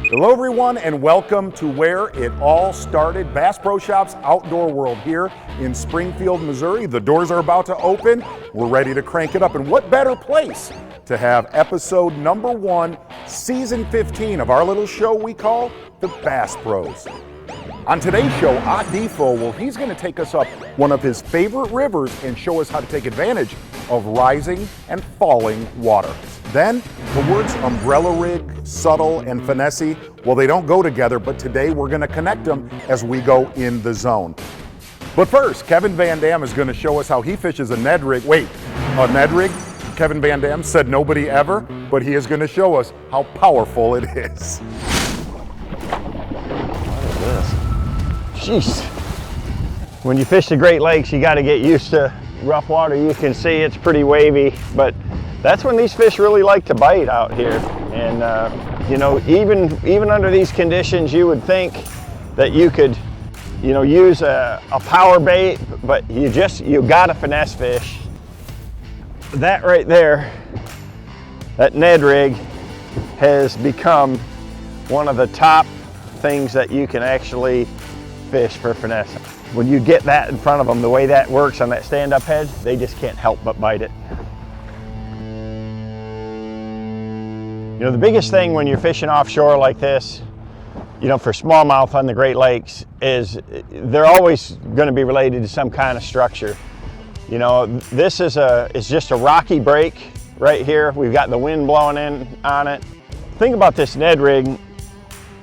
Hello everyone and welcome to where it all started, Bass Pro Shop's outdoor world here in Springfield, Missouri. The doors are about to open. We're ready to crank it up, and what better place to have episode number 1, season 15 of our little show we call the Bass Pros. On today's show, he's going to take us up one of his favorite rivers and show us how to take advantage of rising and falling water. Then, the words umbrella rig, subtle, and finesse, well, they don't go together, but today we're going to connect them as we go in the zone. But first, Kevin Van Dam is going to show us how he fishes a Ned rig. Wait, a Ned rig? Kevin Van Dam said nobody ever, but he is going to show us how powerful it is. Jeez. When you fish the Great Lakes, you got to get used to rough water. You can see it's pretty wavy, but that's when these fish really like to bite out here. And you know, even under these conditions, you would think that you could, you know, use a power bait, but you got to finesse fish. That right there, that Ned rig has become one of the top things that you can actually fish for finesse. When you get that in front of them, the way that works on that stand-up head, they just can't help but bite it. You know, the biggest thing when you're fishing offshore like this, you know, for smallmouth on the Great Lakes, is they're always going to be related to some kind of structure. You know, this is just a rocky break right here. We've got the wind blowing in on it. The thing about this Ned rig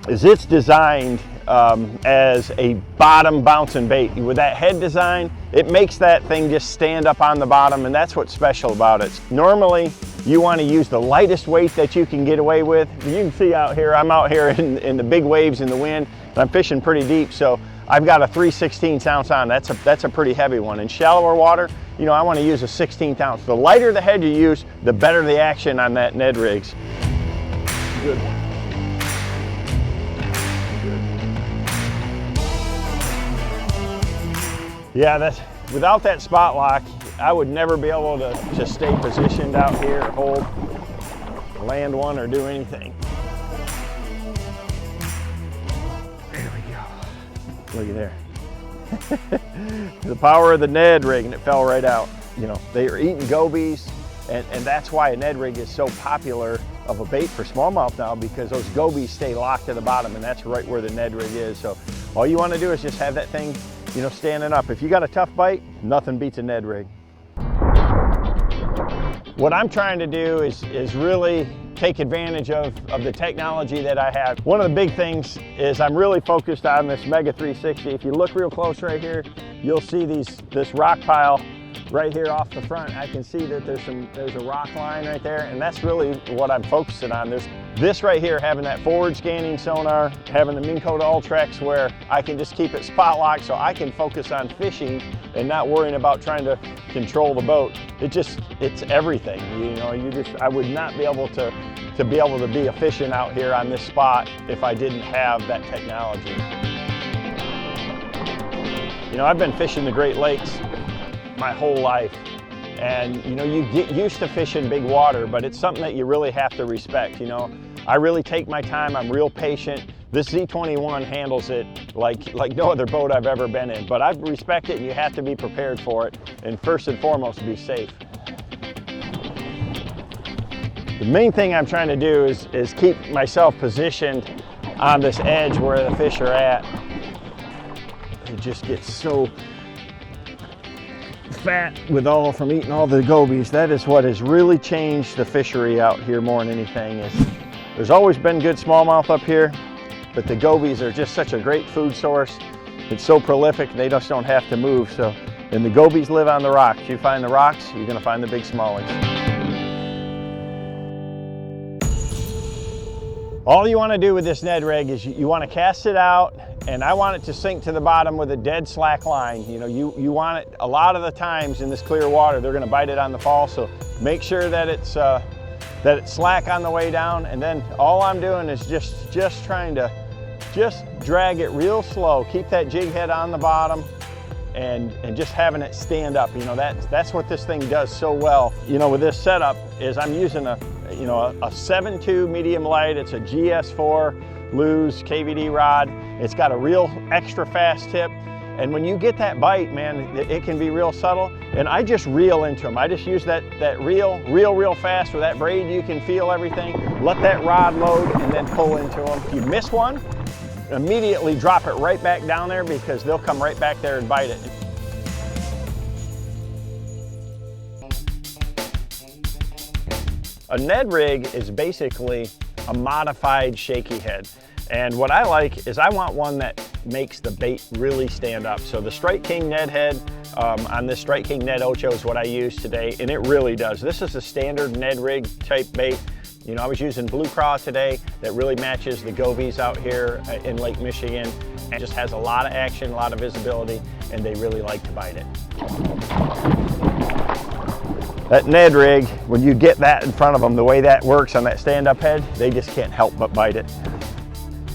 is it's designed as a bottom bouncing bait. With that head design, it makes that thing just stand up on the bottom, and that's what's special about it. Normally, you want to use the lightest weight that you can get away with. You can see out here, I'm out here in the big waves in the wind, and I'm fishing pretty deep, so I've got a 3/16 ounce on. That's a pretty heavy one. In shallower water, you know, I want to use a 16th ounce. The lighter the head you use, the better the action on that Ned rigs. Good. Yeah, without that spot lock, I would never be able to stay positioned out here, hold, land one, or do anything. There we go. Look at there. The power of the Ned rig, and it fell right out. You know, they are eating gobies, and that's why a Ned rig is so popular of a bait for smallmouth now, because those gobies stay locked to the bottom, and that's right where the Ned rig is. So all you want to do is just have that thing, you know, standing up. If you got a tough bite, nothing beats a Ned rig. What I'm trying to do is really take advantage of the technology that I have. One of the big things is I'm really focused on this Mega 360. If you look real close right here, you'll see this rock pile right here off the front. I can see that there's a rock line right there, and that's really what I'm focusing on. There's this right here, having that forward scanning sonar, having the Minn Kota Ultrex, where I can just keep it spot locked so I can focus on fishing and not worrying about trying to control the boat. It's everything. You know, I would not be able to be efficient out here on this spot if I didn't have that technology. You know, I've been fishing the Great Lakes my whole life, and you know, you get used to fishing big water, but it's something that you really have to respect. You know, I really take my time. I'm real patient. This Z21 handles it like no other boat I've ever been in, but I respect it, and you have to be prepared for it, and first and foremost, be safe. The main thing I'm trying to do is keep myself positioned on this edge where the fish are at. It just gets so fat from eating all the gobies. That is what has really changed the fishery out here more than anything. There's always been good smallmouth up here, but the gobies are just such a great food source. It's so prolific, they just don't have to move. So, and the gobies live on the rocks. You find the rocks, you're gonna find the big smallies. All you want to do with this Ned rig is you want to cast it out, and I want it to sink to the bottom with a dead slack line. You know, you want it, a lot of the times in this clear water, they're going to bite it on the fall, so make sure that it's slack on the way down, and then all I'm doing is just trying to drag it real slow, keep that jig head on the bottom, and just having it stand up. You know, that's what this thing does so well. You know, with this setup is I'm using a you know, a 7.2 medium light. It's a GS4 Lew's KVD rod. It's got a real extra fast tip. And when you get that bite, man, it can be real subtle. And I just reel into them. I just use that reel real fast with that braid. You can feel everything. Let that rod load and then pull into them. If you miss one, immediately drop it right back down there because they'll come right back there and bite it. A Ned rig is basically a modified shaky head. And what I like is I want one that makes the bait really stand up. So the Strike King Ned head on this Strike King Ned Ocho is what I use today, and it really does. This is a standard Ned rig type bait. You know, I was using Blue Craw today that really matches the gobies out here in Lake Michigan, and just has a lot of action, a lot of visibility, and they really like to bite it. That Ned rig, when you get that in front of them, the way that works on that stand-up head, they just can't help but bite it.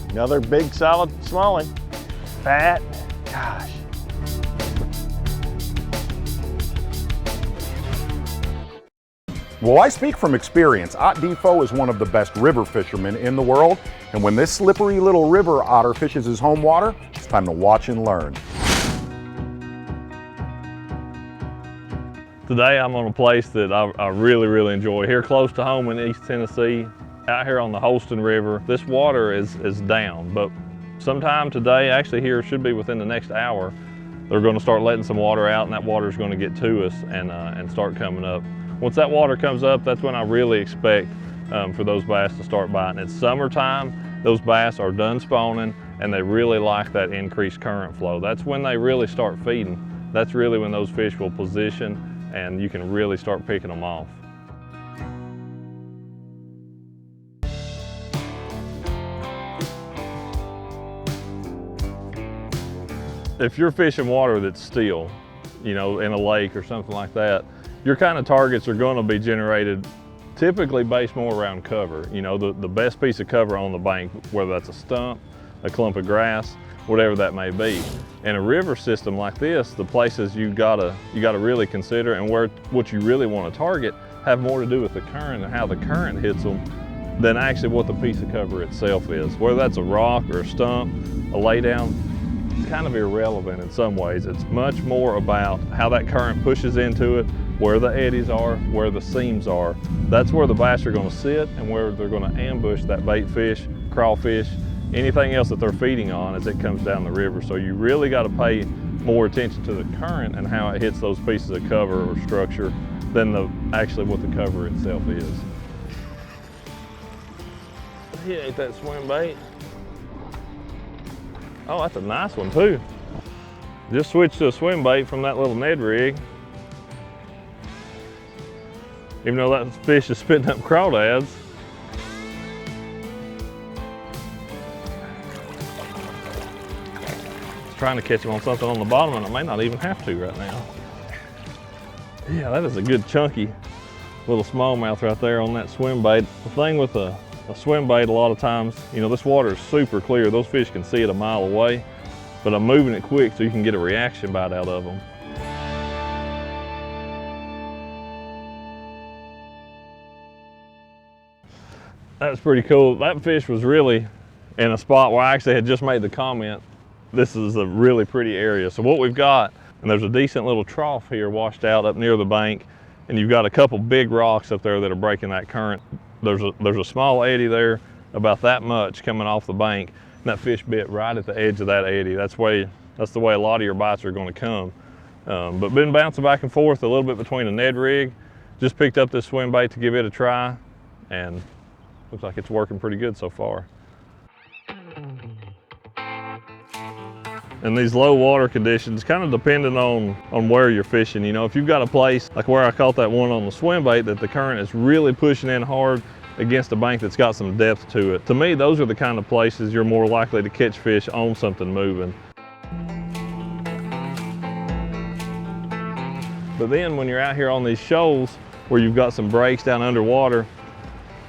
Another big, solid smallie. Fat, gosh. Well, I speak from experience. Ott Defoe is one of the best river fishermen in the world, and when this slippery little river otter fishes his home water, it's time to watch and learn. Today I'm on a place that I really enjoy. Here close to home in East Tennessee, out here on the Holston River. This water is down, but sometime today, actually here should be within the next hour, they're going to start letting some water out, and that water is going to get to us and start coming up. Once that water comes up, that's when I really expect for those bass to start biting. It's summertime, those bass are done spawning, and they really like that increased current flow. That's when they really start feeding. That's really when those fish will position, and you can really start picking them off. If you're fishing water that's still, you know, in a lake or something like that, your kind of targets are going to be generated typically based more around cover. You know, the best piece of cover on the bank, whether that's a stump, a clump of grass, whatever that may be. In a river system like this, the places you gotta really consider and what you really want to target have more to do with the current and how the current hits them than actually what the piece of cover itself is. Whether that's a rock or a stump, a laydown, it's kind of irrelevant in some ways. It's much more about how that current pushes into it, where the eddies are, where the seams are. That's where the bass are going to sit and where they're going to ambush that bait fish, crawfish, anything else that they're feeding on as it comes down the river. So you really got to pay more attention to the current and how it hits those pieces of cover or structure than actually what the cover itself is. He ate that swim bait. Oh, that's a nice one too. Just switched to a swim bait from that little Ned rig. Even though that fish is spitting up crawdads. Trying to catch him on something on the bottom, and I may not even have to right now. Yeah, that is a good chunky little smallmouth right there on that swim bait. The thing with a swim bait, a lot of times, you know, this water is super clear. Those fish can see it a mile away, but I'm moving it quick so you can get a reaction bite out of them. That's pretty cool. That fish was really in a spot where I actually had just made the comment, this is a really pretty area. So what we've got, and there's a decent little trough here washed out up near the bank, and you've got a couple big rocks up there that are breaking that current. There's a small eddy there, about that much coming off the bank, and that fish bit right at the edge of that eddy. That's the way a lot of your bites are going to come. But been bouncing back and forth a little bit between a Ned rig. Just picked up this swim bait to give it a try, and looks like it's working pretty good so far. And these low water conditions, kind of depending on where you're fishing. You know, if you've got a place like where I caught that one on the swim bait that the current is really pushing in hard against a bank that's got some depth to it. To me, those are the kind of places you're more likely to catch fish on something moving. But then when you're out here on these shoals where you've got some breaks down underwater,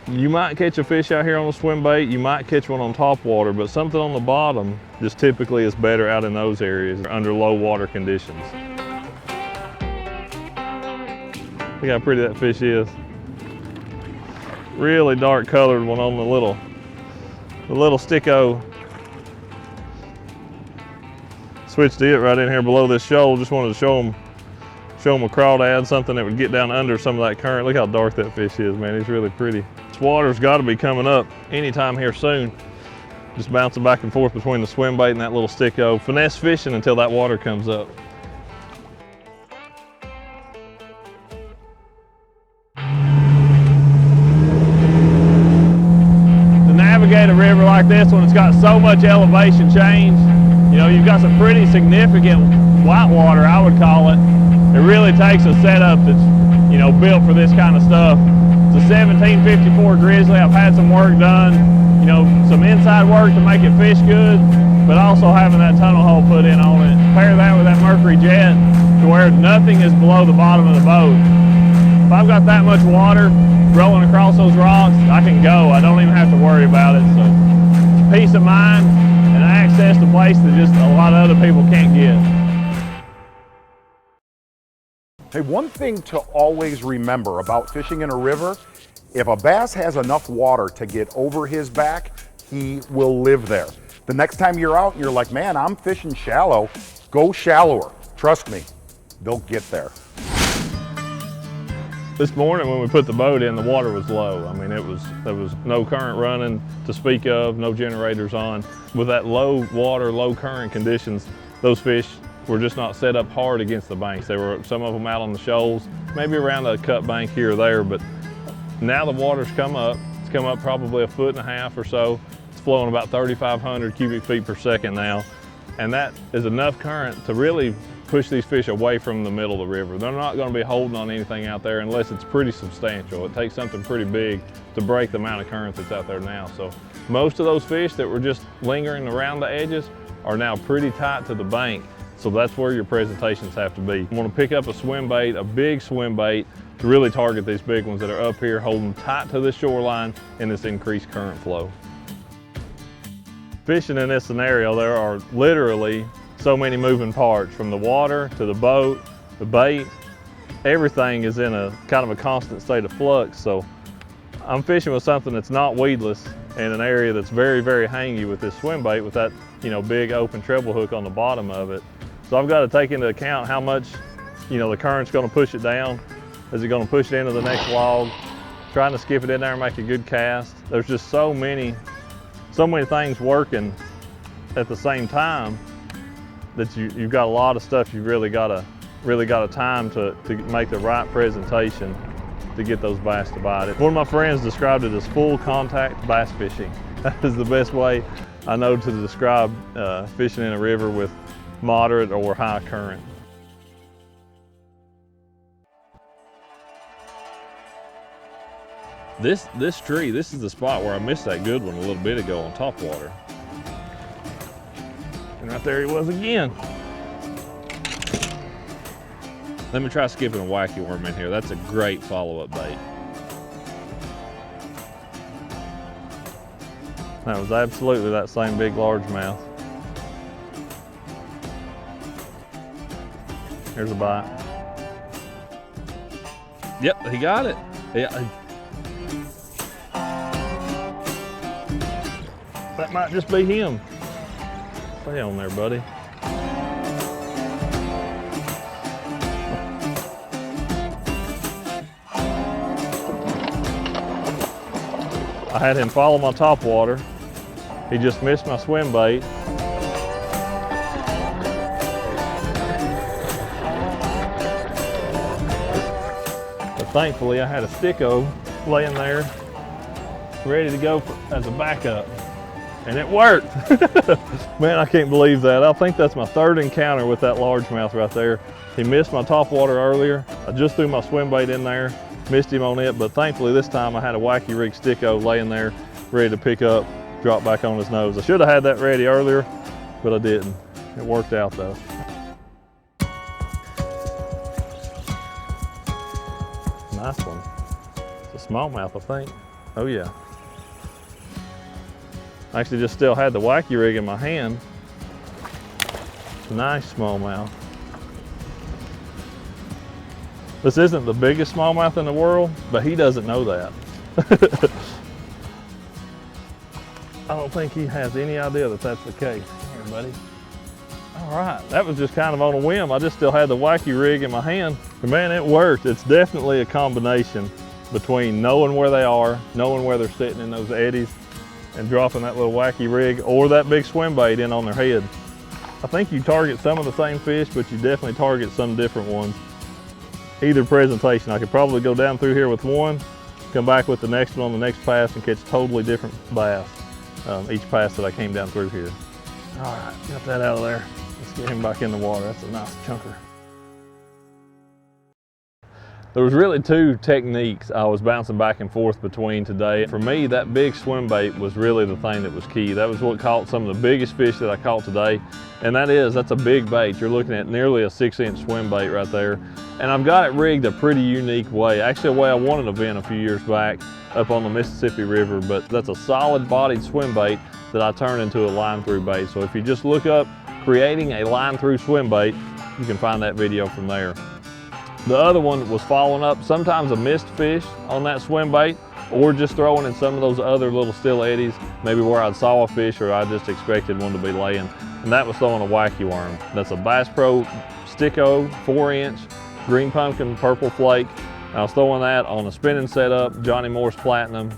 you might catch a fish out here on a swim bait, you might catch one on top water, but something on the bottom just typically is better out in those areas under low water conditions. Look how pretty that fish is. really dark colored one on the little sticko. Switched it right in here below this shoal. Just wanted to show them a crawdad, something that would get down under some of that current. Look how dark that fish is, man. He's really pretty. This water's got to be coming up anytime here soon. Just bouncing back and forth between the swim bait and that little sticko. Finesse fishing until that water comes up. To navigate a river like this one, it's got so much elevation change. You know, you've got some pretty significant whitewater, I would call it. It really takes a setup that's, you know, built for this kind of stuff. It's a 1754 Grizzly. I've had some work done, you know, some inside work to make it fish good, but also having that tunnel hole put in on it. Pair that with that Mercury Jet to where nothing is below the bottom of the boat. If I've got that much water rolling across those rocks, I can go. I don't even have to worry about it. So it's peace of mind and access to place that just a lot of other people can't get. Hey, one thing to always remember about fishing in a river, if a bass has enough water to get over his back, he will live there. The next time you're out and you're like, man, I'm fishing shallow, go shallower. Trust me, they'll get there. This morning when we put the boat in, the water was low. I mean, there was no current running to speak of, no generators on. With that low water, low current conditions, those fish were just not set up hard against the banks. They were, some of them out on the shoals, maybe around a cut bank here or there, but now the water's come up. It's come up probably 1.5 feet or so. It's flowing about 3,500 cubic feet per second now. And that is enough current to really push these fish away from the middle of the river. They're not going to be holding on anything out there unless it's pretty substantial. It takes something pretty big to break the amount of current that's out there now. So most of those fish that were just lingering around the edges are now pretty tight to the bank. So that's where your presentations have to be. You want to pick up a swim bait, a big swim bait, to really target these big ones that are up here holding tight to the shoreline in this increased current flow. Fishing in this scenario, there are literally so many moving parts, from the water to the boat, the bait. Everything is in a kind of a constant state of flux. So I'm fishing with something that's not weedless in an area that's very, very hangy with this swim bait with that, you know, big open treble hook on the bottom of it. So I've got to take into account how much, you know, the current's going to push it down. Is it going to push it into the next log? Trying to skip it in there and make a good cast. There's just so many things working at the same time that you've got a lot of stuff you've really got to time to make the right presentation to get those bass to bite it. One of my friends described it as full contact bass fishing. That is the best way I know to describe fishing in a river with moderate or high current. This tree, this is the spot where I missed that good one a little bit ago on Topwater. And right there he was again. Let me try skipping a wacky worm in here. That's a great follow-up bait. That was absolutely that same big largemouth. Here's a bite. Yep, he got it. Yeah. That might just be him. Stay on there, buddy. I had him follow my topwater. He just missed my swim bait. But thankfully I had a sticko laying there ready to go as a backup. And it worked. Man, I can't believe that. I think that's my third encounter with that largemouth right there. He missed my topwater earlier. I just threw my swim bait in there, missed him on it, but thankfully this time I had a wacky rig sticko laying there, ready to pick up, drop back on his nose. I should have had that ready earlier, but I didn't. It worked out though. Nice one. It's a smallmouth, I think. Oh yeah. I actually just still had the wacky rig in my hand. Nice smallmouth. This isn't the biggest smallmouth in the world, but he doesn't know that. I don't think he has any idea that that's the case. Here, buddy. All right, that was just kind of on a whim. I just still had the wacky rig in my hand. And man, it worked. It's definitely a combination between knowing where they are, knowing where they're sitting in those eddies, and dropping that little wacky rig or that big swim bait in on their head. I think you target some of the same fish, but you definitely target some different ones. Either presentation, I could probably go down through here with one, come back with the next one on the next pass and catch totally different bass each pass that I came down through here. All right, got that out of there. Let's get him back in the water. That's a nice chunker. There was really two techniques I was bouncing back and forth between today. For me, that big swim bait was really the thing that was key. That was what caught some of the biggest fish that I caught today. And that's a big bait. You're looking at nearly a 6-inch swim bait right there. And I've got it rigged a pretty unique way. Actually, a way I wanted to vent a few years back up on the Mississippi River, but that's a solid bodied swim bait that I turned into a line through bait. So if you just look up creating a line through swim bait, you can find that video from there. The other one was following up sometimes a missed fish on that swim bait, or just throwing in some of those other little still eddies, maybe where I saw a fish or I just expected one to be laying. And that was throwing a wacky worm. That's a Bass Pro Sticko 4-inch green pumpkin purple flake. I was throwing that on a spinning setup, Johnny Morse Platinum,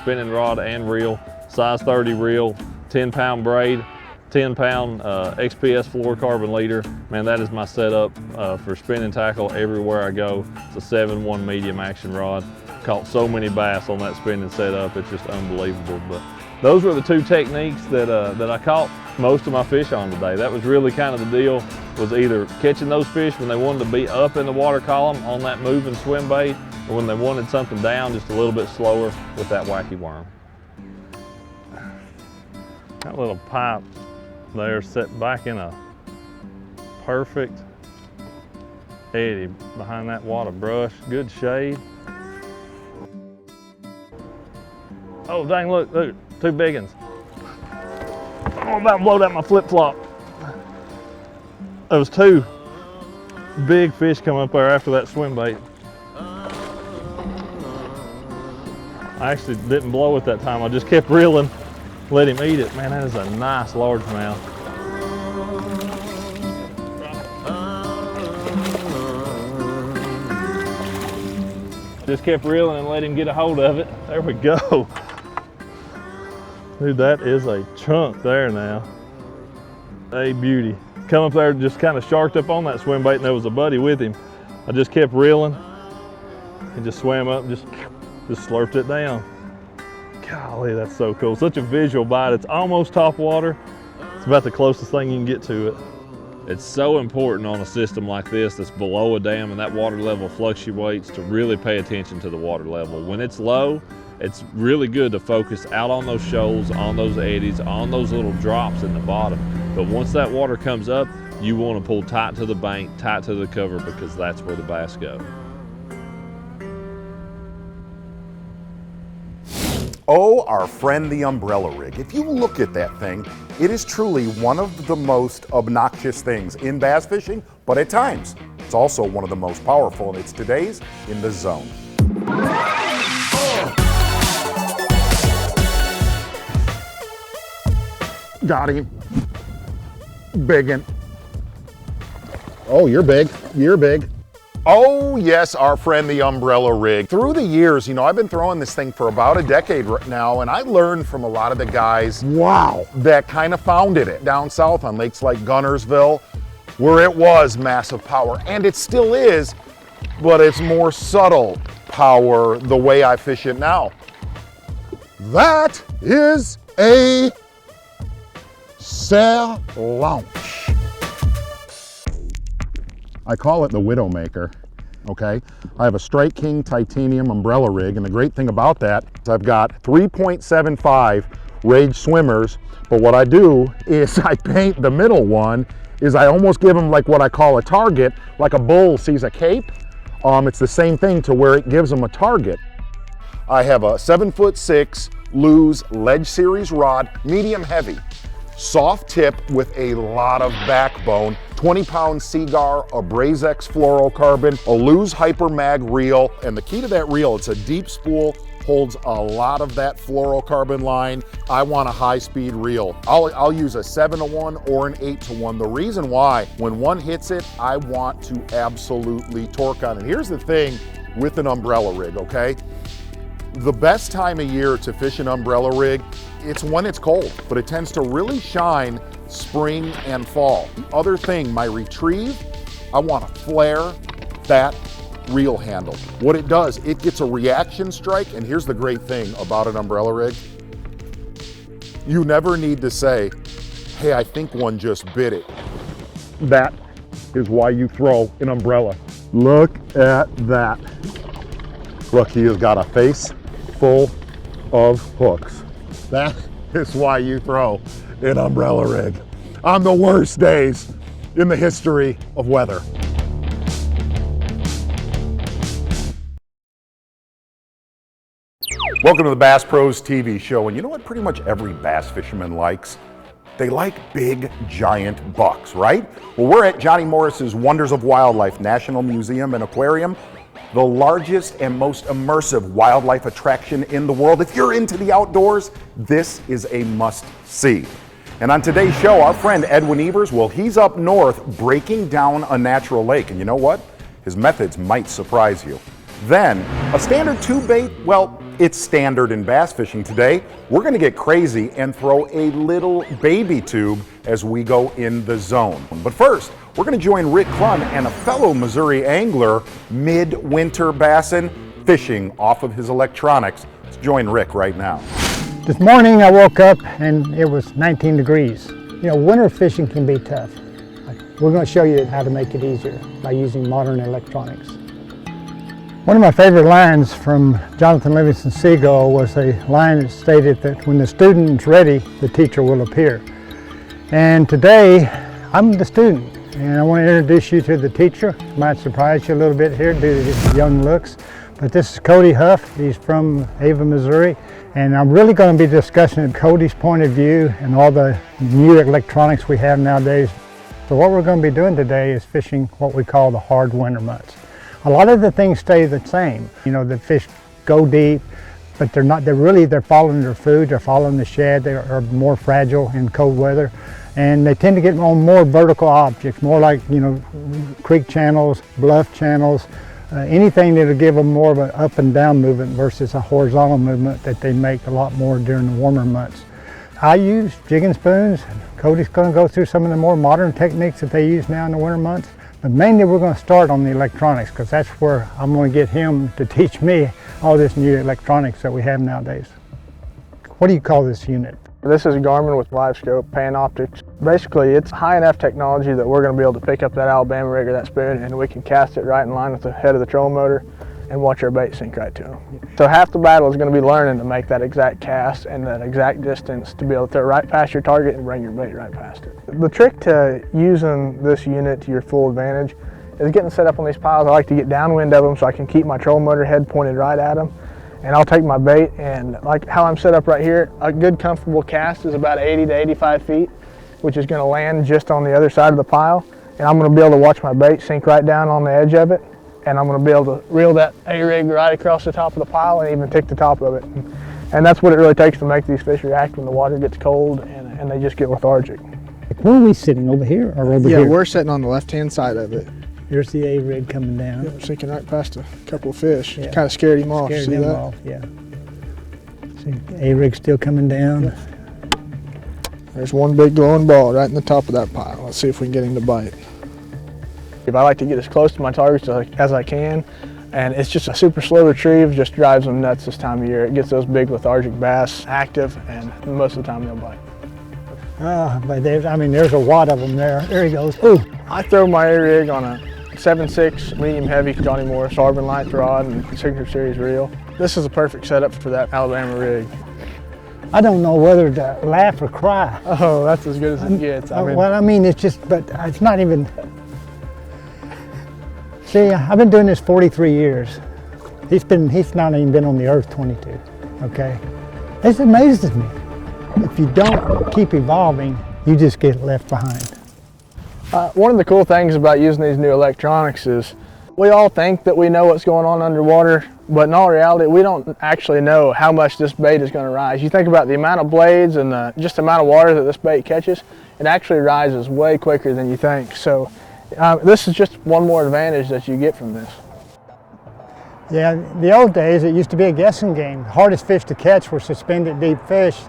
spinning rod and reel, size 30 reel, 10-pound braid, 10-pound XPS fluorocarbon leader. Man, that is my setup for spinning tackle everywhere I go. It's a 7-1 medium action rod. Caught so many bass on that spinning setup, it's just unbelievable. But those were the two techniques that I caught most of my fish on today. That was really kind of the deal, was either catching those fish when they wanted to be up in the water column on that moving swim bait, or when they wanted something down just a little bit slower with that wacky worm. That little pipe there set back in a perfect eddy behind that water brush. Good shade. Oh dang, look, two big ones. I'm about to blow out my flip-flop. There was two big fish come up there after that swim bait. I actually didn't blow it that time. I just kept reeling, let him eat it. Man, that is a nice largemouth. Just kept reeling and let him get a hold of it. There we go. Dude, that is a chunk there now. A beauty. Come up there, just kind of sharked up on that swim bait, and there was a buddy with him. I just kept reeling and just swam up and just slurped it down. Golly, that's so cool. Such a visual bite. It's almost top water. It's about the closest thing you can get to it. It's so important on a system like this that's below a dam and that water level fluctuates to really pay attention to the water level. When it's low, it's really good to focus out on those shoals, on those eddies, on those little drops in the bottom. But once that water comes up, you want to pull tight to the bank, tight to the cover, because that's where the bass go. Oh, our friend the umbrella rig. If you look at that thing, it is truly one of the most obnoxious things in bass fishing, but at times, it's also one of the most powerful, and it's today's In the Zone. Got him. Biggin. Oh, you're big. You're big. Oh yes, our friend the umbrella rig. Through the years, you know, I've been throwing this thing for about a decade right now, and I learned from a lot of the guys, wow, that kind of founded it down south on lakes like Gunnersville, where it was massive power, and it still is, but it's more subtle power the way I fish it now. That is a Serre Launch. I call it the Widowmaker, okay? I have a Strike King titanium umbrella rig, and the great thing about that is I've got 3.75 Rage swimmers, but what I do is I paint the middle one, is I almost give them like what I call a target, like a bull sees a cape. It's the same thing to where it gives them a target. I have a 7'6" Lew's Ledge Series rod, medium heavy. Soft tip with a lot of backbone, 20-pound Seagar, a Brazex fluorocarbon, a Lew's Hyper Mag reel, and the key to that reel, it's a deep spool holds a lot of that fluorocarbon line. I want a high-speed reel. I'll use a 7-to-1 or an 8-to-1. The reason why, when one hits it, I want to absolutely torque on it. Here's the thing with an umbrella rig, okay? The best time of year to fish an umbrella rig, it's when it's cold, but it tends to really shine spring and fall. The other thing, my retrieve, I want to flare that reel handle. What it does, it gets a reaction strike, and here's the great thing about an umbrella rig. You never need to say, hey, I think one just bit it. That is why you throw an umbrella. Look at that. Look, he has got a face full of hooks. That is why you throw an umbrella rig on the worst days in the history of weather. Welcome to the Bass Pros TV show, and you know what pretty much every bass fisherman likes? They like big, giant bucks, right? Well, we're at Johnny Morris's Wonders of Wildlife National Museum and Aquarium, the largest and most immersive wildlife attraction in the world. If you're into the outdoors, this is a must-see. And on today's show, our friend Edwin Evers, well, he's up north breaking down a natural lake, and you know what? His methods might surprise you. Then, a standard tube bait, well, it's standard in bass fishing today. We're gonna get crazy and throw a little baby tube as we go in the zone. But first, we're gonna join Rick Clunn and a fellow Missouri angler mid-winter bassing, fishing off of his electronics. Let's join Rick right now. This morning I woke up and it was 19 degrees. You know, winter fishing can be tough. We're gonna show you how to make it easier by using modern electronics. One of my favorite lines from Jonathan Livingston Seagull was a line that stated that when the student's ready, the teacher will appear. And today, I'm the student, and I want to introduce you to the teacher. Might surprise you a little bit here due to his young looks, but this is Cody Huff. He's from Avid, Missouri, and I'm really going to be discussing Cody's point of view and all the new electronics we have nowadays. So what we're going to be doing today is fishing what we call the hard winter months. A lot of the things stay the same. You know, the fish go deep, but they're following their food, they're following the shad, they are more fragile in cold weather. And they tend to get on more vertical objects, more like, you know, creek channels, bluff channels, anything that'll give them more of an up and down movement versus a horizontal movement that they make a lot more during the warmer months. I use jig and spoons. Cody's gonna go through some of the more modern techniques that they use now in the winter months. But mainly we're going to start on the electronics because that's where I'm going to get him to teach me all this new electronics that we have nowadays. What do you call this unit? This is a Garmin with live scope, pan optics. Basically, it's high enough technology that we're going to be able to pick up that Alabama rig or that spoon and we can cast it right in line with the head of the trolling motor and watch our bait sink right to them. So half the battle is going to be learning to make that exact cast and that exact distance to be able to throw right past your target and bring your bait right past it. The trick to using this unit to your full advantage is getting set up on these piles. I like to get downwind of them so I can keep my trolling motor head pointed right at them. And I'll take my bait, and like how I'm set up right here, a good comfortable cast is about 80 to 85 feet, which is going to land just on the other side of the pile. And I'm going to be able to watch my bait sink right down on the edge of it. And I'm going to be able to reel that A-rig right across the top of the pile and even tick the top of it. And that's what it really takes to make these fish react when the water gets cold and they just get lethargic. Where are we sitting, over here or over here? Yeah, we're sitting on the left-hand side of it. Here's the A-rig coming down. Yeah, we're sinking right past a couple of fish. Yeah. Kind of scared him off, Scared see him that? off, yeah. See, A-rig still coming down. Yeah. There's one big glowing ball right in the top of that pile. Let's see if we can get him to bite. I like to get as close to my targets as I can, and it's just a super slow retrieve, just drives them nuts this time of year. It gets those big lethargic bass active, and most of the time they'll bite. But there's a wad of them there. There he goes. Ooh. I throw my A-rig on a 7.6 medium heavy Johnny Morris Arbor Lights rod and Signature Series reel. This is a perfect setup for that Alabama rig. I don't know whether to laugh or cry. Oh, that's as good as it gets. It's just, but it's not even. See, I've been doing this 43 years. He's not even been on the earth 22, okay? It amazes me. If you don't keep evolving, you just get left behind. One of the cool things about using these new electronics is We all think that we know what's going on underwater, but in all reality, we don't actually know how much this bait is going to rise. You think about the amount of blades and just the amount of water that this bait catches, it actually rises way quicker than you think. So this is just one more advantage that you get from this. Yeah, the old days, it used to be a guessing game. The hardest fish to catch were suspended deep fish.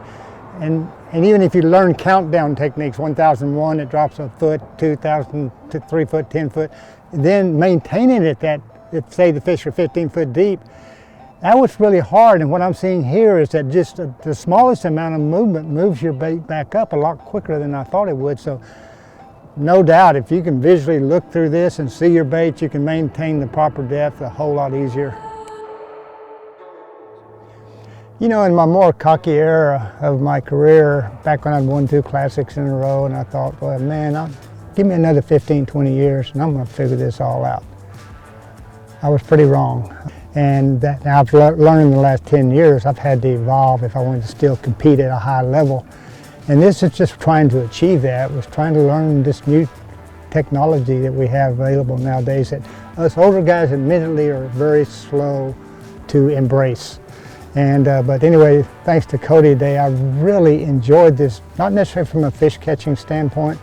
And even if you learn countdown techniques, 1001, it drops a foot, 2000 to 3 foot, 10 foot, then maintaining it that, if say the fish are 15 foot deep, that was really hard. And what I'm seeing here is that just the smallest amount of movement moves your bait back up a lot quicker than I thought it would. So no doubt, if you can visually look through this and see your bait, you can maintain the proper depth a whole lot easier. You know, in my more cocky era of my career, back when I'd won 2 classics in a row, and I thought, well, man, give me another 15, 20 years, and I'm going to figure this all out. I was pretty wrong. And I've learned in the last 10 years, I've had to evolve if I wanted to still compete at a high level. And this is just trying to achieve that, was trying to learn this new technology that we have available nowadays that us older guys admittedly are very slow to embrace. And but anyway, thanks to Cody today, I really enjoyed this, not necessarily from a fish catching standpoint,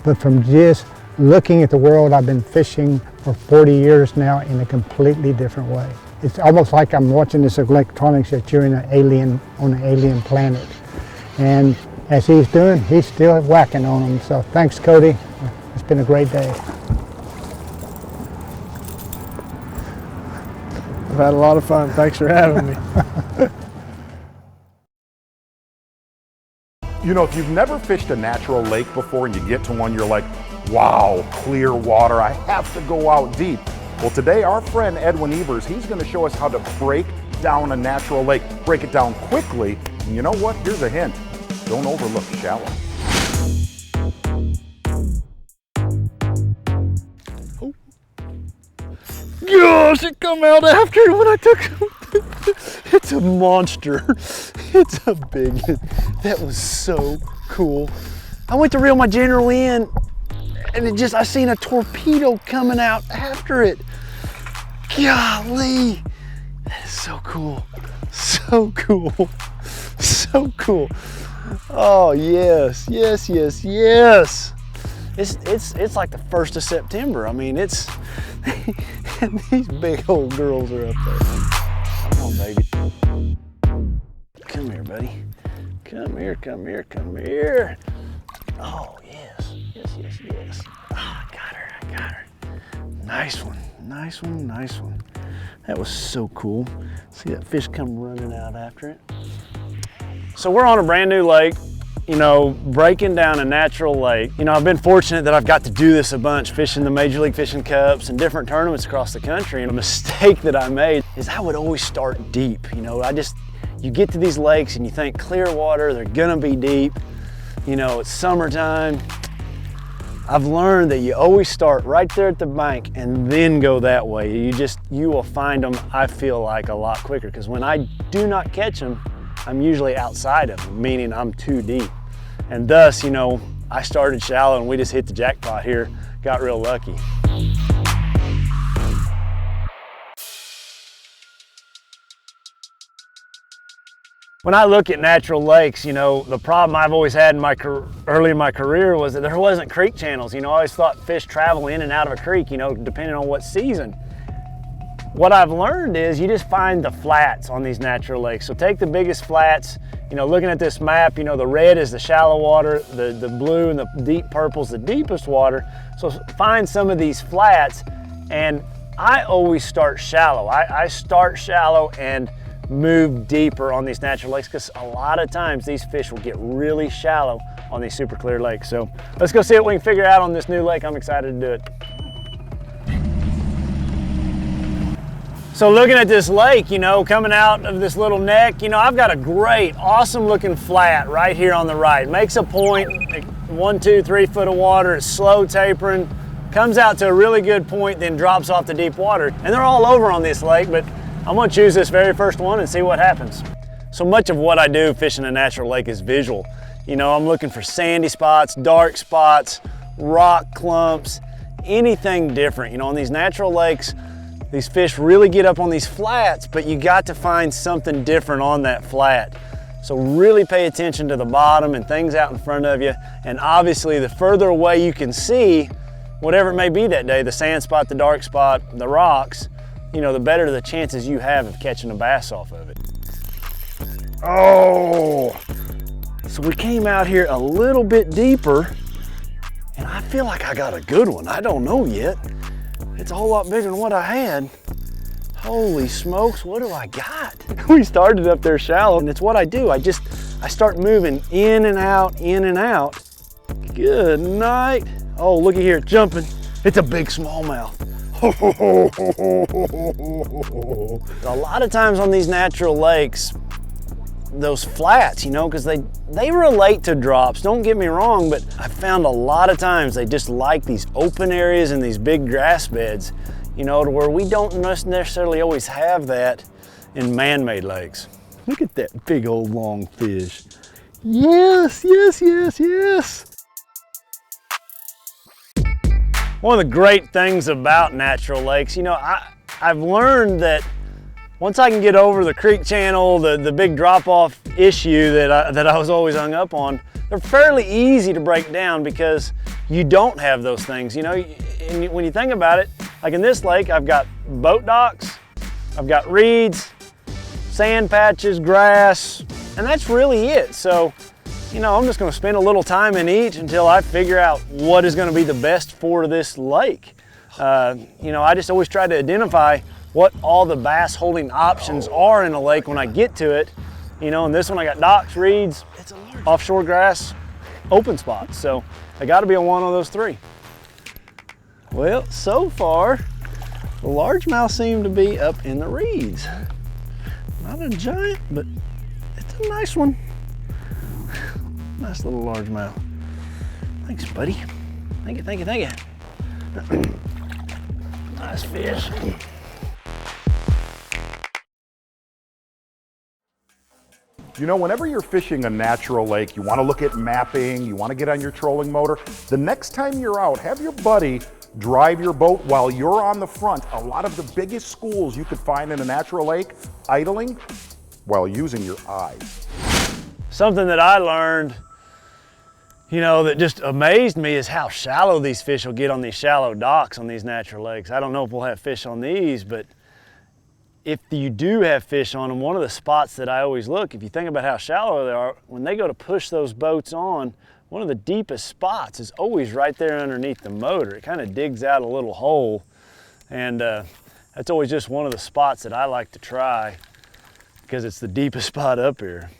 but from just looking at the world. I've been fishing for 40 years now in a completely different way. It's almost like I'm watching this electronics that you're on an alien planet. And as he's doing, he's still whacking on them. So thanks, Cody. It's been a great day. I've had a lot of fun. Thanks for having me. You know, if you've never fished a natural lake before and you get to one, you're like, wow, clear water, I have to go out deep. Well, today our friend Edwin Evers, he's going to show us how to break down a natural lake, break it down quickly. And you know what? Here's a hint. Don't overlook shallow. Oh. Gosh, it come out after it when I took it. It's a monster. It's a big, that was so cool. I went to reel my general in and I seen a torpedo coming out after it. Golly, that is so cool. So cool, so cool. Oh yes, yes, yes, yes. It's like the 1st of September. I mean, it's, these big old girls are up there. Come on, baby. Come here, buddy. Come here, come here, come here. Oh yes, yes, yes, yes. Oh, I got her, I got her. Nice one, nice one, nice one. That was so cool. See that fish come running out after it. So we're on a brand new lake, you know, breaking down a natural lake. You know, I've been fortunate that I've got to do this a bunch, fishing the Major League Fishing Cups and different tournaments across the country. And a mistake that I made is I would always start deep. You know, you get to these lakes and you think clear water, they're gonna be deep. You know, it's summertime. I've learned that you always start right there at the bank and then go that way. You will find them, I feel like, a lot quicker, because when I do not catch them, I'm usually outside of them, meaning I'm too deep. And thus, you know, I started shallow and we just hit the jackpot here, got real lucky. When I look at natural lakes, you know, the problem I've always had in early in my career was that there wasn't creek channels. You know, I always thought fish travel in and out of a creek, you know, depending on what season. What I've learned is you just find the flats on these natural lakes. So take the biggest flats, you know, looking at this map, you know, the red is the shallow water, the blue and the deep purple is the deepest water. So find some of these flats, and I always start shallow. I start shallow and move deeper on these natural lakes, because a lot of times these fish will get really shallow on these super clear lakes. So let's go see what we can figure out on this new lake. I'm excited to do it. So looking at this lake, you know, coming out of this little neck, you know, I've got a great, awesome looking flat right here on the right. Makes a point, like 1, 2, 3 foot of water, it's slow tapering, comes out to a really good point, then drops off to deep water. And they're all over on this lake, but I'm gonna choose this very first one and see what happens. So much of what I do fishing a natural lake is visual. You know, I'm looking for sandy spots, dark spots, rock clumps, anything different. You know, on these natural lakes, These fish really get up on these flats, but you got to find something different on that flat. So really pay attention to the bottom and things out in front of you. And obviously the further away you can see, whatever it may be that day, the sand spot, the dark spot, the rocks, you know, the better the chances you have of catching a bass off of it. Oh, so we came out here a little bit deeper and I feel like I got a good one. I don't know yet. It's a whole lot bigger than what I had. Holy smokes, what do I got? We started up there shallow, and it's what I do. I start moving in and out, in and out. Good night. Oh, looky here, jumping. It's a big smallmouth. A lot of times on these natural lakes, those flats, you know, because they relate to drops, don't get me wrong, but I found a lot of times they just like these open areas and these big grass beds, you know, to where we don't necessarily always have that in man-made lakes. Look at that big old long fish. Yes, yes, yes, yes. One of the great things about natural lakes, you know, I've learned that once I can get over the creek channel, the big drop-off issue that I was always hung up on, they're fairly easy to break down because you don't have those things. You know, and when you think about it, like in this lake, I've got boat docks, I've got reeds, sand patches, grass, and that's really it. So, you know, I'm just gonna spend a little time in each until I figure out what is gonna be the best for this lake. You know, I just always try to identify what all the bass holding options are in a lake when I get to it. You know, and this one I got docks, reeds, offshore grass, open spots. So I gotta be on one of those three. Well, so far, the largemouth seem to be up in the reeds. Not a giant, but it's a nice one. Nice little largemouth. Thanks, buddy. Thank you, thank you, thank you. Nice fish. You know, whenever you're fishing a natural lake, you want to look at mapping, you want to get on your trolling motor. The next time you're out, have your buddy drive your boat while you're on the front. A lot of the biggest schools you could find in a natural lake, idling while using your eyes. Something that I learned, you know, that just amazed me is how shallow these fish will get on these shallow docks on these natural lakes. I don't know if we'll have fish on these, but if you do have fish on them, one of the spots that I always look, if you think about how shallow they are, when they go to push those boats on, one of the deepest spots is always right there underneath the motor. It kind of digs out a little hole, and that's always just one of the spots that I like to try because it's the deepest spot up here.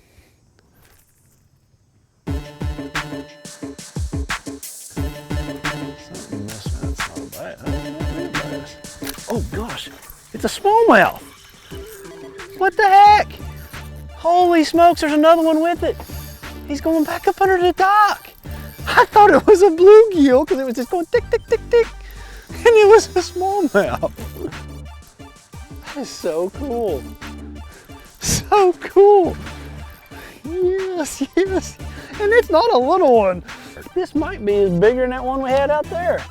Something missing, that's not bad. Oh gosh, it's a smallmouth. What the heck? Holy smokes, there's another one with it. He's going back up under the dock. I thought it was a bluegill because it was just going tick, tick, tick, tick. And it was a smallmouth. That is so cool. So cool. Yes, yes. And it's not a little one. This might be as bigger than that one we had out there.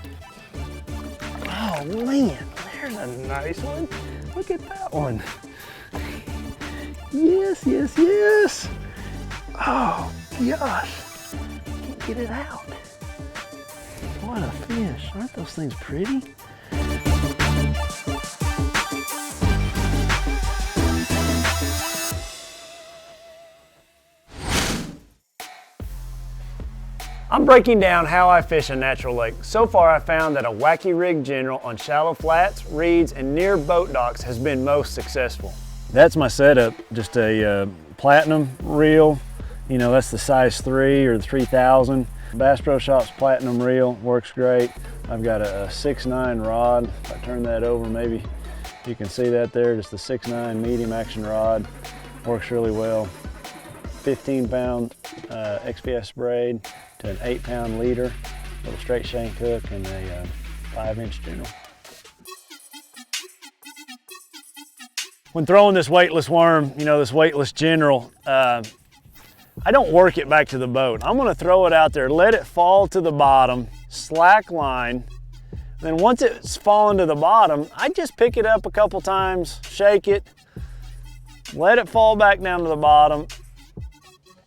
Oh man, there's a nice one. Look at that one. Yes, yes, yes. Oh gosh, can't get it out. What a fish. Aren't those things pretty? I'm breaking down how I fish a natural lake. So far I found that a wacky rig general on shallow flats, reeds, and near boat docks has been most successful. That's my setup, just a platinum reel. You know, that's the size 3 or the 3000. Bass Pro Shops platinum reel, works great. I've got a 6'9" rod. If I turn that over, maybe you can see that there, just the 6'9" medium action rod. Works really well. 15-pound XPS braid to an 8-pound leader, little straight shank hook, and a 5-inch general. When throwing this weightless worm, you know, this weightless general, I don't work it back to the boat. I'm gonna throw it out there, let it fall to the bottom, slack line, Then once it's fallen to the bottom, I just pick it up a couple times, shake it, let it fall back down to the bottom.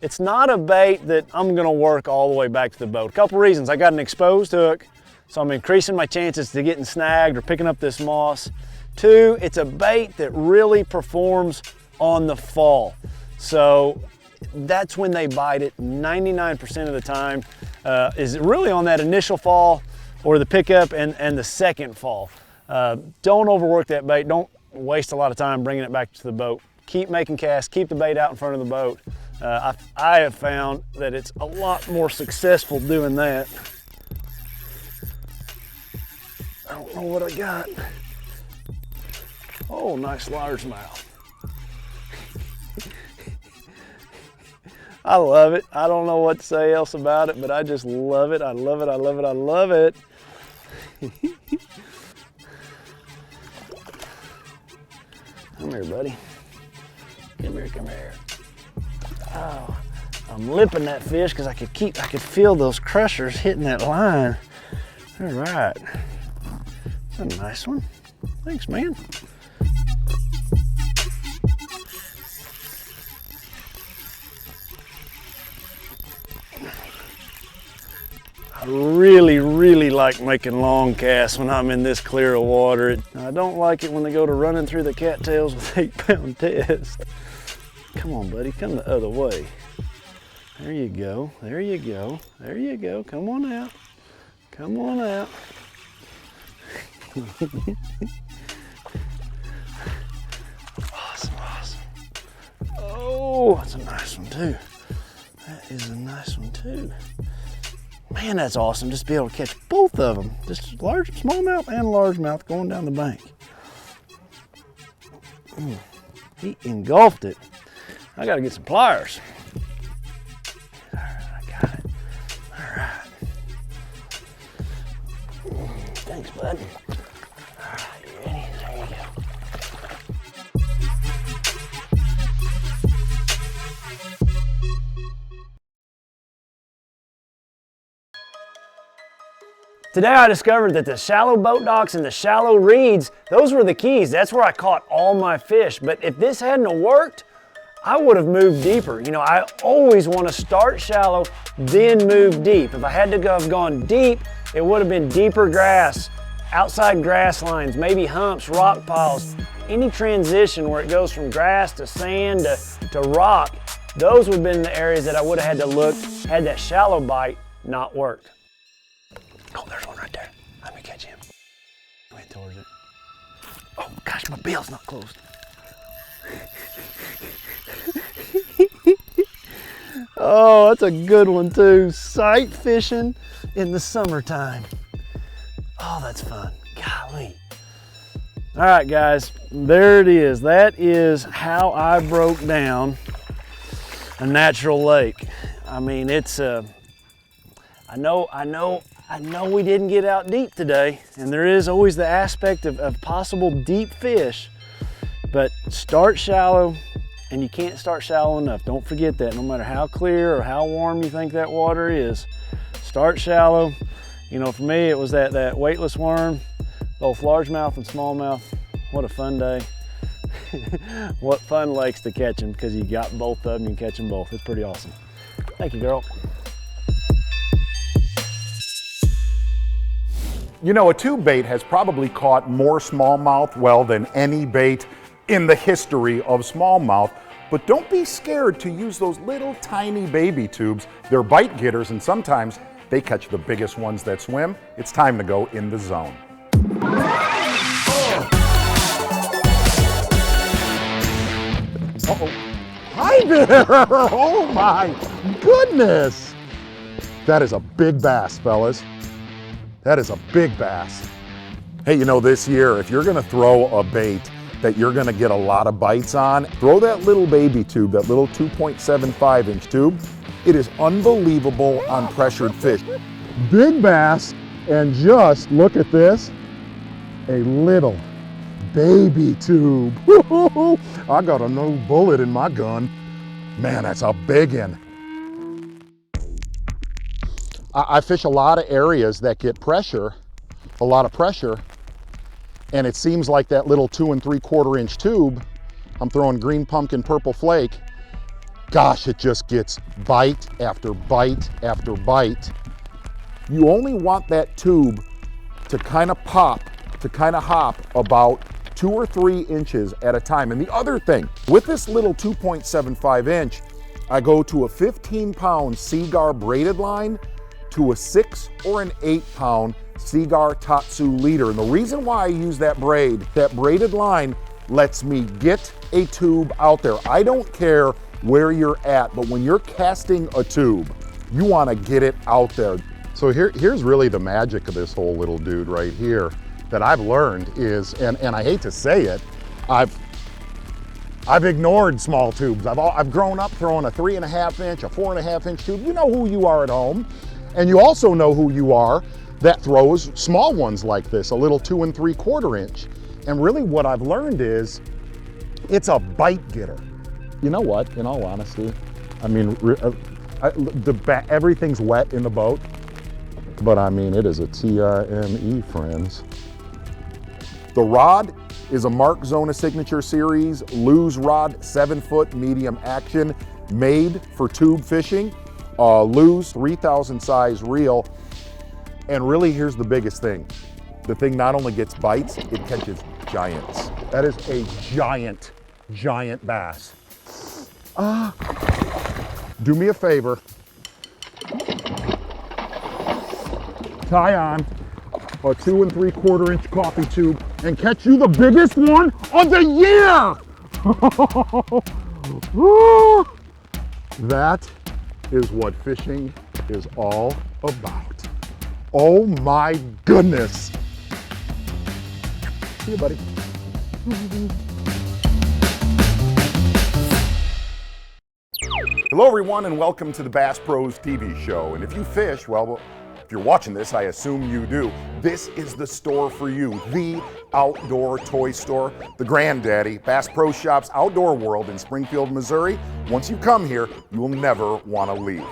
It's not a bait that I'm gonna work all the way back to the boat. A couple reasons. I got an exposed hook, so I'm increasing my chances to getting snagged or picking up this moss. Two, it's a bait that really performs on the fall. So that's when they bite it 99% of the time, is really on that initial fall or the pickup and the second fall. Don't overwork that bait. Don't waste a lot of time bringing it back to the boat. Keep making casts, keep the bait out in front of the boat. I have found that it's a lot more successful doing that. I don't know what I got. Oh, nice largemouth. I love it. I don't know what to say else about it, but I just love it. I love it, I love it, I love it. Come here, buddy. Come here, come here. Oh, I'm lipping that fish because I could feel those crushers hitting that line. All right. That's a nice one. Thanks, man. I really, really like making long casts when I'm in this clear of water. I don't like it when they go to running through the cattails with 8-pound test. Come on, buddy, come the other way. There you go, there you go, there you go. Come on out, come on out. Awesome, awesome. Oh, that's a nice one too. That is a nice one too. Man, that's awesome, just to be able to catch both of them. Just smallmouth and largemouth going down the bank. He engulfed it. I gotta get some pliers. All right, I got it. All right. Thanks, bud. All right, you ready? There you go. Today I discovered that the shallow boat docks and the shallow reeds, those were the keys. That's where I caught all my fish. But if this hadn't worked, I would have moved deeper. You know, I always want to start shallow, then move deep. If I had to have gone deep, it would have been deeper grass, outside grass lines, maybe humps, rock piles. Any transition where it goes from grass to sand to rock, those would have been the areas that I would have had to look had that shallow bite not worked. Oh, there's one right there. Let me catch him. Wait towards it. Oh gosh, my bill's not closed. Oh, that's a good one too. Sight fishing in the summertime. Oh, that's fun. Golly. All right, guys, there it is. That is how I broke down a natural lake. I mean, it's I know we didn't get out deep today, and there is always the aspect of possible deep fish, but start shallow, and you can't start shallow enough. Don't forget that. No matter how clear or how warm you think that water is, start shallow. You know, for me, it was that weightless worm, both largemouth and smallmouth. What a fun day. What fun lakes to catch them, because you got both of them, you can catch them both. It's pretty awesome. Thank you, girl. You know, a tube bait has probably caught more smallmouth, well, than any bait in the history of smallmouth. But don't be scared to use those little tiny baby tubes. They're bite getters, and sometimes they catch the biggest ones that swim. It's time to go in the zone. Uh-oh. Hi there! Oh my goodness! That is a big bass, fellas. That is a big bass. Hey, you know, this year, if you're gonna throw a bait that you're gonna get a lot of bites on, throw that little baby tube, that little 2.75 inch tube. It is unbelievable on pressured fish. Big bass, and just look at this, a little baby tube. I got a new bullet in my gun. Man, that's a big one. I fish a lot of areas that get pressure a lot of pressure, and it seems like that little 2 3/4 inch tube, I'm throwing green pumpkin, purple flake, gosh, it just gets bite after bite after bite. You only want that tube to kind of pop, to kind of hop about 2 or 3 inches at a time. And the other thing, with this little 2.75 inch, I go to a 15-pound Seagar braided line to a 6 or an 8-pound Seagar Tatsu leader. And the reason why I use that braided line lets me get a tube out there. I don't care where you're at, but when you're casting a tube, you want to get it out there. So here's really the magic of this whole little dude right here that I've learned is, and I hate to say it, I've ignored small tubes. I've grown up throwing a 3.5 inch, a 4.5 inch tube. You know who you are at home, and you also know who you are that throws small ones like this, a little 2 3/4 inch. And really what I've learned is, it's a bite getter. You know what, in all honesty, I mean, everything's wet in the boat, but I mean, it is a TIME, friends. The rod is a Mark Zona Signature Series Lew's rod, 7-foot medium action, made for tube fishing. Lew's 3000 size reel. And really, here's the biggest thing. The thing not only gets bites, it catches giants. That is a giant, giant bass. Do me a favor. Tie on a 2 3/4 inch coffee tube and catch you the biggest one of the year. That is what fishing is all about. Oh my goodness. See you, buddy. Hello everyone and welcome to the Bass Pros TV show. And if you fish, well, if you're watching this, I assume you do. This is the store for you, the outdoor toy store, the granddaddy, Bass Pro Shops Outdoor World in Springfield, Missouri. Once you come here, you will never want to leave.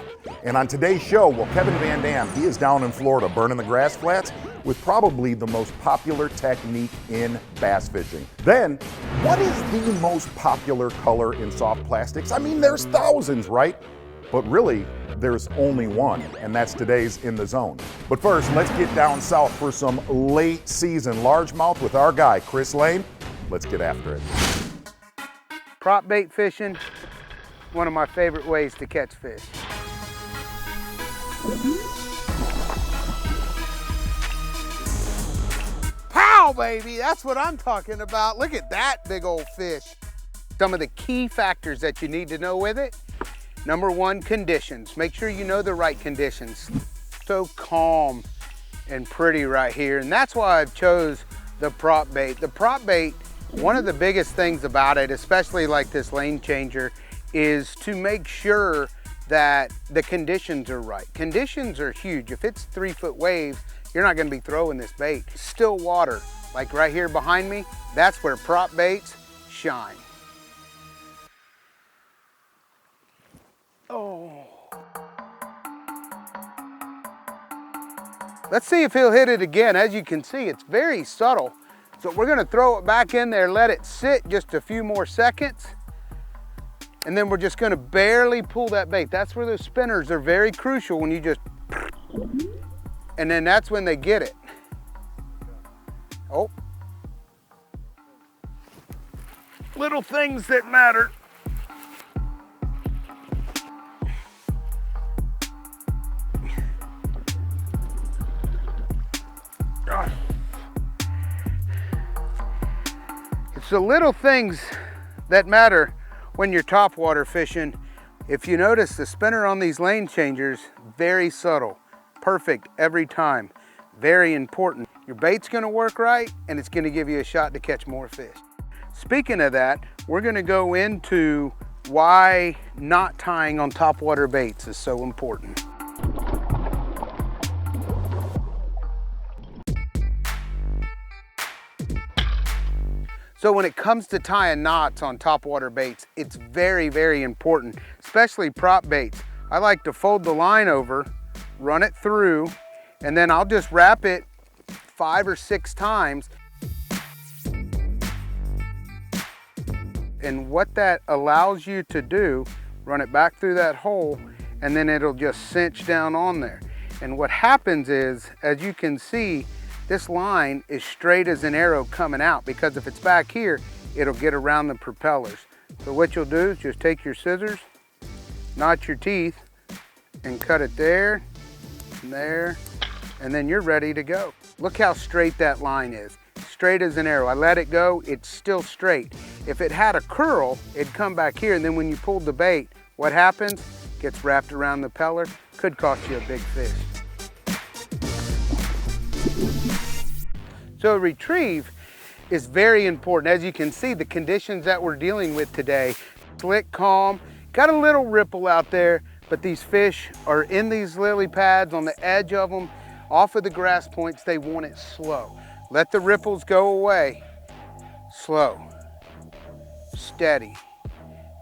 And on today's show, well, Kevin Van Dam, he is down in Florida burning the grass flats with probably the most popular technique in bass fishing. Then, what is the most popular color in soft plastics? I mean, there's thousands, right? But really, there's only one, and that's today's In the Zone. But first, let's get down south for some late season largemouth with our guy, Chris Lane. Let's get after it. Prop bait fishing, one of my favorite ways to catch fish. Pow, baby, that's what I'm talking about. Look at that big old fish. Some of the key factors that you need to know with it. Number one, conditions. Make sure you know the right conditions. So calm and pretty right here. And that's why I've chose the prop bait. The prop bait, one of the biggest things about it, especially like this lane changer, is to make sure that the conditions are right. Conditions are huge. If it's 3-foot waves, you're not gonna be throwing this bait. Still water, like right here behind me, that's where prop baits shine. Oh. Let's see if he'll hit it again. As you can see, it's very subtle. So we're gonna throw it back in there, let it sit just a few more seconds. And then we're just gonna barely pull that bait. That's where those spinners are very crucial, when you just, and then that's when they get it. Oh. Little things that matter. It's the little things that matter when you're topwater fishing. If you notice, the spinner on these lane changers, very subtle, perfect every time, very important. Your bait's gonna work right, and it's gonna give you a shot to catch more fish. Speaking of that, we're gonna go into why not tying on topwater baits is so important. So when it comes to tying knots on topwater baits, it's very, very important, especially prop baits. I like to fold the line over, run it through, and then I'll just wrap it 5 or 6 times. And what that allows you to do, run it back through that hole, and then it'll just cinch down on there. And what happens is, as you can see, this line is straight as an arrow coming out, because if it's back here, it'll get around the propellers. So what you'll do is just take your scissors, notch your teeth, and cut it there, and there, and then you're ready to go. Look how straight that line is. Straight as an arrow. I let it go, it's still straight. If it had a curl, it'd come back here, and then when you pulled the bait, what happens? Gets wrapped around the peller, could cost you a big fish. So retrieve is very important. As you can see, the conditions that we're dealing with today, slick, calm, got a little ripple out there, but these fish are in these lily pads, on the edge of them, off of the grass points. They want it slow. Let the ripples go away. Slow, steady.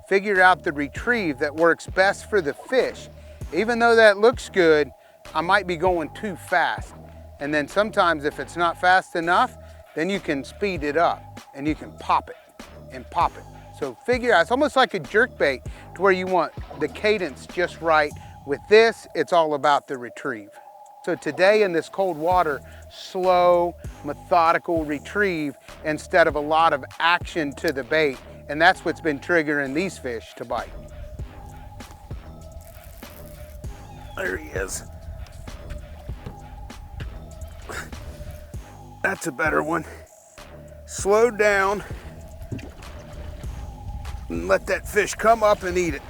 Figure out the retrieve that works best for the fish. Even though that looks good, I might be going too fast. And then sometimes if it's not fast enough, then you can speed it up and you can pop it and pop it. So figure out, it's almost like a jerk bait to where you want the cadence just right. With this, it's all about the retrieve. So today in this cold water, slow, methodical retrieve instead of a lot of action to the bait. And that's what's been triggering these fish to bite. There he is. That's a better one. Slow down and let that fish come up and eat it.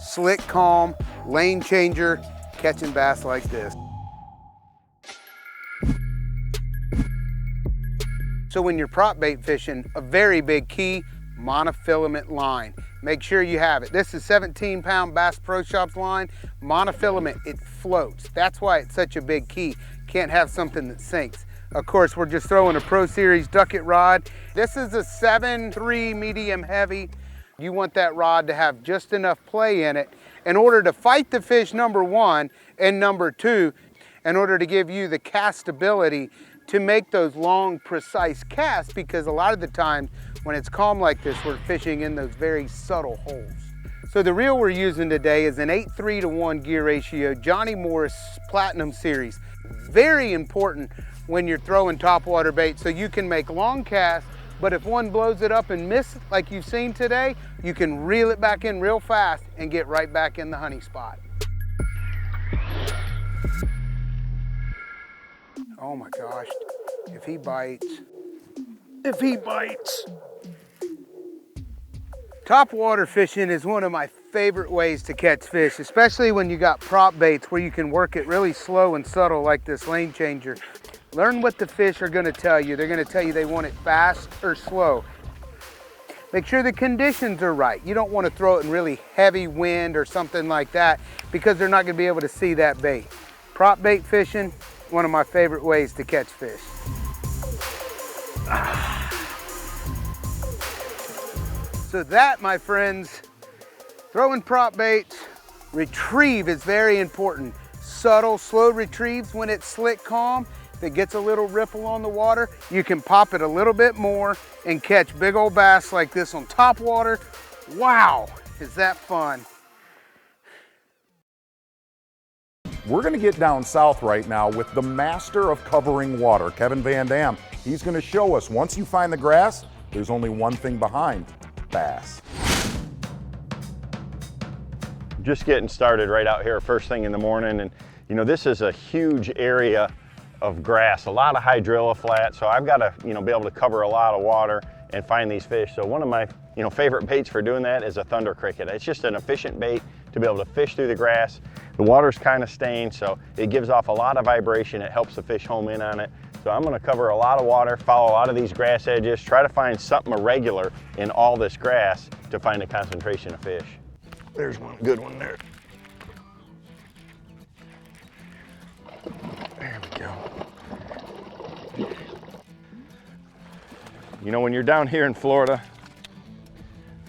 Slick, calm, lane changer, catching bass like this. So when you're prop bait fishing, a very big key, monofilament line. Make sure you have it. This is 17-pound Bass Pro Shops line. Monofilament, it floats. That's why it's such a big key. Can't have something that sinks. Of course, we're just throwing a Pro Series Ducket rod. This is a 7.3 medium heavy. You want that rod to have just enough play in it in order to fight the fish, number one, and number two, in order to give you the castability to make those long, precise casts, because a lot of the time when it's calm like this, we're fishing in those very subtle holes. So the reel we're using today is an 8:3 to 1 gear ratio, Johnny Morris Platinum Series. Very important when you're throwing topwater bait, so you can make long casts, but if one blows it up and miss, like you've seen today, you can reel it back in real fast and get right back in the honey spot. Oh my gosh, if he bites. Topwater fishing is one of my favorite ways to catch fish, especially when you got prop baits where you can work it really slow and subtle like this lane changer. Learn what the fish are gonna tell you. They're gonna tell you they want it fast or slow. Make sure the conditions are right. You don't want to throw it in really heavy wind or something like that, because they're not gonna be able to see that bait. Prop bait fishing, one of my favorite ways to catch fish. So that, my friends, throwing prop baits, retrieve is very important. Subtle, slow retrieves when it's slick, calm. If it gets a little ripple on the water, you can pop it a little bit more and catch big old bass like this on topwater. Wow, is that fun. We're gonna get down south right now with the master of covering water, Kevin Van Dam. He's gonna show us, once you find the grass, there's only one thing behind: bass. Just getting started right out here first thing in the morning, and you know, this is a huge area of grass, a lot of hydrilla flat, so I've got to, you know, be able to cover a lot of water and find these fish. So one of my, you know, favorite baits for doing that is a thunder cricket. It's just an efficient bait to be able to fish through the grass. The water's kind of stained, so it gives off a lot of vibration. It helps the fish home in on it. So I'm going to cover a lot of water, follow a lot of these grass edges, try to find something irregular in all this grass to find a concentration of fish. There's one good one there. There we go. You know, when you're down here in Florida,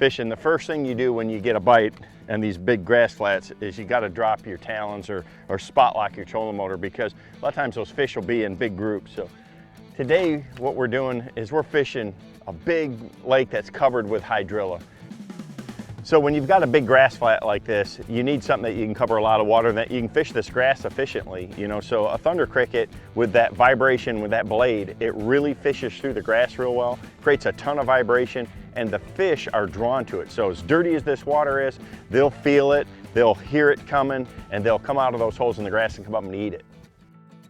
fishing, the first thing you do when you get a bite and these big grass flats is you got to drop your talons or spot lock your trolling motor, because a lot of times those fish will be in big groups. So today what we're doing is we're fishing a big lake that's covered with hydrilla. So when you've got a big grass flat like this, you need something that you can cover a lot of water, that you can fish this grass efficiently, you know. So a thunder cricket with that vibration, with that blade, it really fishes through the grass real well, creates a ton of vibration, and the fish are drawn to it. So as dirty as this water is, they'll feel it, they'll hear it coming, and they'll come out of those holes in the grass and come up and eat it.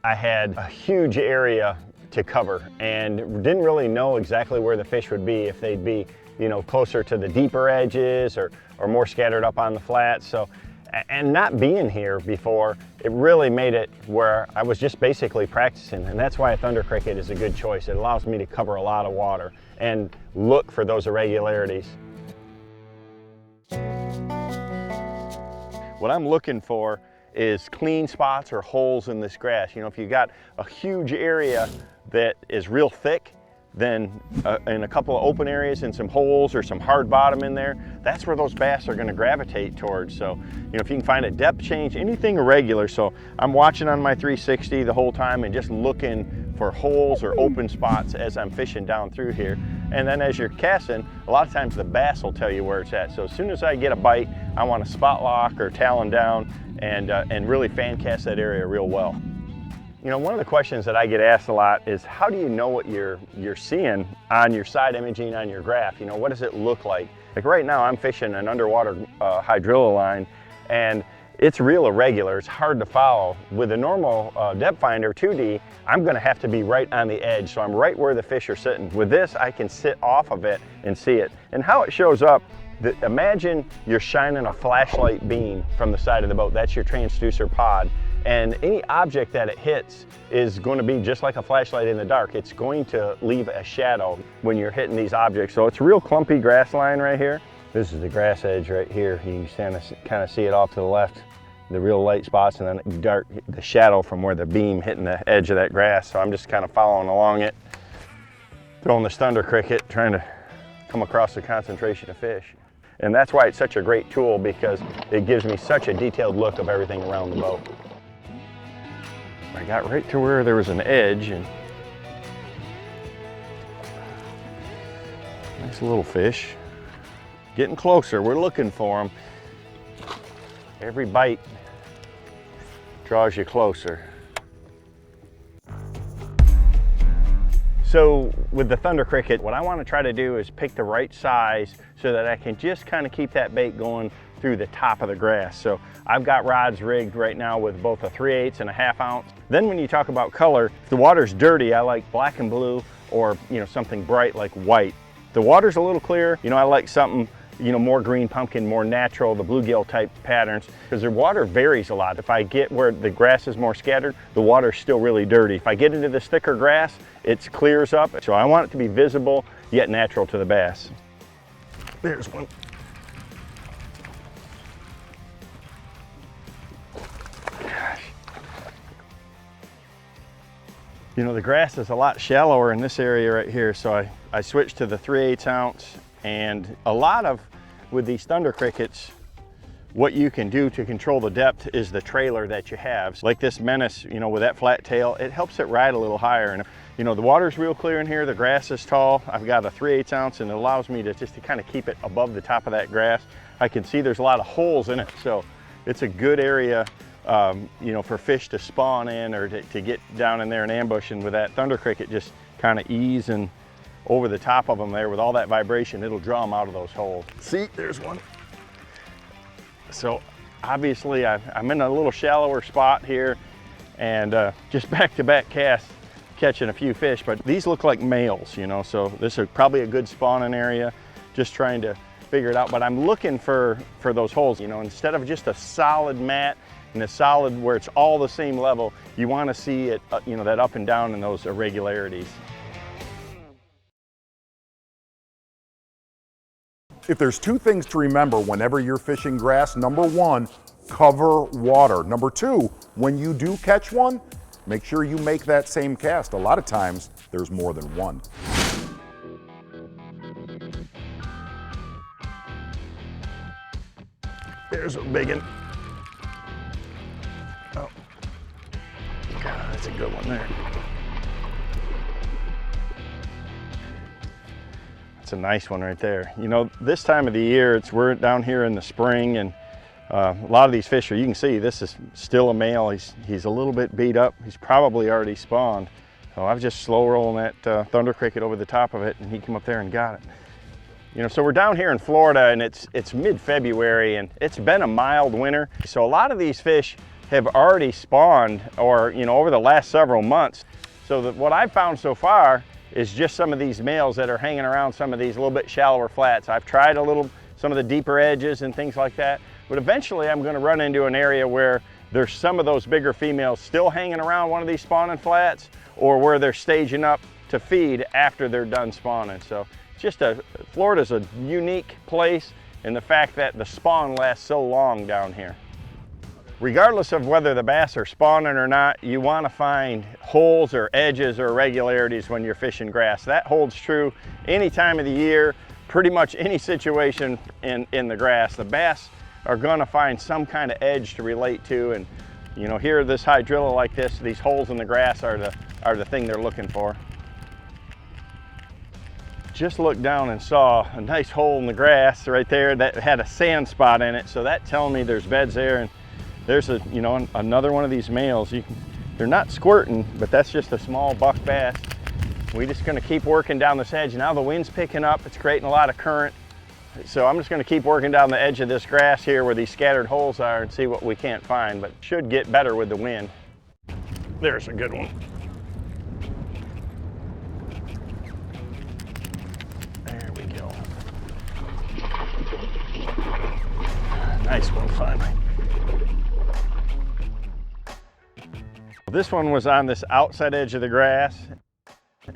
I had a huge area to cover and didn't really know exactly where the fish would be, if they'd be, you know, closer to the deeper edges or more scattered up on the flats. So, and not being here before, it really made it where I was just basically practicing, and that's why a thunder cricket is a good choice. It allows me to cover a lot of water and look for those irregularities. What I'm looking for is clean spots or holes in this grass. You know, if you got a huge area that is real thick, then in a couple of open areas and some holes or some hard bottom in there, that's where those bass are going to gravitate towards. So, you know, if you can find a depth change, anything irregular. So I'm watching on my 360 the whole time and just looking for holes or open spots as I'm fishing down through here. And then as you're casting, a lot of times the bass will tell you where it's at. So as soon as I get a bite, I want to spot lock or talon down and really fan cast that area real well. You know, one of the questions that I get asked a lot is, how do you know what you're seeing on your side imaging on your graph? You know, what does it look like? Like right now I'm fishing an underwater hydrilla line, and it's real irregular. It's hard to follow. With a normal depth finder 2D, I'm gonna have to be right on the edge, so I'm right where the fish are sitting. With this, I can sit off of it and see it. And how it shows up, imagine you're shining a flashlight beam from the side of the boat. That's your transducer pod. And any object that it hits is going to be just like a flashlight in the dark. It's going to leave a shadow when you're hitting these objects. So it's a real clumpy grass line right here. This is the grass edge right here. You can kind of see it off to the left, the real light spots, and then dark, the shadow from where the beam hitting the edge of that grass. So I'm just kind of following along it, throwing this thunder cricket, trying to come across the concentration of fish. And that's why it's such a great tool, because it gives me such a detailed look of everything around the boat. I got right to where there was an edge, and nice little fish. Getting closer, we're looking for them. Every bite draws you closer. So with the thunder cricket, what I want to try to do is pick the right size so that I can just kind of keep that bait going through the top of the grass. So I've got rods rigged right now with both a 3/8 and a 1/2 ounce. Then when you talk about color, if the water's dirty, I like black and blue, or, you know, something bright like white. If the water's a little clear, you know, I like something, you know, more green pumpkin, more natural, the bluegill type patterns, because their water varies a lot. If I get where the grass is more scattered, the water's still really dirty. If I get into this thicker grass, it clears up. So I want it to be visible yet natural to the bass. There's one. You know, the grass is a lot shallower in this area right here, so I switched to the 3/8 ounce. And a lot of, with these thunder crickets, what you can do to control the depth is the trailer that you have. Like this Menace, you know, with that flat tail, it helps it ride a little higher. And you know, the water's real clear in here, the grass is tall. I've got a 3/8 ounce, and it allows me to just to kind of keep it above the top of that grass. I can see there's a lot of holes in it, so it's a good area, you know, for fish to spawn in, or to get down in there and ambush. And with that thunder cricket, just kind of easing over the top of them there with all that vibration, it'll draw them out of those holes. See, there's one. So obviously I'm in a little shallower spot here, and just back-to-back casts, catching a few fish, but these look like males, you know, so this is probably a good spawning area. Just trying to figure it out, but I'm looking for those holes, you know, instead of just a solid mat and a solid where it's all the same level, you want to see it, you know, that up and down and those irregularities. If there's two things to remember whenever you're fishing grass, number one, cover water. Number two, when you do catch one, make sure you make that same cast. A lot of times, there's more than one. There's a big one. Oh, God, that's a good one there. That's a nice one right there. You know, this time of the year, we're down here in the spring, and a lot of these fish are, you can see this is still a male. He's a little bit beat up. He's probably already spawned. So I was just slow rolling that thunder cricket over the top of it, and he came up there and got it. You know, so we're down here in Florida, and it's mid-February, and it's been a mild winter. So a lot of these fish have already spawned, or, you know, over the last several months. So what I've found so far is just some of these males that are hanging around some of these little bit shallower flats. I've tried some of the deeper edges and things like that, but eventually I'm going to run into an area where there's some of those bigger females still hanging around one of these spawning flats, or where they're staging up to feed after they're done spawning. So Florida's a unique place in the fact that the spawn lasts so long down here. Regardless of whether the bass are spawning or not, you want to find holes or edges or irregularities when you're fishing grass. That holds true any time of the year, pretty much any situation in the grass. The bass are going to find some kind of edge to relate to, and you know, here this hydrilla like this, these holes in the grass are the thing they're looking for. Just looked down and saw a nice hole in the grass right there that had a sand spot in it, so that telling me there's beds there. And there's another one of these males. They're not squirting, but that's just a small buck bass. We're just gonna keep working down this edge. Now the wind's picking up, it's creating a lot of current. So I'm just gonna keep working down the edge of this grass here where these scattered holes are and see what we can't find, but should get better with the wind. There's a good one. There we go. Nice one finally. This one was on this outside edge of the grass,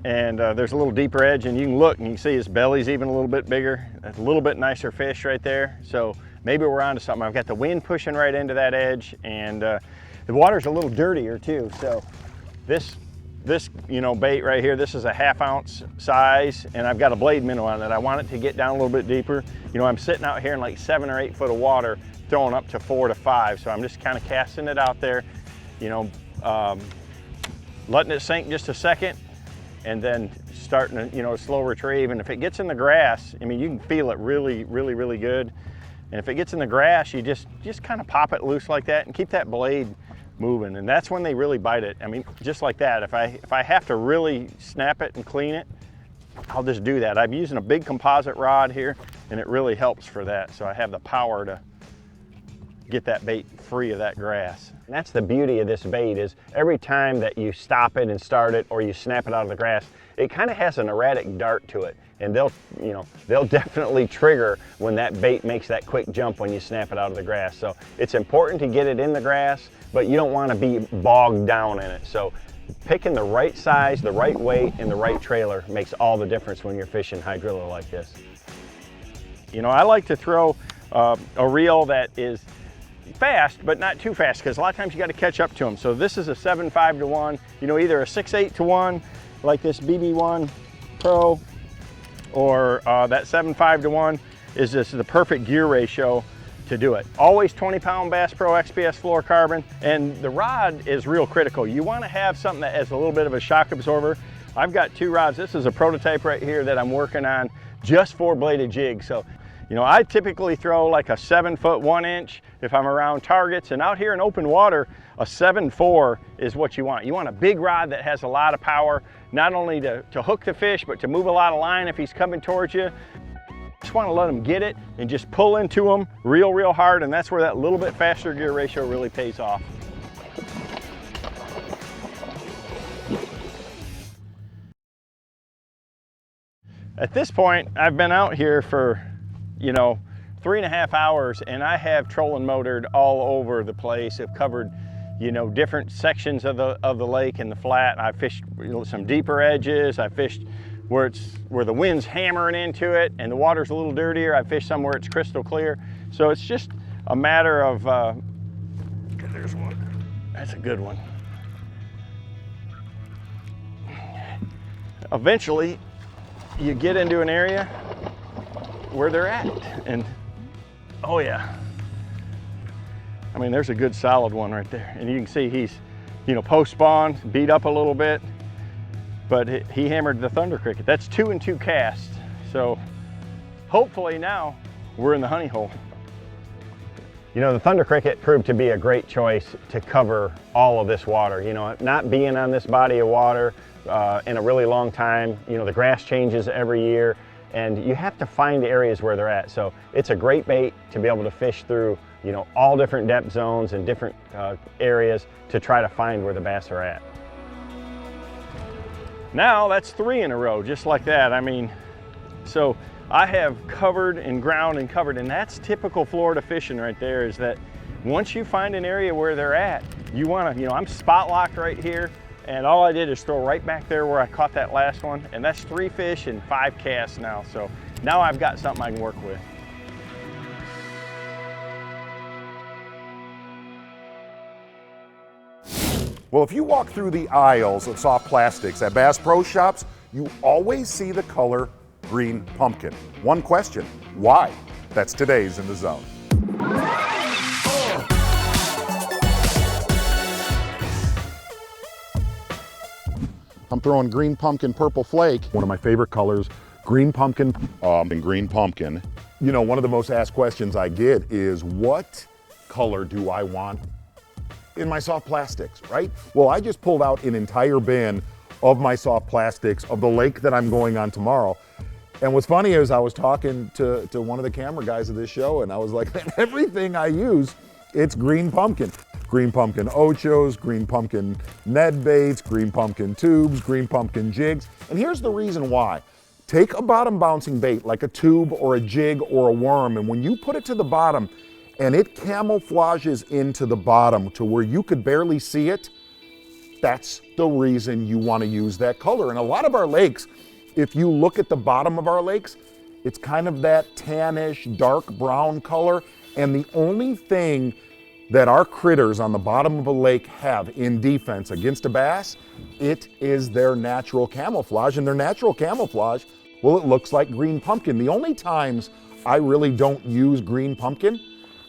and there's a little deeper edge, and you can look and you can see his belly's even a little bit bigger. That's a little bit nicer fish right there. So maybe we're onto something. I've got the wind pushing right into that edge, and the water's a little dirtier too. So this bait right here, this is a 1/2 ounce size, and I've got a blade minnow on it. I want it to get down a little bit deeper. You know, I'm sitting out here in like 7 or 8 foot of water, throwing up to 4 to 5. So I'm just kind of casting it out there, you know, letting it sink just a second, and then starting to, you know, slow retrieve. And if it gets in the grass, I mean, you can feel it really, really, really good. And if it gets in the grass, you just kind of pop it loose like that and keep that blade moving. And that's when they really bite it. I mean, just like that. If I have to really snap it and clean it, I'll just do that. I'm using a big composite rod here, and it really helps for that. So I have the power to get that bait free of that grass. And that's the beauty of this bait, is every time that you stop it and start it, or you snap it out of the grass, it kind of has an erratic dart to it. And they'll definitely trigger when that bait makes that quick jump when you snap it out of the grass. So it's important to get it in the grass, but you don't want to be bogged down in it. So picking the right size, the right weight, and the right trailer makes all the difference when you're fishing hydrilla like this. You know, I like to throw a reel that is fast, but not too fast, because a lot of times you got to catch up to them. So this is a 7.5 to 1, you know, either a 6.8 to 1 like this BB1 Pro, or that 7.5 to 1 is just the perfect gear ratio to do it. Always 20-pound Bass Pro XPS fluorocarbon, and the rod is real critical. You want to have something that has a little bit of a shock absorber. I've got 2 rods. This is a prototype right here that I'm working on just for bladed jigs. So, you know, I typically throw like a 7-foot 1-inch if I'm around targets, and out here in open water, a 7.4 is what you want. You want a big rod that has a lot of power, not only to hook the fish, but to move a lot of line if he's coming towards you. Just want to let him get it and just pull into him real hard, and that's where that little bit faster gear ratio really pays off. At this point, I've been out here for, you know, 3.5 hours, and I have trolling motored all over the place. I've covered, you know, different sections of the lake and the flat. I fished some deeper edges. I fished where the wind's hammering into it and the water's a little dirtier. I fished somewhere it's crystal clear. So it's just a matter of, there's one. That's a good one. Eventually, you get into an area where they're at, and oh yeah, I mean, there's a good solid one right there. And you can see he's, you know, post-spawn, beat up a little bit, but he hammered the thunder cricket. That's 2 and 2 casts. So hopefully now we're in the honey hole. You know, the thunder cricket proved to be a great choice to cover all of this water. You know, not being on this body of water in a really long time, you know, the grass changes every year, and you have to find the areas where they're at. So it's a great bait to be able to fish through, you know, all different depth zones and different areas to try to find where the bass are at. Now that's 3 in a row, just like that. I mean, so I have covered and ground and covered, and that's typical Florida fishing right there, is that once you find an area where they're at, you want to, you know, I'm spot locked right here, and all I did is throw right back there where I caught that last one, and that's 3 fish and 5 casts now. So now I've got something I can work with. Well, if you walk through the aisles of soft plastics at Bass Pro Shops, you always see the color green pumpkin. One question, why? That's today's In the Zone. I'm throwing green pumpkin purple flake, one of my favorite colors, green pumpkin and green pumpkin. You know, one of the most asked questions I get is, what color do I want in my soft plastics, right? Well, I just pulled out an entire bin of my soft plastics of the lake that I'm going on tomorrow. And what's funny is I was talking to one of the camera guys of this show, and I was like, man, everything I use, it's green pumpkin. Green pumpkin ochos, green pumpkin Ned baits, green pumpkin tubes, green pumpkin jigs. And here's the reason why. Take a bottom bouncing bait like a tube or a jig or a worm, and when you put it to the bottom and it camouflages into the bottom to where you could barely see it, that's the reason you want to use that color. And a lot of our lakes, if you look at the bottom of our lakes, it's kind of that tannish, dark brown color. And the only thing that our critters on the bottom of a lake have in defense against a bass, it is their natural camouflage. And their natural camouflage, well, it looks like green pumpkin. The only times I really don't use green pumpkin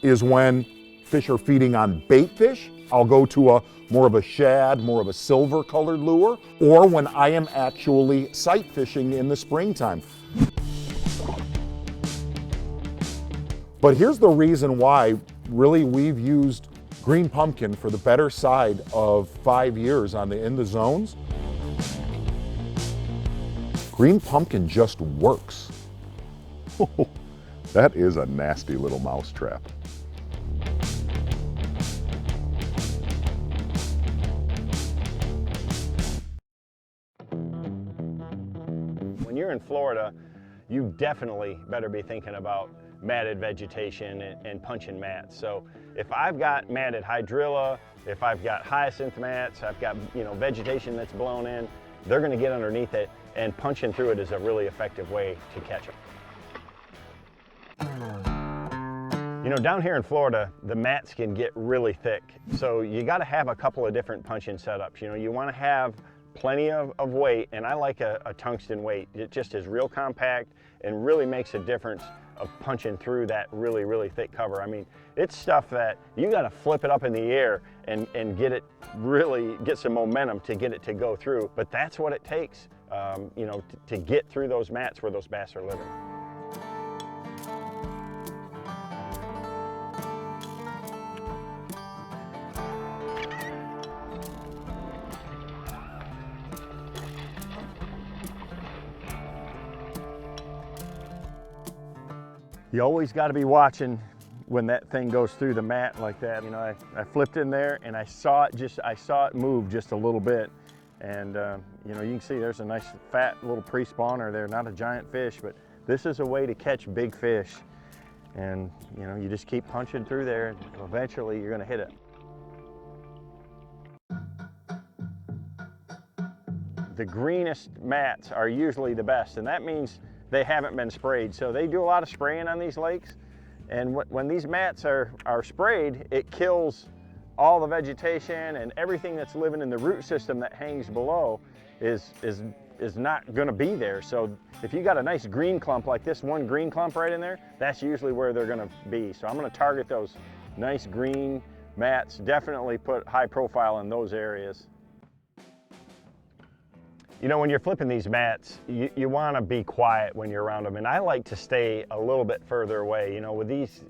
is when fish are feeding on bait fish. I'll go to more of a shad, more of a silver colored lure, or when I am actually sight fishing in the springtime. But here's the reason why really we've used green pumpkin for the better side of 5 years on the In the Zones. Green pumpkin just works. That is a nasty little mouse trap. When you're in Florida, you definitely better be thinking about matted vegetation and punching mats. So if I've got matted hydrilla, if I've got hyacinth mats, I've got, you know, vegetation that's blown in, they're going to get underneath it, and punching through it is a really effective way to catch them. You know, down here in Florida, the mats can get really thick, so you got to have a couple of different punching setups. You know, you want to have plenty of weight, and I like a tungsten weight. It just is real compact and really makes a difference of punching through that really, really thick cover. I mean, it's stuff that you got to flip it up in the air and get it really, get some momentum to get it to go through. But that's what it takes, you know, to get through those mats where those bass are living. You always got to be watching when that thing goes through the mat like that. You know, I flipped in there and I saw it move just a little bit, and you know, you can see there's a nice fat little pre-spawner there, not a giant fish, but this is a way to catch big fish. And you know, you just keep punching through there, and eventually you're going to hit it. The greenest mats are usually the best, and that means they haven't been sprayed. So they do a lot of spraying on these lakes, and when these mats are sprayed, it kills all the vegetation, and everything that's living in the root system that hangs below is not going to be there. So if you got a nice green clump like this one green clump right in there, that's usually where they're going to be. So I'm going to target those nice green mats, definitely put high profile in those areas. You know, when you're flipping these mats, you want to be quiet when you're around them, and I like to stay a little bit further away. You know, with these,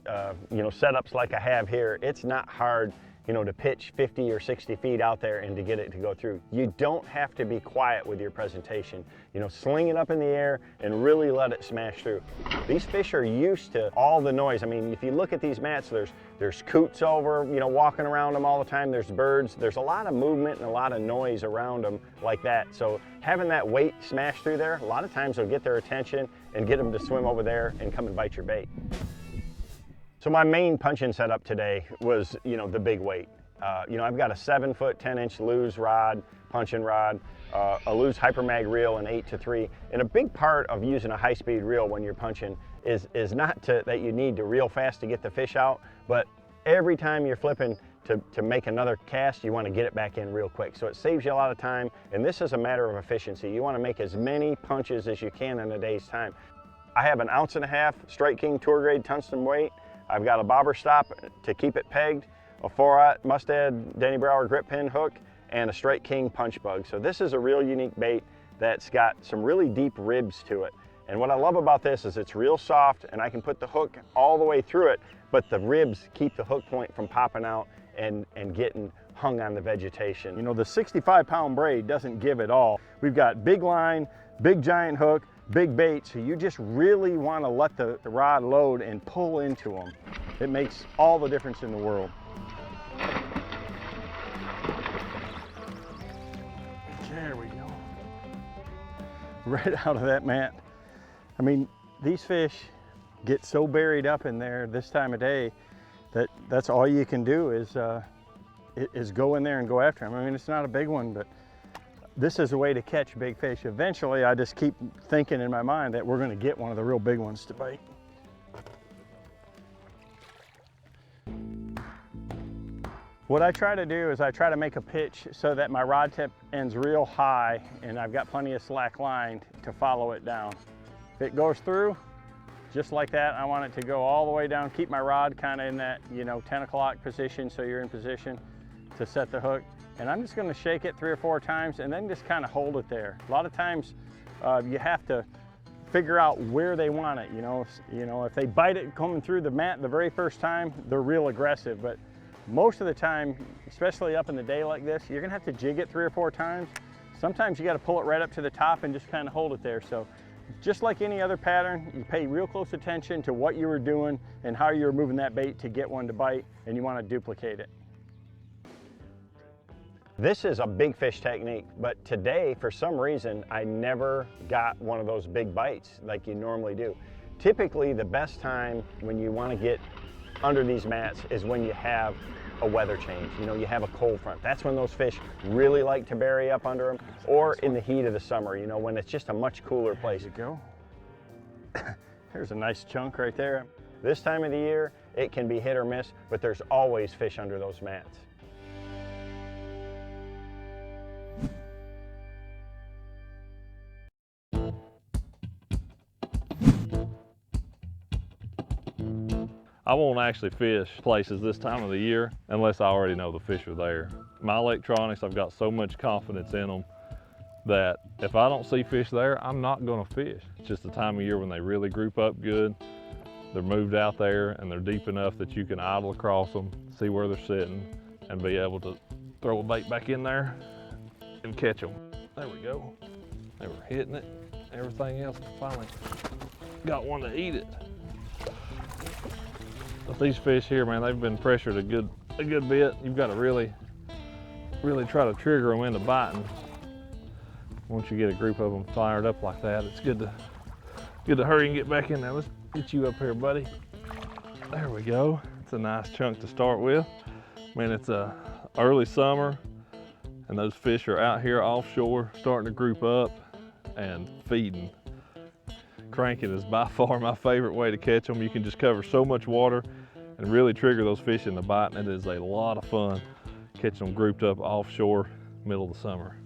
you know, setups like I have here, it's not hard, you know, to pitch 50 or 60 feet out there and to get it to go through. You don't have to be quiet with your presentation. You know, sling it up in the air and really let it smash through. These fish are used to all the noise. I mean, if you look at these mats, there's coots over, you know, walking around them all the time. There's birds. There's a lot of movement and a lot of noise around them like that. So having that weight smash through there, a lot of times will get their attention and get them to swim over there and come and bite your bait. So my main punching setup today was, you know, the big weight. You know, I've got a 7-foot 10-inch Lew's rod, punching rod, a Lew's Hypermag reel, an 8-3. And a big part of using a high-speed reel when you're punching is not that you need to reel fast to get the fish out, but every time you're flipping to make another cast, you want to get it back in real quick. So it saves you a lot of time, and this is a matter of efficiency. You want to make as many punches as you can in a day's time. I have an 1.5 ounce Strike King tour grade tungsten weight. I've got a bobber stop to keep it pegged, a 4/0 Mustad Denny Brauer grip pin hook, and a Strike King punch bug. So this is a real unique bait that's got some really deep ribs to it. And what I love about this is it's real soft, and I can put the hook all the way through it, but the ribs keep the hook point from popping out and getting hung on the vegetation. You know, the 65-pound braid doesn't give it all. We've got big line, big giant hook, big bait, so you just really want to let the rod load and pull into them. It makes all the difference in the world. There we go. Right out of that mat. I mean, these fish get so buried up in there this time of day that's all you can do is go in there and go after them. I mean, it's not a big one, but this is a way to catch big fish. Eventually, I just keep thinking in my mind that we're going to get one of the real big ones to bite. What I try to do is I try to make a pitch so that my rod tip ends real high and I've got plenty of slack line to follow it down. If it goes through, just like that, I want it to go all the way down. Keep my rod kind of in that, you know, 10 o'clock position so you're in position to set the hook. And I'm just going to shake it 3 or 4 times and then just kind of hold it there. A lot of times you have to figure out where they want it. You know, if they bite it coming through the mat the very first time, they're real aggressive. But most of the time, especially up in the day like this, you're going to have to jig it 3 or 4 times. Sometimes you got to pull it right up to the top and just kind of hold it there. So just like any other pattern, you pay real close attention to what you were doing and how you were moving that bait to get one to bite, and you want to duplicate it. This is a big fish technique, but today, for some reason, I never got one of those big bites like you normally do. Typically, the best time when you want to get under these mats is when you have a weather change. You know, you have a cold front. That's when those fish really like to bury up under them, or in the heat of the summer, you know, when it's just a much cooler place. There you go. There's a nice chunk right there. This time of the year, it can be hit or miss, but there's always fish under those mats. I won't actually fish places this time of the year unless I already know the fish are there. My electronics, I've got so much confidence in them that if I don't see fish there, I'm not gonna fish. It's just the time of year when they really group up good. They're moved out there and they're deep enough that you can idle across them, see where they're sitting, and be able to throw a bait back in there and catch them. There we go. They were hitting it. Everything else finally got one to eat it. But these fish here, man, they've been pressured a good bit. You've got to really try to trigger them into biting. Once you get a group of them fired up like that, it's good to hurry and get back in there. Let's get you up here, buddy. There we go. It's a nice chunk to start with. Man, it's early summer, and those fish are out here offshore starting to group up and feeding. Cranking is by far my favorite way to catch them. You can just cover so much water and really trigger those fish into biting. It is a lot of fun catching them grouped up offshore middle of the summer.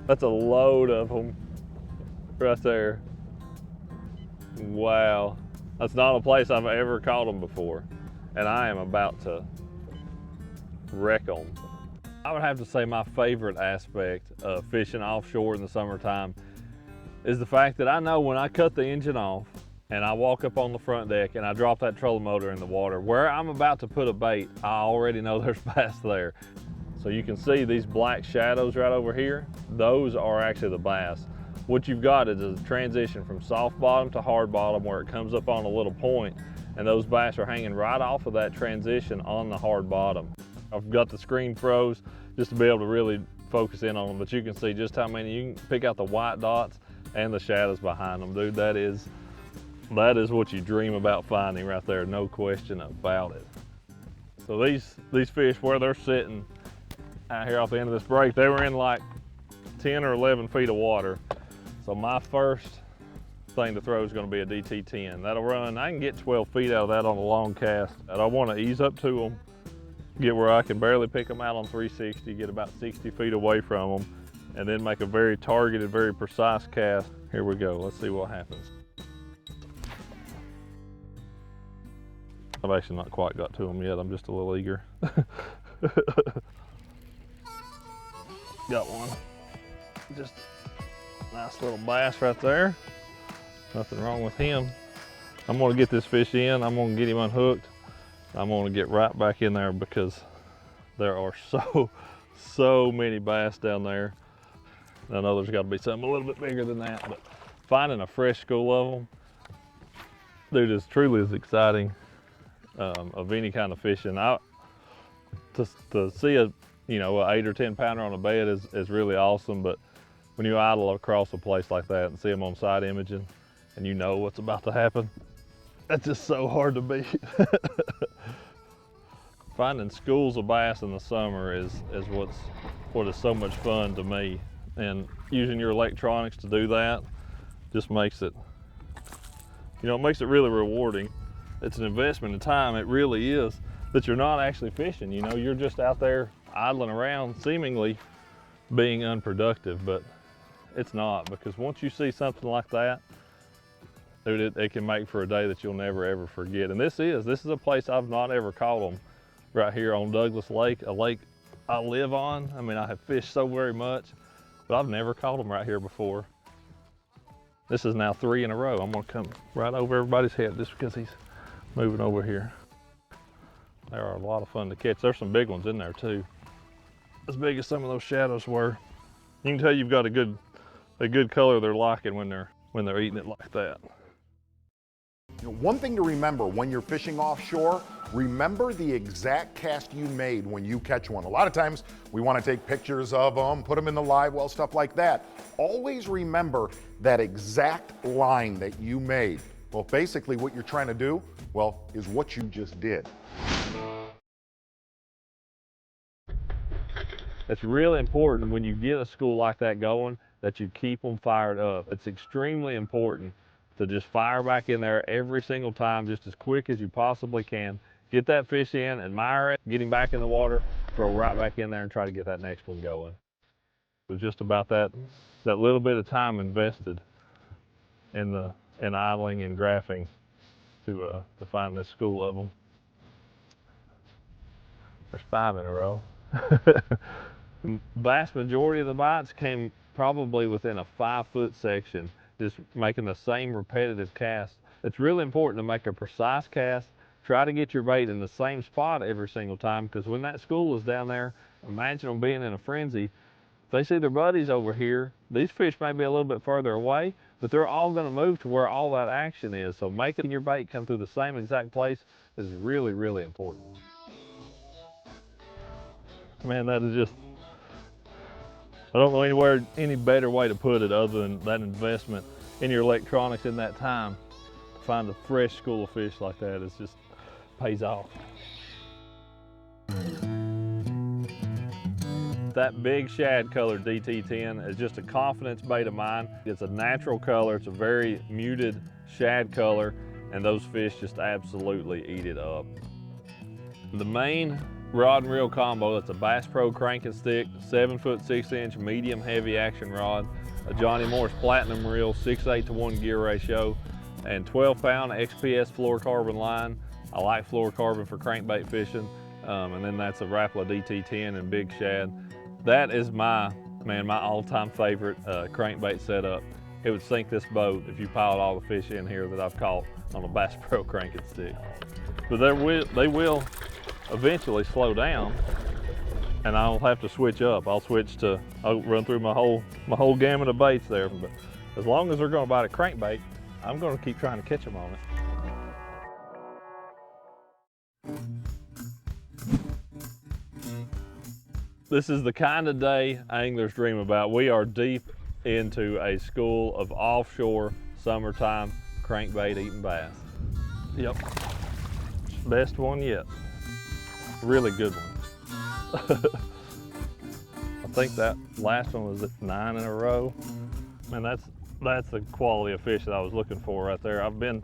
That's a load of them right there. Wow. That's not a place I've ever caught them before. And I am about to wreck them. I would have to say my favorite aspect of fishing offshore in the summertime is the fact that I know when I cut the engine off and I walk up on the front deck and I drop that trolling motor in the water, where I'm about to put a bait, I already know there's bass there. So you can see these black shadows right over here, those are actually the bass. What you've got is a transition from soft bottom to hard bottom where it comes up on a little point, and those bass are hanging right off of that transition on the hard bottom. I've got the screen froze just to be able to really focus in on them, but you can see just how many, you can pick out the white dots and the shadows behind them. Dude, that is what you dream about finding right there, no question about it. So these fish, where they're sitting out here off the end of this break, they were in like 10 or 11 feet of water. So my first thing to throw is going to be a DT10. That'll run, I can get 12 feet out of that on a long cast. And I want to ease up to them, get where I can barely pick them out on 360, get about 60 feet away from them, and then make a very targeted, very precise cast. Here we go, let's see what happens. I've actually not quite got to them yet, I'm just a little eager. Got one. Just a nice little bass right there. Nothing wrong with him. I'm gonna get this fish in, I'm gonna get him unhooked. I'm gonna get right back in there because there are so many bass down there. I know there's gotta be something a little bit bigger than that, but finding a fresh school of them, dude, is truly as exciting of any kind of fishing. To see a, you know, an 8 or 10 pounder on a bed is really awesome, but when you idle across a place like that and see them on side imaging and you know what's about to happen, that's just so hard to beat. Finding schools of bass in the summer is what is so much fun to me, and using your electronics to do that just makes it, you know, it makes it really rewarding. It's an investment in time, it really is, that you're not actually fishing. You know, you're just out there idling around, seemingly being unproductive, but it's not, because once you see something like that, dude, it can make for a day that you'll never ever forget. And this is a place I've not ever caught them, right here on Douglas Lake, a lake I live on. I mean, I have fished so very much, but I've never caught them right here before. This is now 3 in a row. I'm gonna come right over everybody's head just because he's moving over here. They are a lot of fun to catch. There's some big ones in there too. As big as some of those shadows were. You can tell you've got a good color they're liking when they're eating it like that. You know, one thing to remember when you're fishing offshore, remember the exact cast you made when you catch one. A lot of times we want to take pictures of them, put them in the live well, stuff like that. Always remember that exact line that you made. Well, basically what you're trying to do, well, is what you just did. It's really important when you get a school like that going that you keep them fired up. It's extremely important to just fire back in there every single time, just as quick as you possibly can. Get that fish in, admire it, get him back in the water, throw right back in there and try to get that next one going. It was just about that little bit of time invested in idling and graphing to find this school of them. There's 5 in a row. The vast majority of the bites came probably within a 5-foot section, just making the same repetitive cast. It's really important to make a precise cast. Try to get your bait in the same spot every single time, because when that school is down there, imagine them being in a frenzy. If they see their buddies over here, these fish may be a little bit further away, but they're all going to move to where all that action is. So making your bait come through the same exact place is really, really important. Man, that is just, I don't know any better way to put it other than that investment in your electronics in that time. To find a fresh school of fish like that, it just pays off. That big shad color DT10 is just a confidence bait of mine. It's a natural color, it's a very muted shad color, and those fish just absolutely eat it up. The main rod and reel combo. That's a Bass Pro crank and stick, 7-foot 6-inch medium heavy action rod, a Johnny Morris Platinum reel, 6/8 to 1 gear ratio, and 12-pound XPS fluorocarbon line. I like fluorocarbon for crankbait fishing, and then that's a Rapala DT10 and Big Shad. That is my all-time favorite crankbait setup. It would sink this boat if you piled all the fish in here that I've caught on a Bass Pro crank and stick. But they will eventually slow down, and I'll have to switch up. I'll run through my whole gamut of baits there. But as long as they're going to bite a crankbait, I'm going to keep trying to catch them on it. This is the kind of day anglers dream about. We are deep into a school of offshore summertime crankbait eating bass. Yep, best one yet. Really good one. I think that last one was at 9 in a row. Man, that's the quality of fish that I was looking for right there. I've been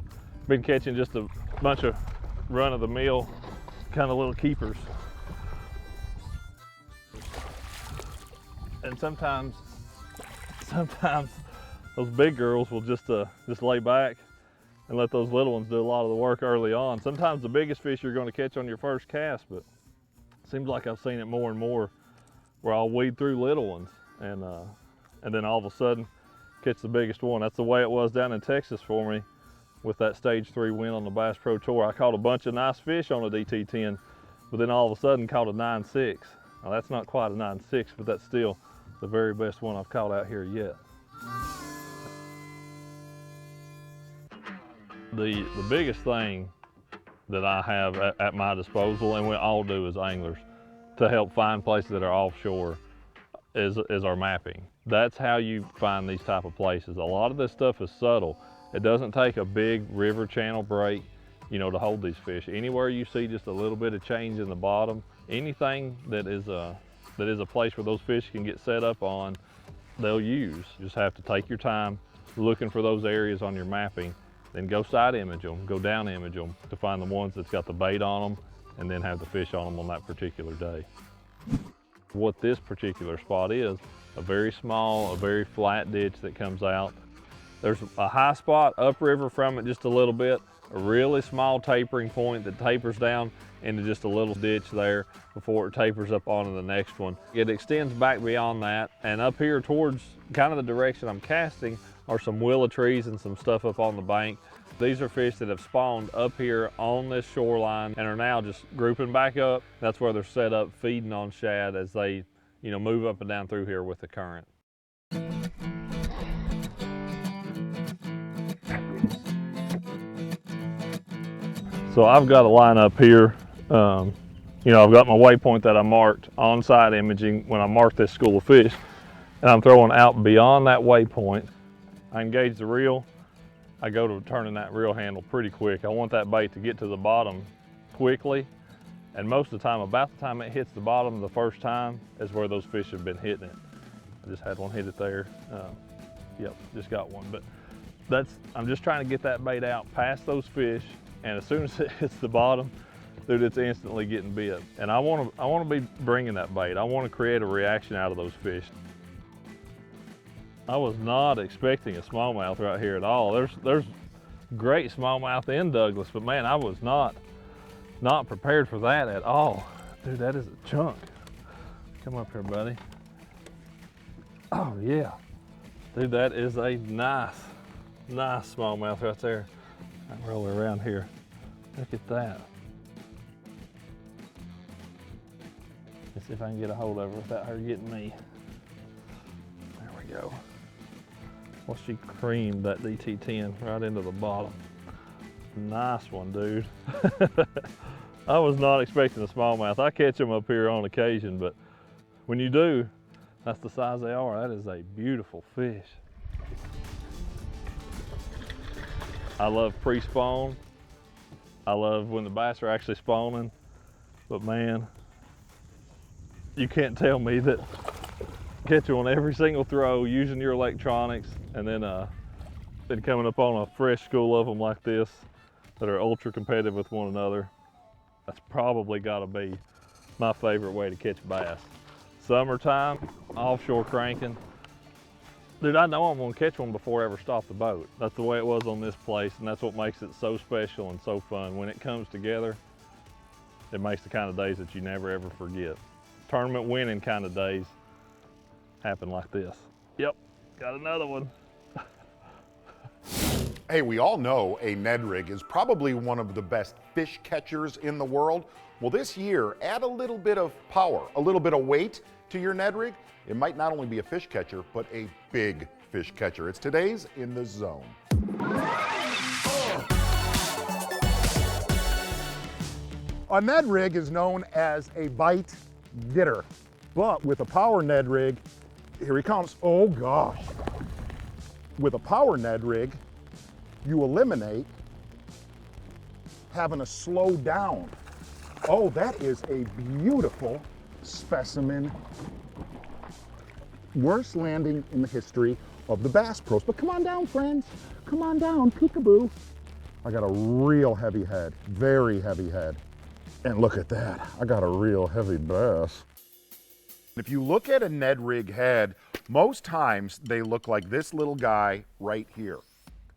catching just a bunch of run-of-the-mill kind of little keepers. And sometimes those big girls will just lay back and let those little ones do a lot of the work early on. Sometimes the biggest fish you're going to catch on your first cast, but it seems like I've seen it more and more where I'll weed through little ones and then all of a sudden catch the biggest one. That's the way it was down in Texas for me with that stage 3 win on the Bass Pro Tour. I caught a bunch of nice fish on a DT10, but then all of a sudden caught a 9.6. Now that's not quite a 9.6, but that's still the very best one I've caught out here yet. The biggest thing that I have at my disposal, and we all do as anglers, to help find places that are offshore is our mapping. That's how you find these type of places. A lot of this stuff is subtle. It doesn't take a big river channel break, to hold these fish. Anywhere you see just a little bit of change in the bottom, anything that is a place where those fish can get set up on, they'll use. You just have to take your time looking for those areas on your mapping, then go side image them, go down image them to find the ones that's got the bait on them, and then have the fish on them on that particular day. What this particular spot is, a very small, a very flat ditch that comes out. There's a high spot upriver from it just a little bit, a really small tapering point that tapers down into just a little ditch there before it tapers up onto the next one. It extends back beyond that, and up here towards kind of the direction I'm casting are some willow trees and some stuff up on the bank. These are fish that have spawned up here on this shoreline and are now just grouping back up. That's where they're set up feeding on shad as they, move up and down through here with the current. So I've got a line up here. I've got my waypoint that I marked on side imaging when I marked this school of fish, and I'm throwing out beyond that waypoint. I engage the reel. I go to turning that reel handle pretty quick. I want that bait to get to the bottom quickly, and most of the time, about the time it hits the bottom the first time is where those fish have been hitting it. I just had one hit it there. Yep, just got one. But I'm just trying to get that bait out past those fish, and as soon as it hits the bottom, dude, it's instantly getting bit. And I want to be bringing that bait. I want to create a reaction out of those fish. I was not expecting a smallmouth right here at all. There's great smallmouth in Douglas, but man, I was not prepared for that at all. Dude, that is a chunk. Come up here, buddy. Oh yeah. Dude, that is a nice smallmouth right there. I'm rolling around here. Look at that. Let's see if I can get a hold of her without her getting me. There we go. Well, she creamed that DT10 right into the bottom. Nice one, dude. I was not expecting a smallmouth. I catch them up here on occasion, but when you do, that's the size they are. That is a beautiful fish. I love pre-spawn. I love when the bass are actually spawning, but man, you can't tell me that catching on every single throw using your electronics and then coming up on a fresh school of them like this that are ultra competitive with one another, that's probably got to be my favorite way to catch bass. Summertime, offshore cranking. Dude, I know I'm gonna catch one before I ever stop the boat. That's the way it was on this place, and that's what makes it so special and so fun. When it comes together, it makes the kind of days that you never ever forget. Tournament winning kind of days happen like this. Yep, got another one. Hey, we all know a Ned rig is probably one of the best fish catchers in the world. Well, this year, add a little bit of power, a little bit of weight to your Ned rig. It might not only be a fish catcher, but a big fish catcher. It's today's In the Zone. A Ned rig is known as a bite getter, but with a power Ned rig, here he comes, oh gosh. With a power Ned rig, you eliminate having to slow down. Oh, that is a beautiful specimen. Worst landing in the history of the Bass Pros. But come on down, friends. Come on down, peekaboo. I got a real heavy head, very heavy head. And look at that, I got a real heavy bass. If you look at a Ned rig head, most times they look like this little guy right here.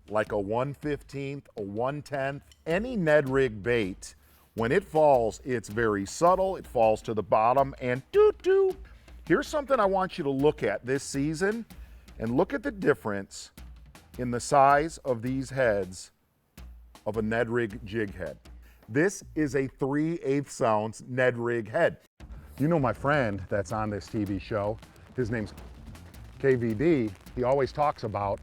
Like a 1/15th, a 1/10th. Any Ned rig bait, when it falls, it's very subtle. It falls to the bottom and doo-doo. Here's something I want you to look at this season, and look at the difference in the size of these heads of a Ned rig jig head. This is a 3/8 ounce Ned rig head. You know my friend that's on this TV show, his name's KVD. He always talks about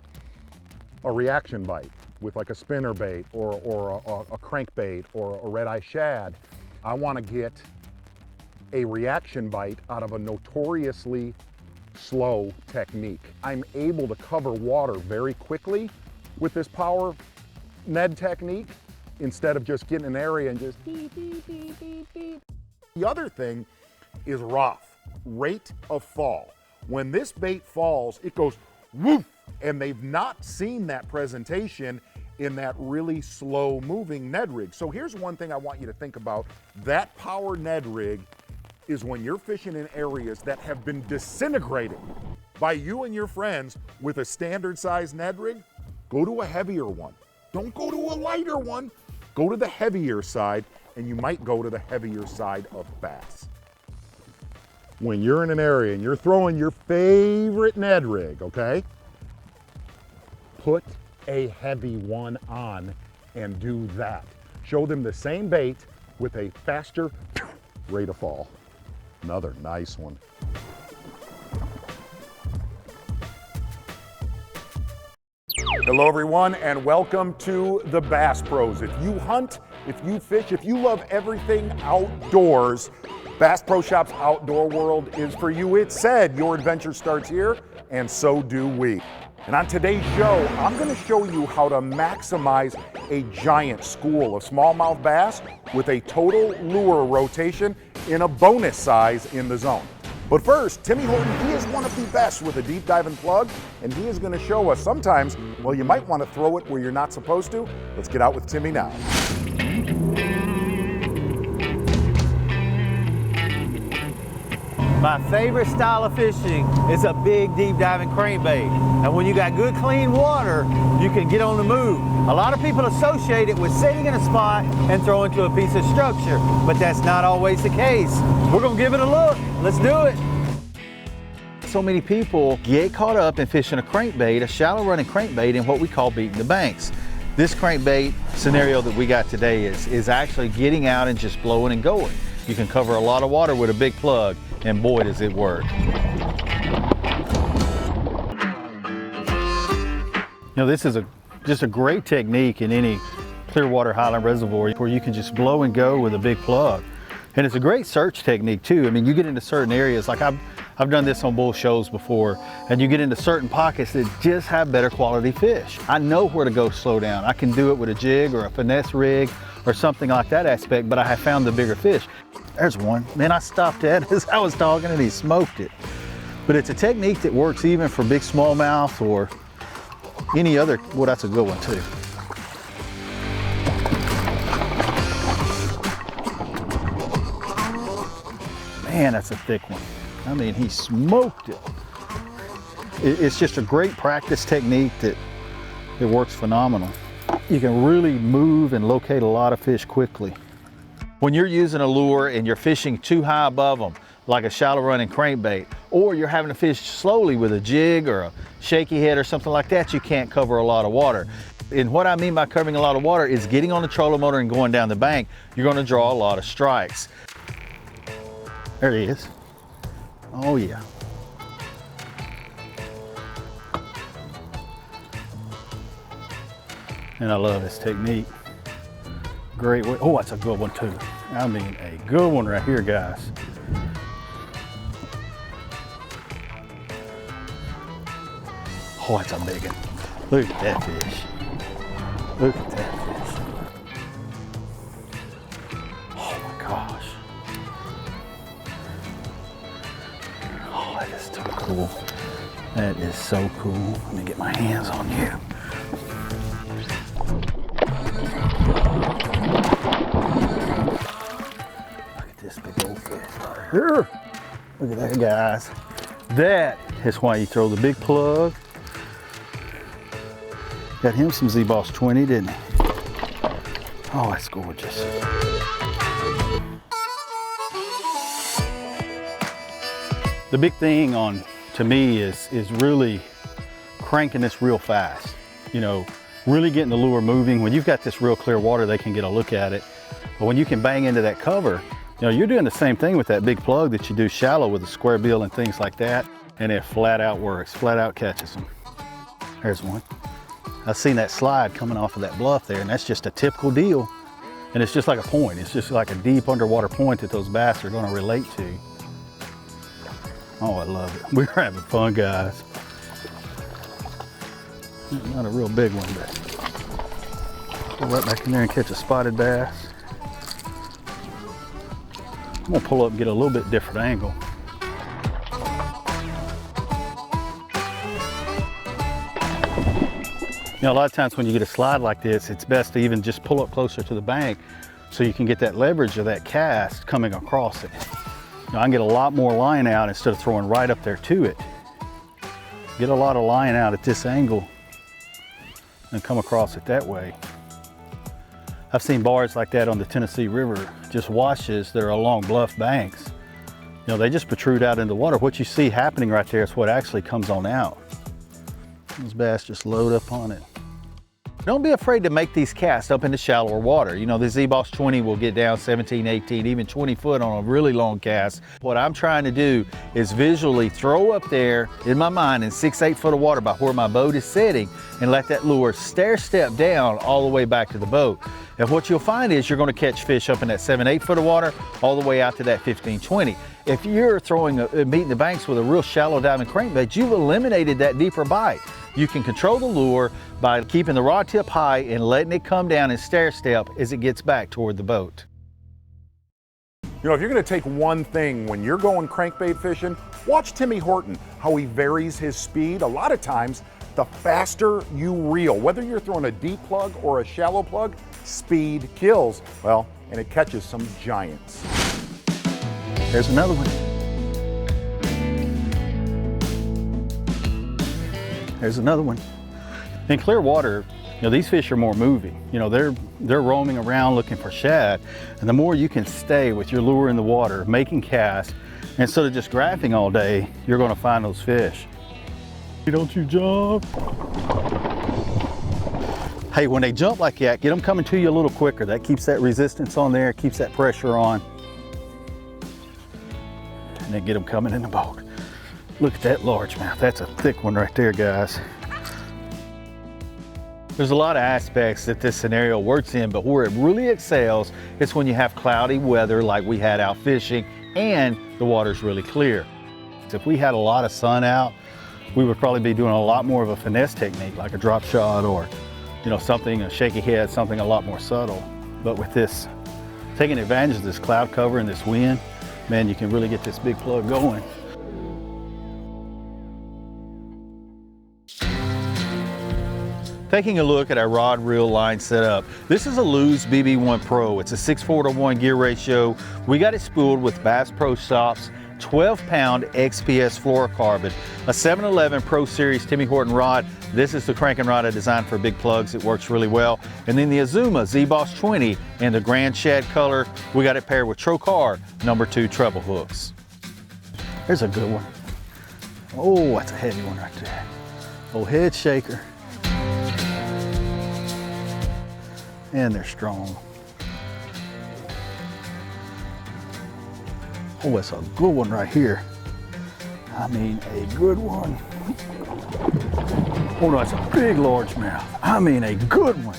a reaction bite with like a spinner bait or a crankbait or a red eye shad. I want to get a reaction bite out of a notoriously slow technique. I'm able to cover water very quickly with this power Ned technique instead of just getting an area and just beep, beep, beep, beep, beep. The other thing is rough, rate of fall. When this bait falls, it goes woof, and they've not seen that presentation in that really slow moving Ned rig. So here's one thing I want you to think about. That power Ned rig is when you're fishing in areas that have been disintegrated by you and your friends with a standard size Ned rig, go to a heavier one. Don't go to a lighter one. Go to the heavier side, and you might go to the heavier side of bass. When you're in an area and you're throwing your favorite Ned rig, okay? Put a heavy one on and do that. Show them the same bait with a faster rate of fall. Another nice one. Hello everyone, and welcome to the Bass Pros. If you hunt, if you fish, if you love everything outdoors, Bass Pro Shop's Outdoor World is for you. It said your adventure starts here, and so do we. And on today's show, I'm going to show you how to maximize a giant school of smallmouth bass with a total lure rotation in a bonus size in the zone. But first, Timmy Horton, he is one of the best with a deep diving plug, and he is going to show us sometimes, well, you might want to throw it where you're not supposed to. Let's get out with Timmy now. My favorite style of fishing is a big, deep diving crankbait. And when you got good, clean water, you can get on the move. A lot of people associate it with sitting in a spot and throwing to a piece of structure, but that's not always the case. We're gonna give it a look. Let's do it. So many people get caught up in fishing a crankbait, a shallow running crankbait, in what we call beating the banks. This crankbait scenario that we got today is actually getting out and just blowing and going. You can cover a lot of water with a big plug, and boy, does it work. You know, this is just a great technique in any Clearwater Highland reservoir where you can just blow and go with a big plug. And it's a great search technique too. I mean, you get into certain areas, like I've done this on bull shows before, and you get into certain pockets that just have better quality fish. I know where to go slow down. I can do it with a jig or a finesse rig or something like that aspect, but I have found the bigger fish. There's one. Man, I stopped at as I was talking and he smoked it. But it's a technique that works even for big smallmouth or any other. Well, that's a good one too. Man, that's a thick one. I mean, he smoked it. It's just a great practice technique that it works phenomenal. You can really move and locate a lot of fish quickly. When you're using a lure and you're fishing too high above them, like a shallow running crankbait, or you're having to fish slowly with a jig or a shaky head or something like that, you can't cover a lot of water. And what I mean by covering a lot of water is getting on the trolling motor and going down the bank, you're gonna draw a lot of strikes. There he is. Oh yeah. And I love this technique. Great way. Oh, that's a good one too. I mean, a good one right here, guys. Oh, that's a big one. Look at that fish. Look at that fish. Oh my gosh. Oh, that is so cool. That is so cool. Let me get my hands on you. Look at this big old fish right here. Look at that, guys. That is why you throw the big plug. Got him some Z-Boss 20, didn't he? Oh, that's gorgeous. The big thing to me is really cranking this real fast. You know, really getting the lure moving. When you've got this real clear water, they can get a look at it. But when you can bang into that cover, you know, you're doing the same thing with that big plug that you do shallow with a square bill and things like that. And it flat out works, flat out catches them. There's one. I've seen that slide coming off of that bluff there, and that's just a typical deal. And it's just like a point. It's just like a deep underwater point that those bass are gonna relate to. Oh, I love it. We're having fun, guys. Not a real big one, but pull right back in there and catch a spotted bass. I'm gonna pull up and get a little bit different angle. You know, a lot of times when you get a slide like this, it's best to even just pull up closer to the bank so you can get that leverage of that cast coming across it. You know, I can get a lot more line out instead of throwing right up there to it. Get a lot of line out at this angle and come across it that way. I've seen bars like that on the Tennessee River, just washes that are along bluff banks. You know, they just protrude out in the water. What you see happening right there is what actually comes on out. Those bass just load up on it. Don't be afraid to make these casts up into shallower water. You know, the Z-Boss 20 will get down 17, 18, even 20 foot on a really long cast. What I'm trying to do is visually throw up there in my mind in 6, 8 foot of water by where my boat is sitting and let that lure stair step down all the way back to the boat. And what you'll find is you're going to catch fish up in that 7, 8 foot of water all the way out to that 15, 20. If you're meeting the banks with a real shallow diving crankbait, you've eliminated that deeper bite. You can control the lure by keeping the rod tip high and letting it come down and stair step as it gets back toward the boat. You know, if you're gonna take one thing when you're going crankbait fishing, watch Timmy Horton, how he varies his speed. A lot of times, the faster you reel, whether you're throwing a deep plug or a shallow plug, speed kills. Well, and it catches some giants. There's another one. There's another one. In clear water, you know, these fish are more moving. You know, they're roaming around looking for shad. And the more you can stay with your lure in the water, making casts, instead of just graphing all day, you're gonna find those fish. Don't you jump? Hey, when they jump like that, get them coming to you a little quicker. That keeps that resistance on there, keeps that pressure on. And then get them coming in the boat. Look at that largemouth. That's a thick one right there, guys. There's a lot of aspects that this scenario works in, but where it really excels is when you have cloudy weather like we had out fishing and the water's really clear. If we had a lot of sun out, we would probably be doing a lot more of a finesse technique, like a drop shot or, you know, something, a shaky head, something a lot more subtle. But with this, taking advantage of this cloud cover and this wind, man, you can really get this big plug going. Taking a look at our rod reel line setup. This is a Lew's BB1 Pro. It's a 6:4:1 gear ratio. We got it spooled with Bass Pro Shops 12-pound XPS fluorocarbon, a 711 Pro Series Timmy Horton rod. This is the cranking rod I designed for big plugs. It works really well. And then the Azuma Z-Boss 20 in the Grand Shad color. We got it paired with Trocar #2 treble hooks. There's a good one. Oh, that's a heavy one right there. Old head shaker. And they're strong. Oh, that's a good one right here. I mean, a good one. Oh, no, that's a big largemouth. I mean, a good one.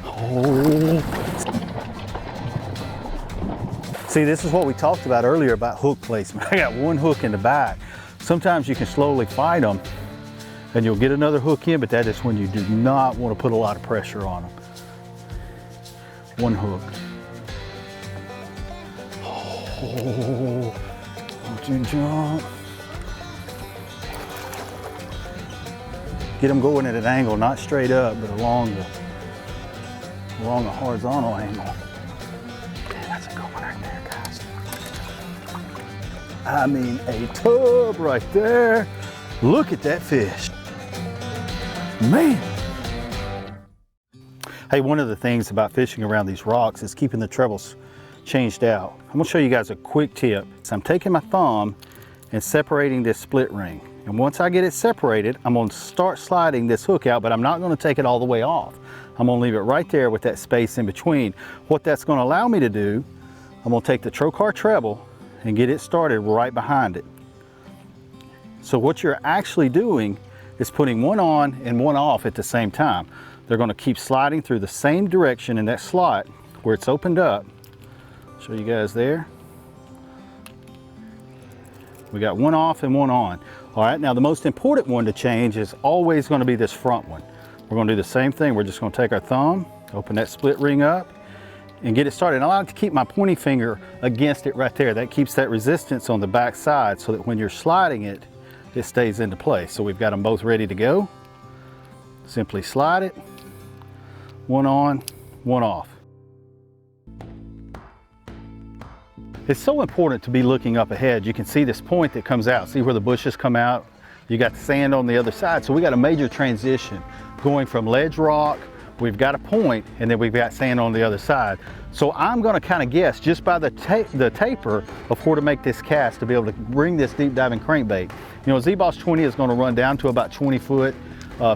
Oh. See, this is what we talked about earlier about hook placement. I got one hook in the back. Sometimes you can slowly fight them and you'll get another hook in, but that is when you do not want to put a lot of pressure on them. One hook. Oh, don't you jump. Get them going at an angle, not straight up, but along a horizontal angle. Okay, that's a good one right there, guys. I mean, a tub right there. Look at that fish. Man. Hey, one of the things about fishing around these rocks is keeping the trebles changed out. I'm gonna show you guys a quick tip. So I'm taking my thumb and separating this split ring. And once I get it separated, I'm gonna start sliding this hook out, but I'm not gonna take it all the way off. I'm gonna leave it right there with that space in between. What that's gonna allow me to do, I'm gonna take the Trocar treble and get it started right behind it. So what you're actually doing is putting one on and one off at the same time. They're gonna keep sliding through the same direction in that slot where it's opened up. Show you guys there. We got one off and one on. All right, now the most important one to change is always gonna be this front one. We're gonna do the same thing. We're just gonna take our thumb, open that split ring up, and get it started. And I like to keep my pointing finger against it right there. That keeps that resistance on the back side so that when you're sliding it, it stays into place. So we've got them both ready to go. Simply slide it, one on, one off. It's so important to be looking up ahead. You can see this point that comes out. See where the bushes come out? You got the sand on the other side. So we got a major transition going from ledge rock, we've got a point, and then we've got sand on the other side. So I'm gonna kind of guess just by the taper of where to make this cast to be able to bring this deep diving crankbait. You know, Z-Boss 20 is gonna run down to about 20 foot,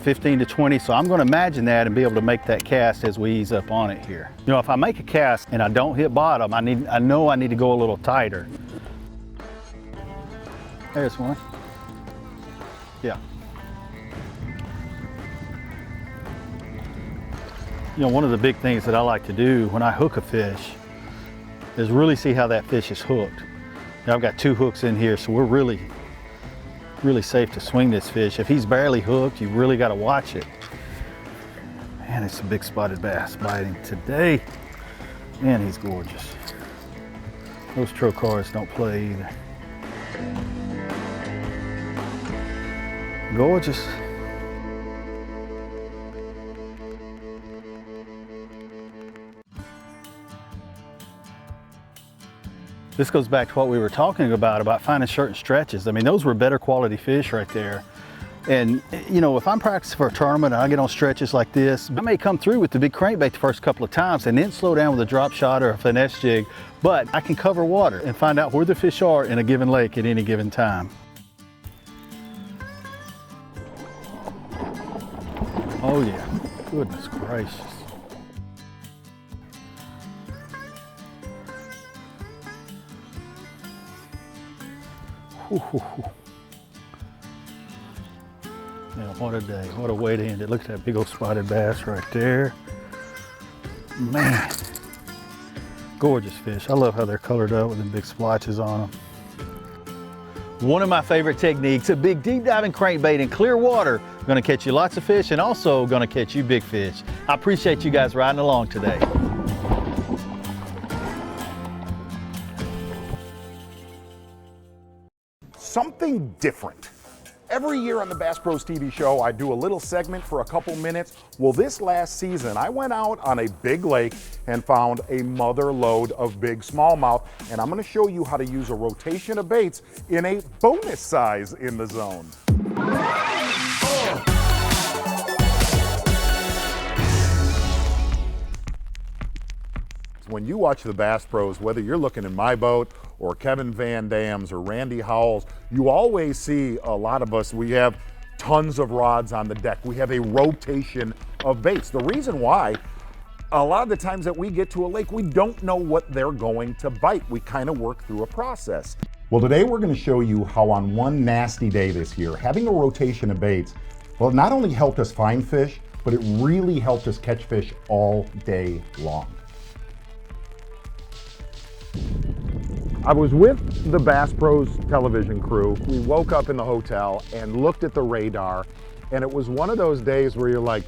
15 to 20. So I'm gonna imagine that and be able to make that cast as we ease up on it here. You know, if I make a cast and I don't hit bottom, I know I need to go a little tighter. There's one. Yeah. You know, one of the big things that I like to do when I hook a fish is really see how that fish is hooked. Now I've got two hooks in here, so we're really safe to swing this fish. If he's barely hooked, you really got to watch it. Man, it's a big spotted bass biting today. Man, he's gorgeous. Those Trocars don't play either. Gorgeous. This goes back to what we were talking about finding certain stretches. I mean, those were better quality fish right there. And you know, if I'm practicing for a tournament and I get on stretches like this, I may come through with the big crankbait the first couple of times and then slow down with a drop shot or a finesse jig, but I can cover water and find out where the fish are in a given lake at any given time. Oh yeah, goodness gracious. Yeah, what a day, what a way to end it. Look at that big old spotted bass right there. Man, gorgeous fish. I love how they're colored up with them big splotches on them. One of my favorite techniques, a big deep diving crankbait in clear water. Gonna catch you lots of fish and also gonna catch you big fish. I appreciate you guys riding along today. Something different. Every year on the Bass Pros TV show, I do a little segment for a couple minutes. Well, this last season, I went out on a big lake and found a mother lode of big smallmouth, and I'm gonna show you how to use a rotation of baits in a bonus size in the zone. When you watch the Bass Pros, whether you're looking in my boat or Kevin Van Dam's or Randy Howell's, you always see a lot of us, we have tons of rods on the deck. We have a rotation of baits. The reason why, a lot of the times that we get to a lake, we don't know what they're going to bite. We kind of work through a process. Well, today we're going to show you how on one nasty day this year, having a rotation of baits, well, it not only helped us find fish, but it really helped us catch fish all day long. I was with the Bass Pros television crew. We woke up in the hotel and looked at the radar, and it was one of those days where you're like,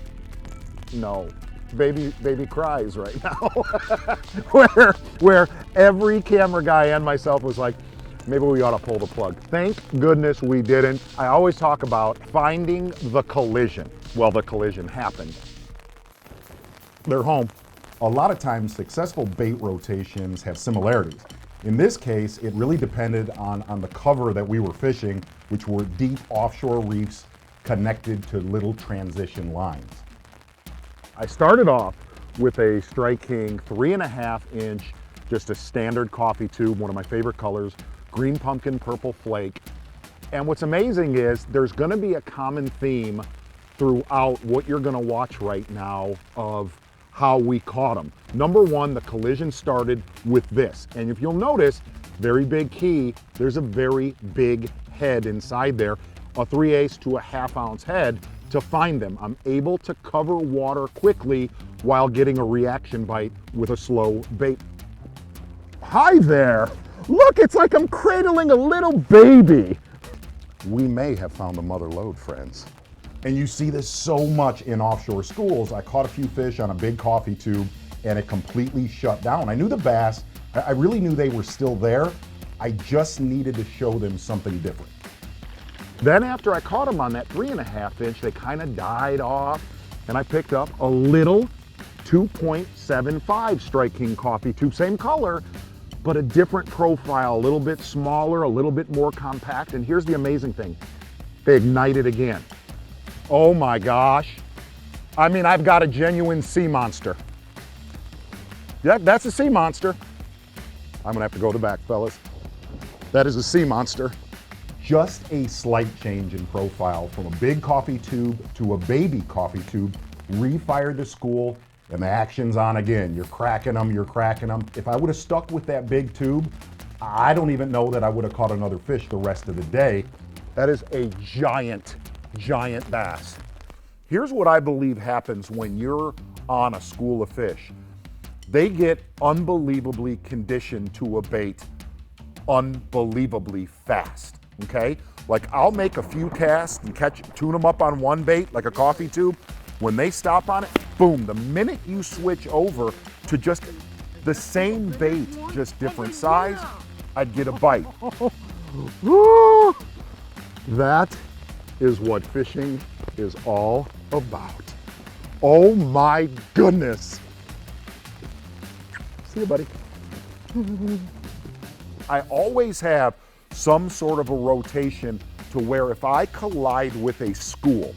no, baby cries right now. where every camera guy and myself was like, maybe we ought to pull the plug. Thank goodness we didn't. I always talk about finding the collision. Well, the collision happened. They're home. A lot of times, successful bait rotations have similarities. In this case, it really depended on the cover that we were fishing, which were deep offshore reefs connected to little transition lines. I started off with a Strike King 3.5 inch, just a standard coffee tube, one of my favorite colors, green pumpkin, purple flake. And what's amazing is there's gonna be a common theme throughout what you're gonna watch right now of how we caught them. Number one, the collision started with this. And if you'll notice, very big key, there's a very big head inside there, a 3/8 to a 1/2 ounce head to find them. I'm able to cover water quickly while getting a reaction bite with a slow bait. Hi there. Look, it's like I'm cradling a little baby. We may have found a mother lode, friends. And you see this so much in offshore schools. I caught a few fish on a big coffee tube and it completely shut down. I knew the bass, I really knew they were still there. I just needed to show them something different. Then after I caught them on that 3.5 inch, they kind of died off and I picked up a little 2.75 Strike King coffee tube, same color, but a different profile, a little bit smaller, a little bit more compact. And here's the amazing thing, they ignited again. Oh my gosh. I mean, I've got a genuine sea monster. Yeah, that's a sea monster. I'm gonna have to go to the back, fellas. That is a sea monster. Just a slight change in profile from a big coffee tube to a baby coffee tube, refired the school, and the action's on again. You're cracking them, you're cracking them. If I would have stuck with that big tube, I don't even know that I would have caught another fish the rest of the day. That is a giant bass. Here's what I believe happens when you're on a school of fish. They get unbelievably conditioned to a bait unbelievably fast, okay? Like I'll make a few casts and tune them up on one bait, like a coffee tube. When they stop on it, boom, the minute you switch over to just the same bait, just different size, I'd get a bite. That is what fishing is all about. Oh my goodness. See you, buddy. I always have some sort of a rotation to where if I collide with a school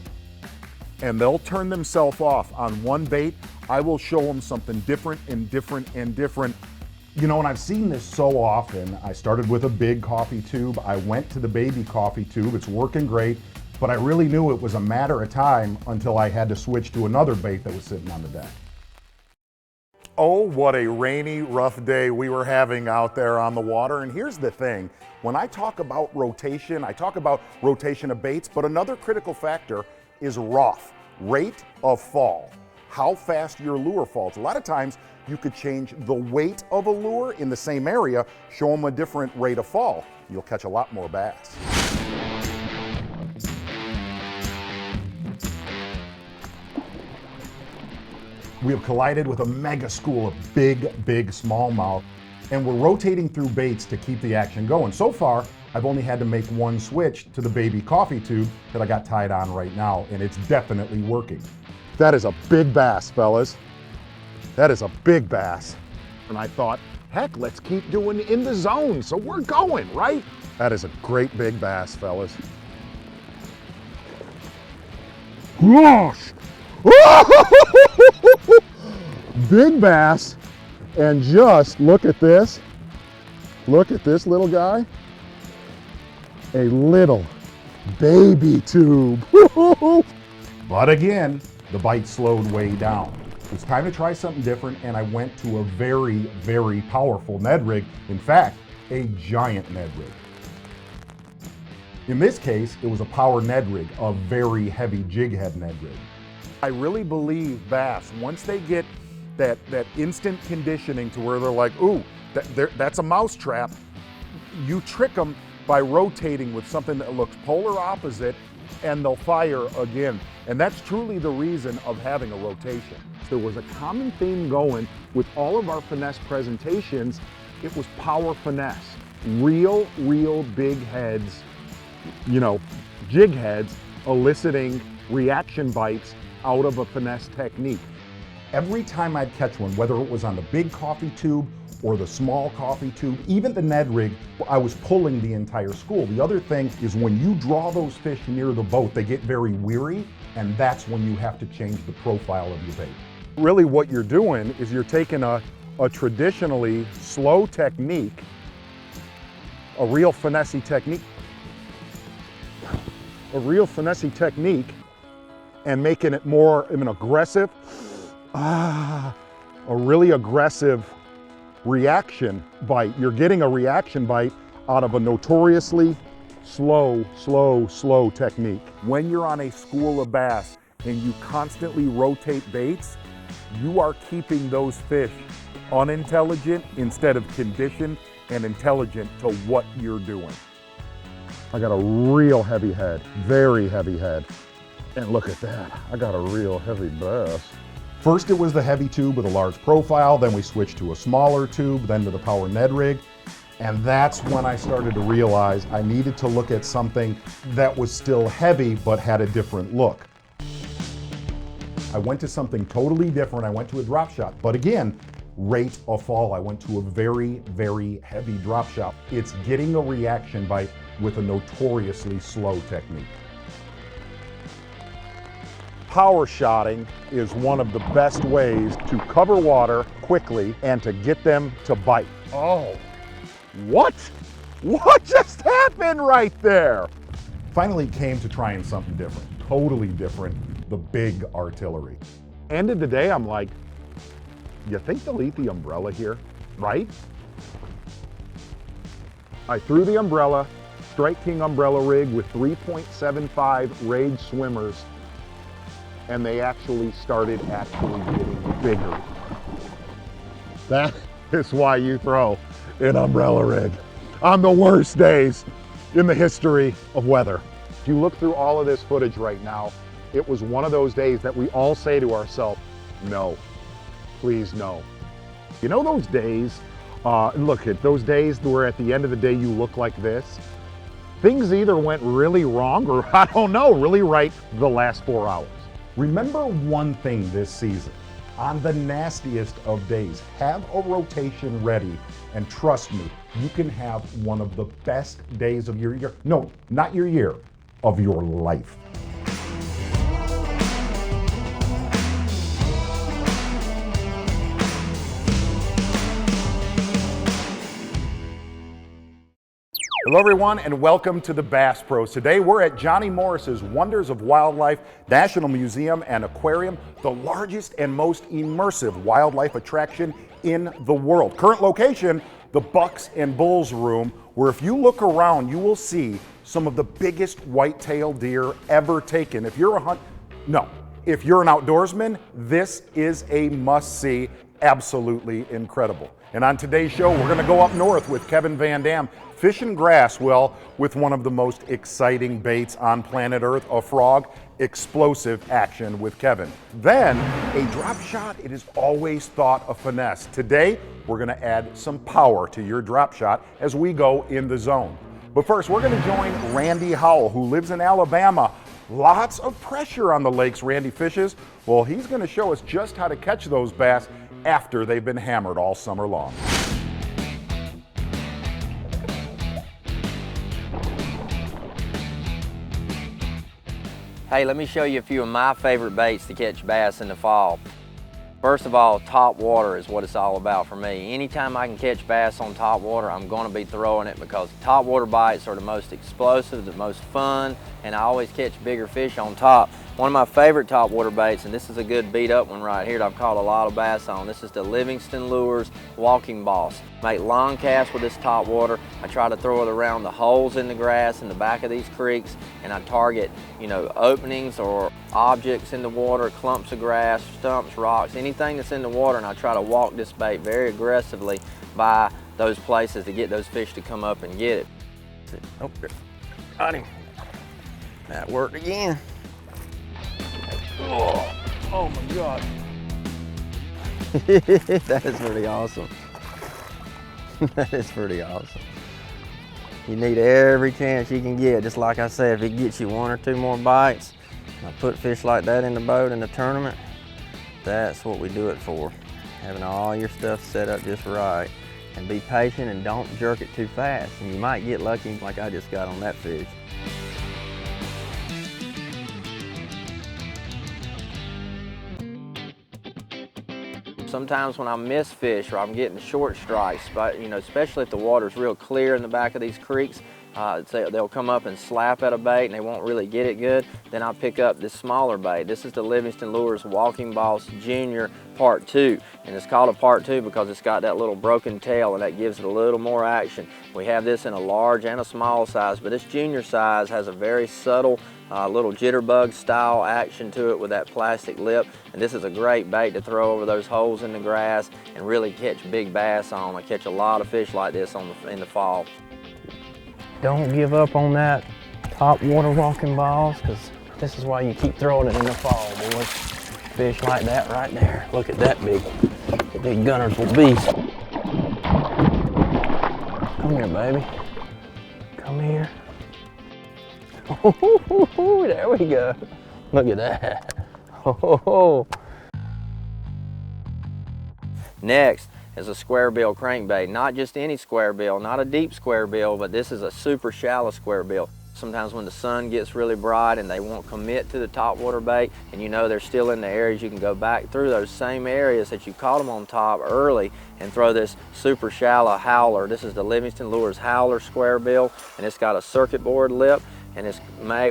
and they'll turn themselves off on one bait, I will show them something different and different and different. You know, and I've seen this so often. I started with a big coffee tube. I went to the baby coffee tube. It's working great. But I really knew it was a matter of time until I had to switch to another bait that was sitting on the deck. Oh, what a rainy, rough day we were having out there on the water. And here's the thing, when I talk about rotation, I talk about rotation of baits, but another critical factor is ROF, rate of fall, how fast your lure falls. A lot of times you could change the weight of a lure in the same area, show them a different rate of fall. You'll catch a lot more bass. We have collided with a mega school of big smallmouth. and we're rotating through baits to keep the action going. So far, I've only had to make one switch to the baby coffee tube that I got tied on right now, and it's definitely working. That is a big bass, fellas. That is a big bass. And I thought, heck, let's keep doing in the zone, so we're going, right? That is a great big bass, fellas. Gosh! Big bass, and just look at this. Look at this little guy. A little baby tube. But again, the bite slowed way down. It was time to try something different, and I went to a very, very powerful Ned rig. In fact, a giant Ned rig. In this case, it was a power Ned rig, a very heavy jig head Ned rig. I really believe bass, once they get that instant conditioning to where they're like, ooh, that's a mouse trap, you trick them by rotating with something that looks polar opposite, and they'll fire again. And that's truly the reason of having a rotation. There was a common theme going with all of our finesse presentations. It was power finesse. Real big heads, you know, jig heads eliciting reaction bites out of a finesse technique. Every time I'd catch one, whether it was on the big coffee tube or the small coffee tube, even the Ned rig, I was pulling the entire school. The other thing is when you draw those fish near the boat, they get very weary, and that's when you have to change the profile of your bait. Really what you're doing is you're taking a traditionally slow technique, a real finesse technique, and making it more of an aggressive, a really aggressive reaction bite. You're getting a reaction bite out of a notoriously slow technique. When you're on a school of bass and you constantly rotate baits, you are keeping those fish unintelligent instead of conditioned and intelligent to what you're doing. I got a real heavy head, very heavy head. And look at that, I got a real heavy bass. First it was the heavy tube with a large profile, then we switched to a smaller tube, then to the power Ned rig. And that's when I started to realize I needed to look at something that was still heavy but had a different look. I went to something totally different. I went to a drop shot, but again, rate of fall. I went to a very heavy drop shot. It's getting a reaction bite with a notoriously slow technique. Power shotting is one of the best ways to cover water quickly and to get them to bite. Oh, what? What just happened right there? Finally came to trying something different, totally different, the big artillery. End of the day, I'm like, you think delete the umbrella here, right? I threw the umbrella, Strike King umbrella rig with 3.75 Rage swimmers, and they actually started getting bigger. That is why you throw an umbrella rig on the worst days in the history of weather. If you look through all of this footage right now, it was one of those days that we all say to ourselves, no, please no. You know those days, look at those days where at the end of the day you look like this? Things either went really wrong or, I don't know, really right the last 4 hours. Remember one thing this season, on the nastiest of days, have a rotation ready, and trust me, you can have one of the best days of your year, no, not your year, of your life. Hello everyone, and welcome to the Bass Pros. Today we're at Johnny Morris's Wonders of Wildlife National Museum and Aquarium, the largest and most immersive wildlife attraction in the world. Current location, the Bucks and Bulls Room, where if you look around, you will see some of the biggest white-tailed deer ever taken. If you're if you're an outdoorsman, this is a must-see. absolutely incredible. And on today's show, we're gonna go up north with Kevin Van Dam, fishing grass well with one of the most exciting baits on planet Earth, a frog. Explosive action with Kevin. Then a drop shot, it is always thought a finesse. Today, we're gonna add some power to your drop shot as we go in the zone. But first, we're gonna join Randy Howell, who lives in Alabama. Lots of pressure on the lakes Randy fishes. Well, he's gonna show us just how to catch those bass after they've been hammered all summer long. Hey, let me show you a few of my favorite baits to catch bass in the fall. First of all, top water is what it's all about for me. Anytime I can catch bass on top water, I'm gonna be throwing it because top water bites are the most explosive, the most fun, and I always catch bigger fish on top. One of my favorite top water baits, and this is a good beat up one right here that I've caught a lot of bass on. This is the Livingston Lures Walking Boss. Make long casts with this top water. I try to throw it around the holes in the grass in the back of these creeks, and I target, you know, openings or objects in the water, clumps of grass, stumps, rocks, anything that's in the water, and I try to walk this bait very aggressively by those places to get those fish to come up and get it. Oh, got him. That worked again. Oh my God. That is pretty awesome. That is pretty awesome. You need every chance you can get. Just like I said, if it gets you one or two more bites, I put fish like that in the boat in the tournament, that's what we do it for. Having all your stuff set up just right. And be patient and don't jerk it too fast. And you might get lucky like I just got on that fish. Sometimes when I miss fish or I'm getting short strikes, but you know, especially if the water's real clear in the back of these creeks, they'll come up and slap at a bait and they won't really get it good. Then I pick up this smaller bait. This is the Livingston Lures Walking Boss Junior Part 2. And it's called a Part 2 because it's got that little broken tail and that gives it a little more action. We have this in a large and a small size, but this junior size has a very subtle little jitterbug style action to it with that plastic lip. And this is a great bait to throw over those holes in the grass and really catch big bass on. I catch a lot of fish like this in the fall. Don't give up on that top water walking balls, because this is why you keep throwing it in the fall, boys. Fish like that right there. Look at that big gunners will beast. Come here, baby. Come here. Oh, there we go. Look at that. Oh. Next is a square bill crankbait. Not just any square bill, not a deep square bill, but this is a super shallow square bill. Sometimes when the sun gets really bright and they won't commit to the top water bait, and you know they're still in the areas, you can go back through those same areas that you caught them on top early and throw this super shallow howler. This is the Livingston Lures Howler square bill, and it's got a circuit board lip. And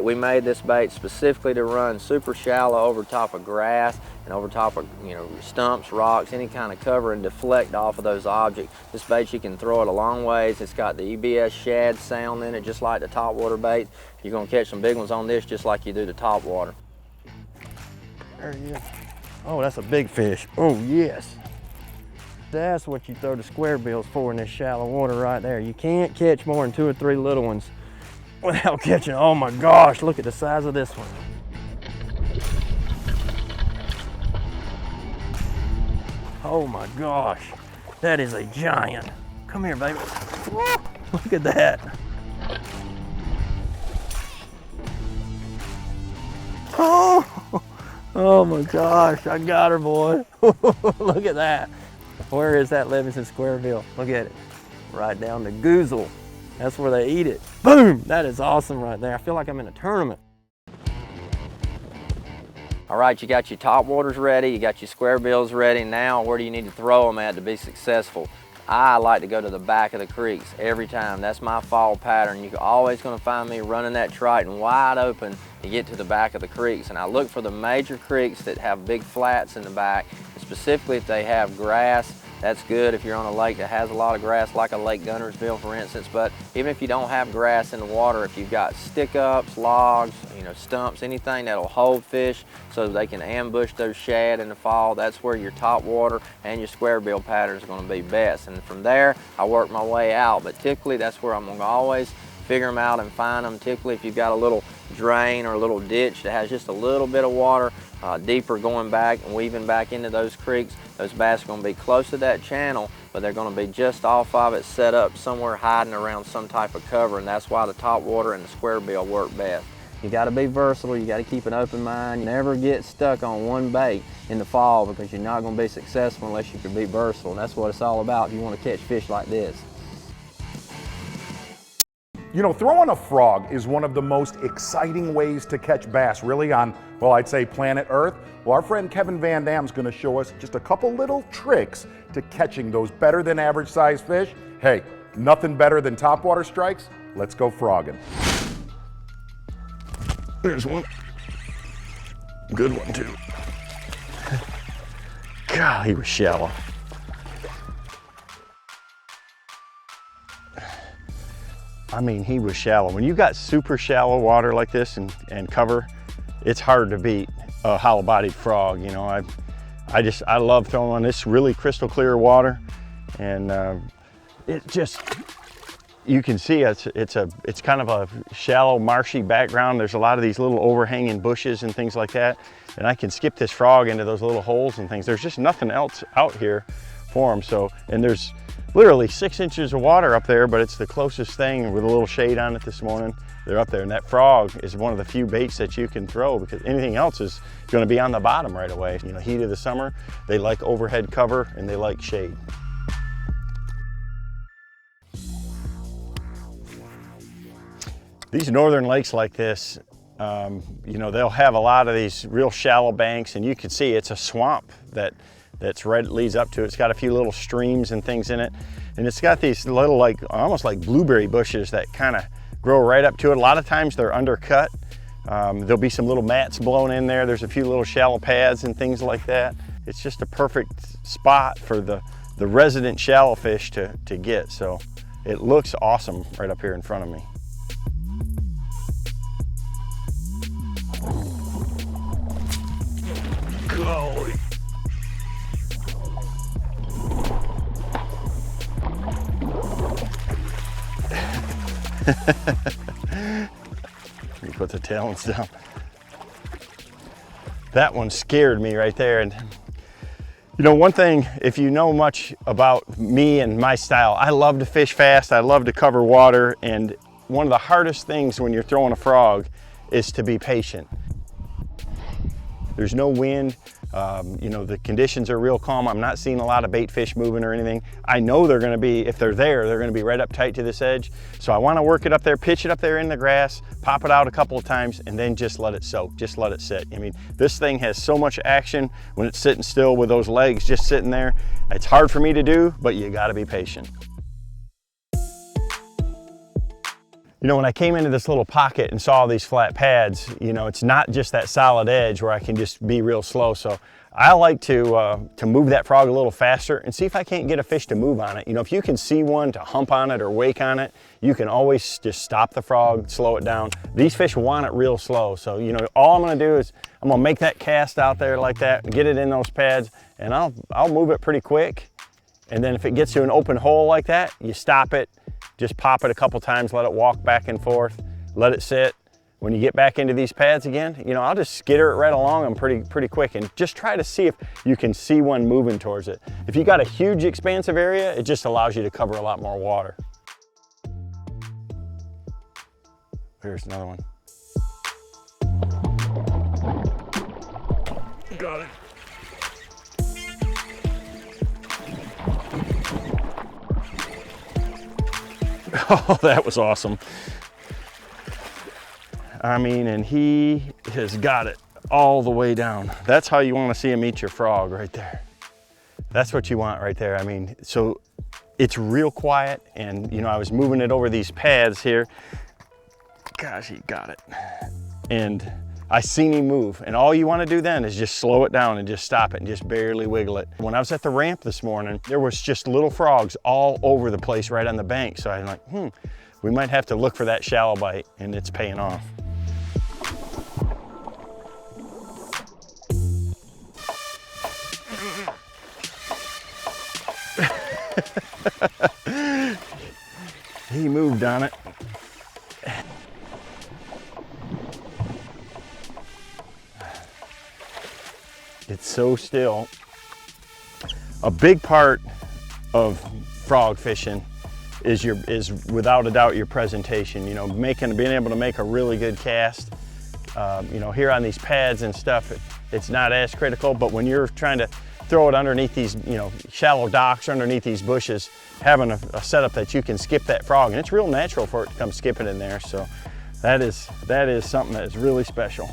we made this bait specifically to run super shallow over top of grass and over top of, you know, stumps, rocks, any kind of cover, and deflect off of those objects. This bait, you can throw it a long ways. It's got the EBS shad sound in it, just like the top water bait. You're gonna catch some big ones on this just like you do the top water. There he is. Oh, that's a big fish. Oh, yes. That's what you throw the square bills for in this shallow water right there. You can't catch more than 2 or 3 little ones without catching. Oh my gosh, look at the size of this one. Oh my gosh, that is a giant. Come here, baby. Woo, look at that. Oh my gosh, I got her, boy. Look at that. Where is that Livingston square bill? Look at it, right down the goozle. That's where they eat it. Boom! That is awesome right there. I feel like I'm in a tournament. All right, you got your top waters ready, you got your square bills ready. Now, where do you need to throw them at to be successful? I like to go to the back of the creeks every time. That's my fall pattern. You're always gonna find me running that Triton wide open to get to the back of the creeks. And I look for the major creeks that have big flats in the back, specifically if they have grass That's good if you're on a lake that has a lot of grass, like a Lake Gunnersville, for instance. But even if you don't have grass in the water, if you've got stick-ups, logs, stumps, anything that'll hold fish so they can ambush those shad in the fall, that's where your top water and your square bill patterns are going to be best. And from there, I work my way out. But typically, that's where I'm going to always figure them out and find them. Typically, if you've got a little drain or a little ditch that has just a little bit of water, deeper going back and weaving back into those creeks, those bass are going to be close to that channel, but they're going to be just off of it, set up somewhere hiding around some type of cover, and that's why the top water and the square bill work best. You got to be versatile, you got to keep an open mind. Never get stuck on one bait in the fall, because you're not going to be successful unless you can be versatile, and that's what it's all about if you want to catch fish like this. Throwing a frog is one of the most exciting ways to catch bass, really, on, well, I'd say planet Earth. Well, our friend Kevin Van Dam's gonna show us just a couple little tricks to catching those better than average size fish. Hey, nothing better than topwater strikes. Let's go frogging. There's one. Good one, too. God, he was shallow. I mean, he was shallow. When you got super shallow water like this and cover, it's hard to beat a hollow-bodied frog. I love throwing on this really crystal clear water, and it just, you can see it's kind of a shallow, marshy background. There's a lot of these little overhanging bushes and things like that, and I can skip this frog into those little holes and things. There's just nothing else out here for him. So, and there's literally 6 inches of water up there, but it's the closest thing with a little shade on it this morning. They're up there, and that frog is one of the few baits that you can throw, because anything else is going to be on the bottom right away. Heat of the summer, they like overhead cover and they like shade. These northern lakes like this, they'll have a lot of these real shallow banks, and you can see it's a swamp that's leads up to it. It's got a few little streams and things in it, and it's got these little, almost like blueberry bushes that kind of grow right up to it. A lot of times they're undercut. There'll be some little mats blown in there. There's a few little shallow pads and things like that. It's just a perfect spot for the resident shallow fish to get. So it looks awesome right up here in front of me. Golly. Let me put the talons down. That one scared me right there. And one thing, if you know much about me and my style, I love to fish fast, I love to cover water, and one of the hardest things when you're throwing a frog is to be patient. There's no wind, the conditions are real calm. I'm not seeing a lot of bait fish moving or anything. I know they're gonna be, if they're there, they're gonna be right up tight to this edge. So I wanna work it up there, pitch it up there in the grass, pop it out a couple of times, and then just let it soak, just let it sit. I mean, this thing has so much action when it's sitting still with those legs just sitting there. It's hard for me to do, but you gotta be patient. When I came into this little pocket and saw these flat pads, it's not just that solid edge where I can just be real slow. So I like to move that frog a little faster and see if I can't get a fish to move on it. If you can see one to hump on it or wake on it, you can always just stop the frog, slow it down. These fish want it real slow. So, all I'm gonna do is I'm gonna make that cast out there like that, get it in those pads, and I'll move it pretty quick. And then if it gets to an open hole like that, you stop it, just pop it a couple times, let it walk back and forth, let it sit. When you get back into these pads again, I'll just skitter it right along them pretty quick, and just try to see if you can see one moving towards it. If you got a huge expansive area, it just allows you to cover a lot more water. Here's another one. Got it. Oh, that was awesome. I mean, and he has got it all the way down. That's how you want to see him eat your frog right there. That's what you want right there. I mean, so it's real quiet, and I was moving it over these pads here. Gosh, he got it. And I seen him move, and all you want to do then is just slow it down and just stop it and just barely wiggle it. When I was at the ramp this morning, there was just little frogs all over the place right on the bank. So I'm like, we might have to look for that shallow bite, and it's paying off. He moved on it. It's so still. A big part of frog fishing is without a doubt your presentation. You know, being able to make a really good cast. You know, here on these pads and stuff, it's not as critical, but when you're trying to throw it underneath these, you know, shallow docks or underneath these bushes, having a setup that you can skip that frog, and it's real natural for it to come skipping in there. So that is something that is really special.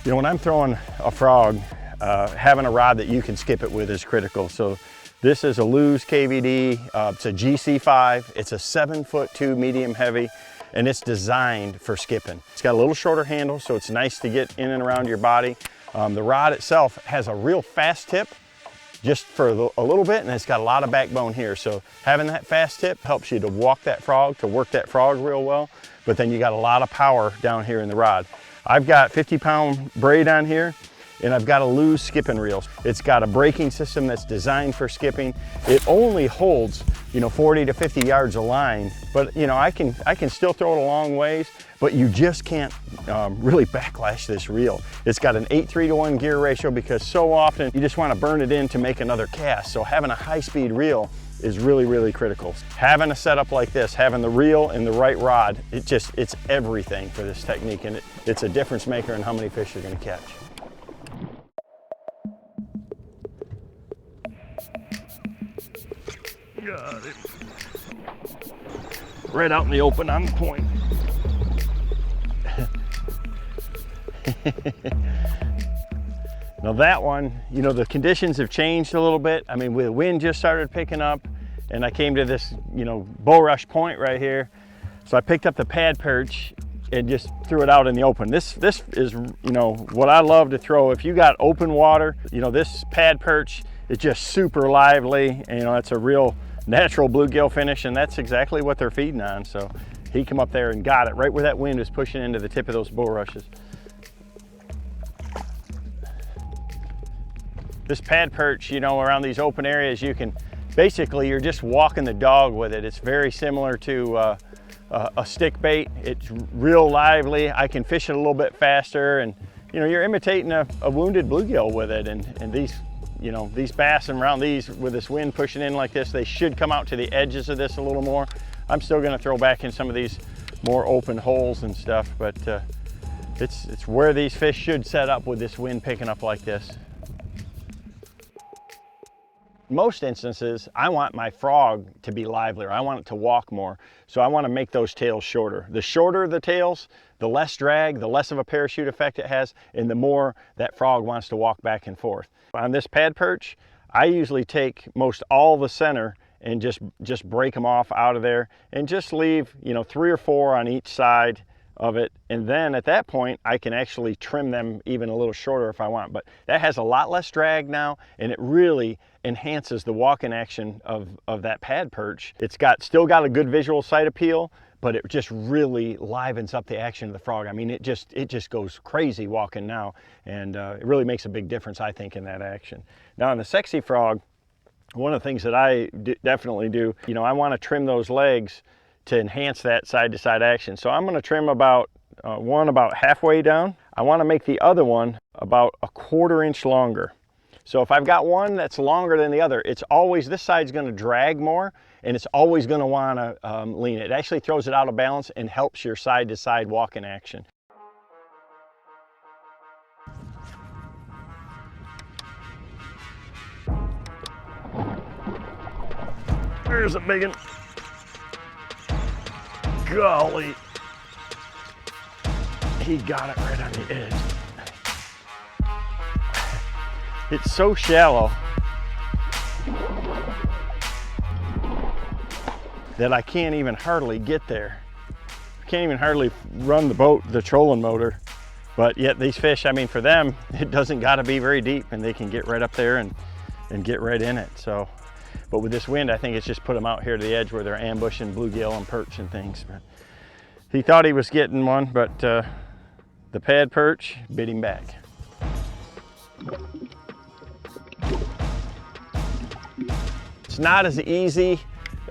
You know, when I'm throwing a frog, having a rod that you can skip it with is critical. So this is a Lew's KVD, it's a GC5, it's a 7'2" medium heavy, and it's designed for skipping. It's got a little shorter handle, so it's nice to get in and around your body. The rod itself has a real fast tip, just for a little bit, and it's got a lot of backbone here. So having that fast tip helps you to walk that frog, to work that frog real well, but then you got a lot of power down here in the rod. I've got 50-pound braid on here, and I've got a Lew's skipping reel. It's got a braking system that's designed for skipping. It only holds, you know, 40 to 50 yards of line, but you know, I can still throw it a long ways, but you just can't really backlash this reel. It's got an 8:3-to-1 gear ratio because so often you just want to burn it in to make another cast. So having a high-speed reel is really, really critical. Having a setup like this, having the reel and the right rod, it's everything for this technique, and it's a difference maker in how many fish you're going to catch. Got it. Right out in the open on the point. Now that one, you know, the conditions have changed a little bit. I mean, the wind just started picking up, and I came to this, you know, bulrush point right here. So I picked up the pad perch and just threw it out in the open. This is, you know, what I love to throw. If you got open water, you know, this pad perch is just super lively, and you know, it's a real natural bluegill finish, and that's exactly what they're feeding on. So he come up there and got it right where that wind was pushing into the tip of those bulrushes. This pad perch, you know, around these open areas, you can basically, you're just walking the dog with it. It's very similar to a stick bait. It's real lively. I can fish it a little bit faster, and you know, you're imitating a wounded bluegill with it. And these, you know, these bass and around these, with this wind pushing in like this, they should come out to the edges of this a little more. I'm still going to throw back in some of these more open holes and stuff, but it's where these fish should set up with this wind picking up like this. Most instances, I want my frog to be livelier. I want it to walk more. So I want to make those tails shorter. The shorter the tails, the less drag, the less of a parachute effect it has, and the more that frog wants to walk back and forth. On this pad perch, I usually take most all the center and just break them off out of there and just leave, you know, 3 or 4 on each side of it, and then at that point I can actually trim them even a little shorter if I want. But that has a lot less drag now, and it really enhances the walking action of that pad perch. It's still got a good visual sight appeal, but it just really livens up the action of the frog. I mean, it just goes crazy walking now, and it really makes a big difference, I think, in that action. Now on the sexy frog, one of the things that I definitely do, you know, I want to trim those legs to enhance that side-to-side action. So I'm going to trim about one about halfway down. I want to make the other one about a 1/4 inch longer. So if I've got one that's longer than the other, it's always, this side's going to drag more, and it's always going to want to lean. It actually throws it out of balance and helps your side-to-side walking action. There's a big one. Golly, he got it right on the edge. It's so shallow that I can't even hardly get there. can't even hardly run the boat, the trolling motor. But yet these fish, I mean, for them, it doesn't gotta be very deep and they can get right up there and get right in it. So, but with this wind, I think it's just put them out here to the edge where they're ambushing bluegill and perch and things. But he thought he was getting one, but the pad perch bit him back. It's not as easy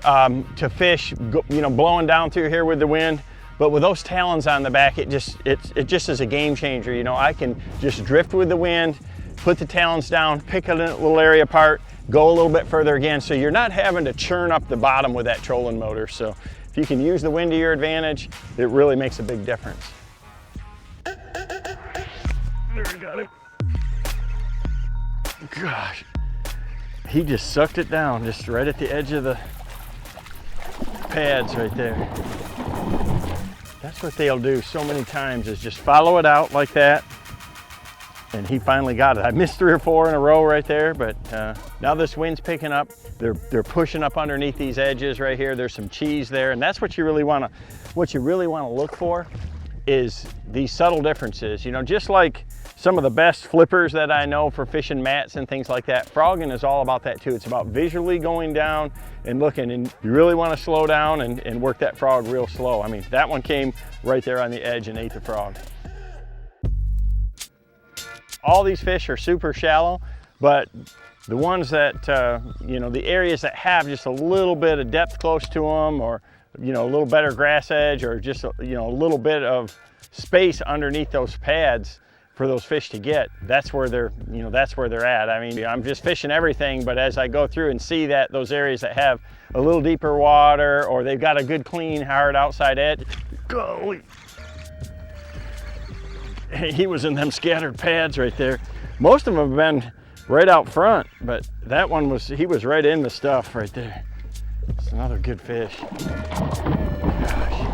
to fish, you know, blowing down through here with the wind, but with those talons on the back, it just is a game changer. You know, I can just drift with the wind, put the talons down, pick a little area apart, go a little bit further again, so you're not having to churn up the bottom with that trolling motor. So if you can use the wind to your advantage, it really makes a big difference. There, we got him. Gosh, he just sucked it down, just right at the edge of the pads right there. That's what they'll do so many times, is just follow it out like that. And he finally got it. I missed 3 or 4 in a row right there, but now this wind's picking up. They're pushing up underneath these edges right here. There's some cheese there, and that's what you really want to look for, is these subtle differences. You know, just like some of the best flippers that I know for fishing mats and things like that, frogging is all about that too. It's about visually going down and looking, and you really want to slow down and work that frog real slow. I mean, that one came right there on the edge and ate the frog. All these fish are super shallow, but the ones that, you know, the areas that have just a little bit of depth close to them, or, you know, a little better grass edge, or just, you know, a little bit of space underneath those pads for those fish to get, that's where they're, you know, that's where they're at. I mean, I'm just fishing everything, but as I go through and see that those areas that have a little deeper water, or they've got a good, clean, hard outside edge, golly. He was in them scattered pads right there. Most of them have been right out front, but that one was, he was right in the stuff right there. It's another good fish. Gosh.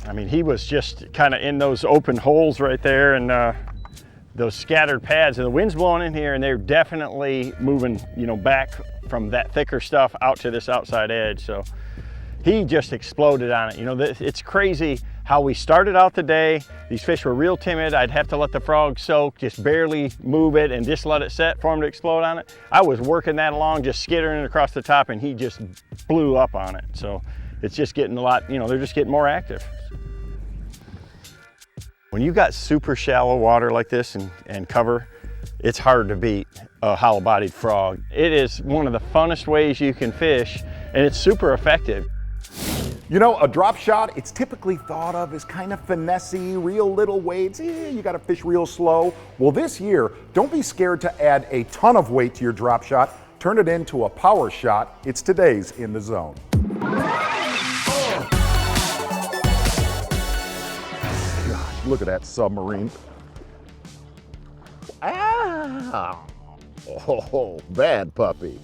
I mean, he was just kind of in those open holes right there, and those scattered pads, and the wind's blowing in here, and they're definitely moving, you know, back from that thicker stuff out to this outside edge. So he just exploded on it. You know, it's crazy how we started out the day. These fish were real timid. I'd have to let the frog soak, just barely move it and just let it set for him to explode on it. I was working that along, just skittering it across the top, and he just blew up on it. So it's just getting a lot, you know, they're just getting more active. When you got super shallow water like this and cover, it's hard to beat a hollow-bodied frog. It is one of the funnest ways you can fish, and it's super effective. You know, a drop shot, it's typically thought of as kind of finessey, real little weights. You gotta fish real slow. Well, this year, don't be scared to add a ton of weight to your drop shot. Turn it into a power shot. It's today's In the Zone. Gosh, look at that submarine. Ah! Oh, bad puppy.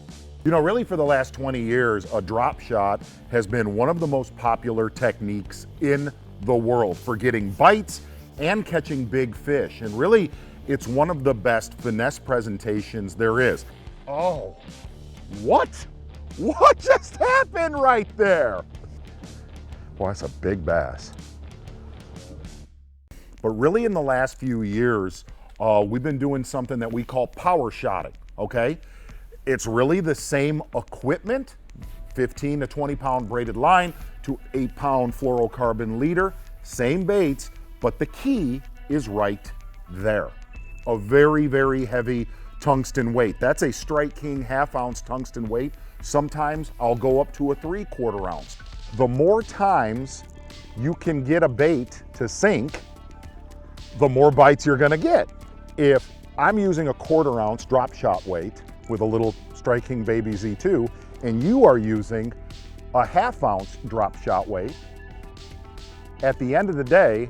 You know, really for the last 20 years, a drop shot has been one of the most popular techniques in the world for getting bites and catching big fish. And really, it's one of the best finesse presentations there is. Oh, what? What just happened right there? Well, that's a big bass. But really in the last few years, we've been doing something that we call power shotting, okay? It's really the same equipment, 15 to 20 pound braided line to 8 pound fluorocarbon leader, same baits, but the key is right there. A very, very heavy tungsten weight. That's a Strike King 1/2 ounce tungsten weight. Sometimes I'll go up to a 3/4 ounce. The more times you can get a bait to sink, the more bites you're gonna get. If I'm using a 1/4 ounce drop shot weight with a little Strike King Baby Z2, and you are using a 1/2 ounce drop shot weight, at the end of the day,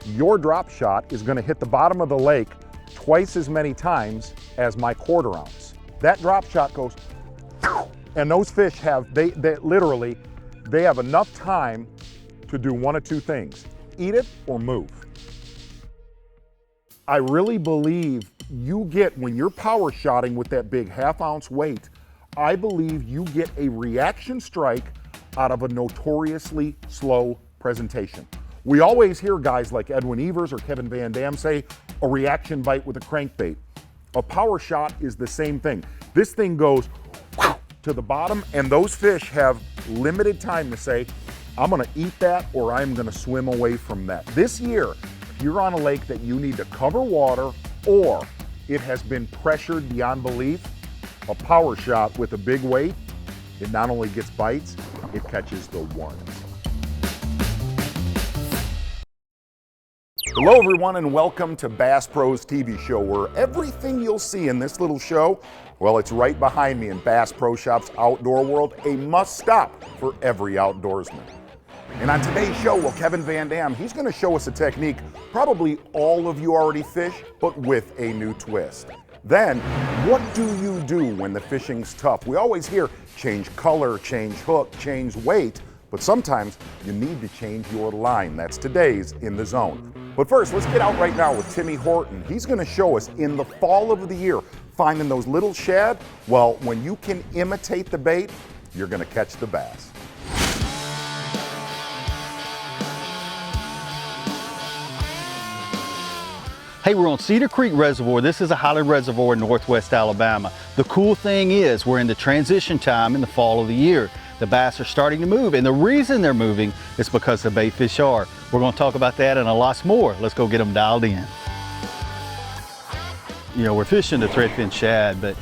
your drop shot is gonna hit the bottom of the lake twice as many times as my 1/4 ounce. That drop shot goes, and those fish have, they literally, they have enough time to do one of two things, eat it or move. I really believe you get, when you're power shotting with that big 1/2 ounce weight, I believe you get a reaction strike out of a notoriously slow presentation. We always hear guys like Edwin Evers or Kevin Van Dam say a reaction bite with a crankbait. A power shot is the same thing. This thing goes to the bottom, and those fish have limited time to say, I'm gonna eat that or I'm gonna swim away from that. This year, if you're on a lake that you need to cover water or it has been pressured beyond belief, a power shot with a big weight, it not only gets bites, it catches the ones. Hello everyone and welcome to Bass Pro's TV show, where everything you'll see in this little show, well, it's right behind me in Bass Pro Shop's outdoor world, a must stop for every outdoorsman. And on today's show, well, Kevin Van Dam, he's gonna show us a technique probably all of you already fish, but with a new twist. Then, what do you do when the fishing's tough? We always hear change color, change hook, change weight, but sometimes you need to change your line. That's today's In the Zone. But first, let's get out right now with Timmy Horton. He's gonna show us in the fall of the year, finding those little shad. Well, when you can imitate the bait, you're gonna catch the bass. Hey, we're on Cedar Creek Reservoir. This is a Highland Reservoir in northwest Alabama. The cool thing is we're in the transition time in the fall of the year. The bass are starting to move, and the reason they're moving is because the bait fish are. We're going to talk about that and a lot more. Let's go get them dialed in. You know, we're fishing the threadfin shad, but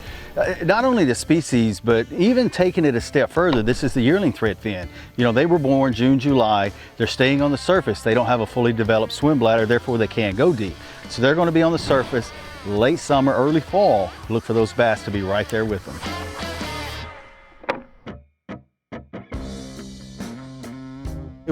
not only the species, but even taking it a step further, this is the yearling threadfin. You know, they were born June, July. They're staying on the surface. They don't have a fully developed swim bladder, therefore they can't go deep. So they're going to be on the surface late summer, early fall. Look for those bass to be right there with them.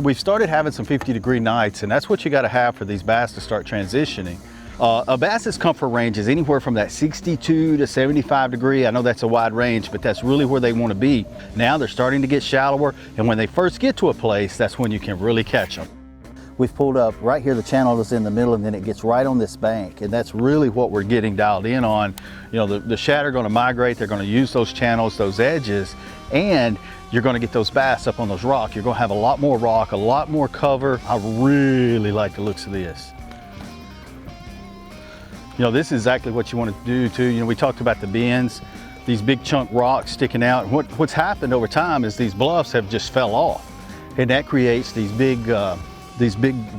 We've started having some 50-degree nights, and that's what you got to have for these bass to start transitioning. A bass's comfort range is anywhere from that 62 to 75 degree. I know that's a wide range, but that's really where they want to be. Now they're starting to get shallower, and when they first get to a place, that's when you can really catch them. We've pulled up right here, the channel is in the middle, and then it gets right on this bank, And that's really what we're getting dialed in on. You know, the shad are going to migrate, they're going to use those channels, those edges, and you're going to get those bass up on those rocks. You're going to have a lot more rock, a lot more cover. I really like the looks of this. You know, this is exactly what you want to do too. You know, we talked about the bends, these big chunk rocks sticking out. What's happened over time is these bluffs have just fell off, and that creates these big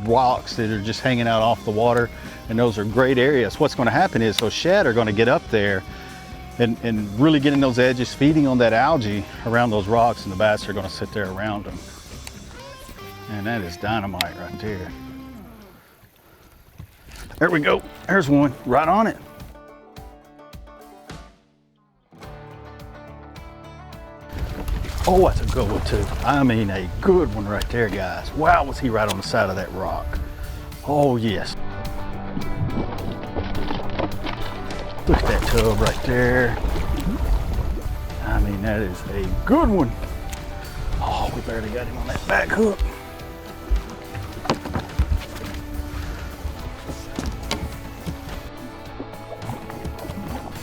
rocks that are just hanging out off the water, and those are great areas. What's going to happen is those shad are going to get up there and really getting those edges, feeding on that algae around those rocks, and the bass are going to sit there around them. And that is dynamite right there. There we go. There's one right on it. Oh, that's a good one too. I mean, a good one right there, guys. Wow, was he right on the side of that rock. Oh, yes. Look at that tub right there. I mean, that is a good one. Oh, we barely got him on that back hook.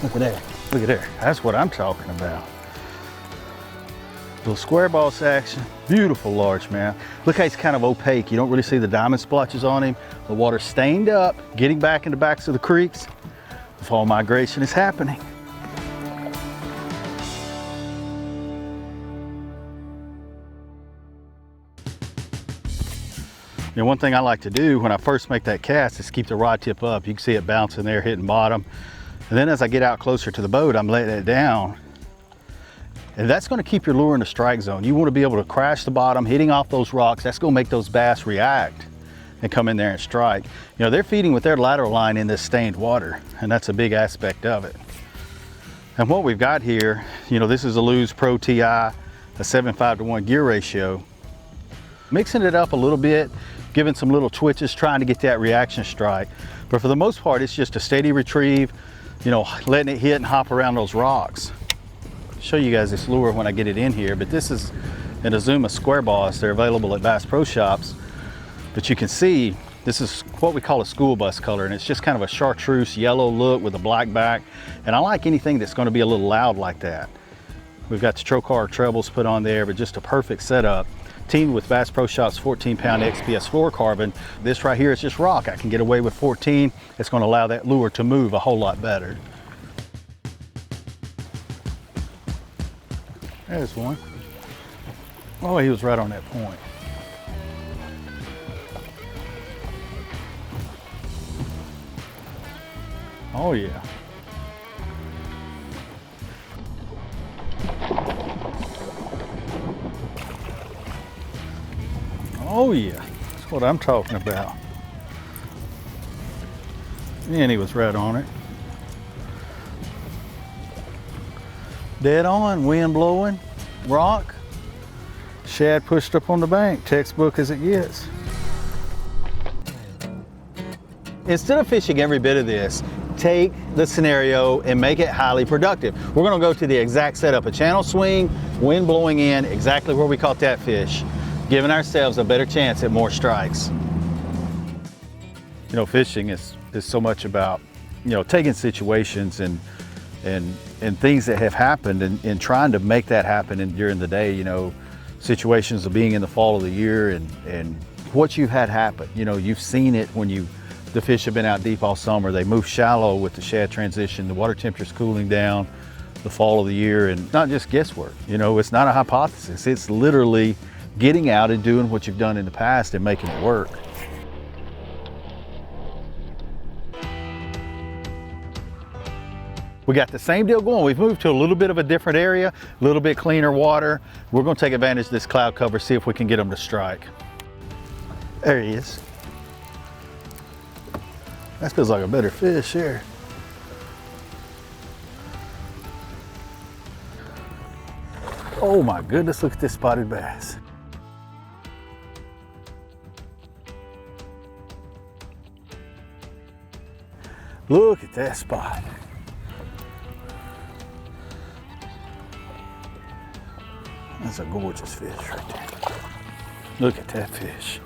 Look at there. Look at there. That's what I'm talking about. Little square ball section, beautiful largemouth. Look how he's kind of opaque. You don't really see the diamond splotches on him. The water's stained up, getting back in the backs of the creeks. The fall migration is happening. You know, one thing I like to do when I first make that cast is keep the rod tip up. You can see it bouncing there, hitting bottom. And then as I get out closer to the boat, I'm letting it down. And that's going to keep your lure in the strike zone. You want to be able to crash the bottom, hitting off those rocks. That's going to make those bass react and come in there and strike. You know, they're feeding with their lateral line in this stained water, and that's a big aspect of it. And what we've got here, you know, this is a Lew's Pro TI, a 7:5-to-1 gear ratio. Mixing it up a little bit, giving some little twitches, trying to get that reaction strike. But for the most part, it's just a steady retrieve, you know, letting it hit and hop around those rocks. I'll show you guys this lure when I get it in here, but this is an Azuma Square Boss. They're available at Bass Pro Shops. But you can see, this is what we call a school bus color, and it's just kind of a chartreuse yellow look with a black back. And I like anything that's going to be a little loud like that. We've got the Trocar trebles put on there, but just a perfect setup. Teamed with Bass Pro Shops 14-pound XPS fluorocarbon. This right here is just rock. I can get away with 14. It's going to allow that lure to move a whole lot better. There's one. Oh, he was right on that point. Oh yeah. Oh yeah, that's what I'm talking about. And he was right on it. Dead on, wind blowing, rock. Shad pushed up on the bank, textbook as it gets. Instead of fishing every bit of this, take the scenario and make it highly productive. We're gonna go to the exact setup, a channel swing, wind blowing in, exactly where we caught that fish, giving ourselves a better chance at more strikes. You know, fishing is so much about, you know, taking situations and things that have happened and trying to make that happen during the day, you know, situations of being in the fall of the year and what you've had happen. You know, you've seen it when the fish have been out deep all summer. They move shallow with the shad transition, the water temperature's cooling down, the fall of the year, and not just guesswork. You know, it's not a hypothesis. It's literally getting out and doing what you've done in the past and making it work. We got the same deal going. We've moved to a little bit of a different area, a little bit cleaner water. We're gonna take advantage of this cloud cover, see if we can get them to strike. There he is. That feels like a better fish here. Oh my goodness, look at this spotted bass. Look at that spot. That's a gorgeous fish right there. Look at that fish.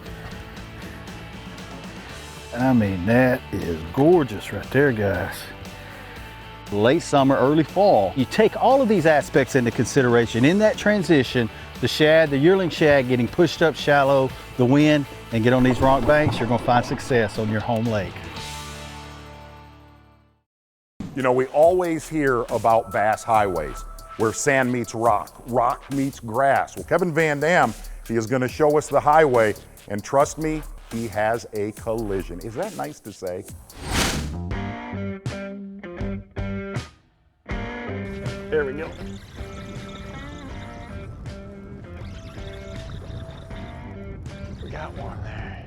I mean, that is gorgeous right there, guys. Late summer, early fall. You take all of these aspects into consideration in that transition, the shad, the yearling shad getting pushed up shallow, the wind, and get on these rock banks, you're gonna find success on your home lake. You know, we always hear about bass highways, where sand meets rock, rock meets grass. Well, Kevin Van Dam, he is gonna show us the highway, and trust me, he has a collision. Is that nice to say? There we go. We got one there.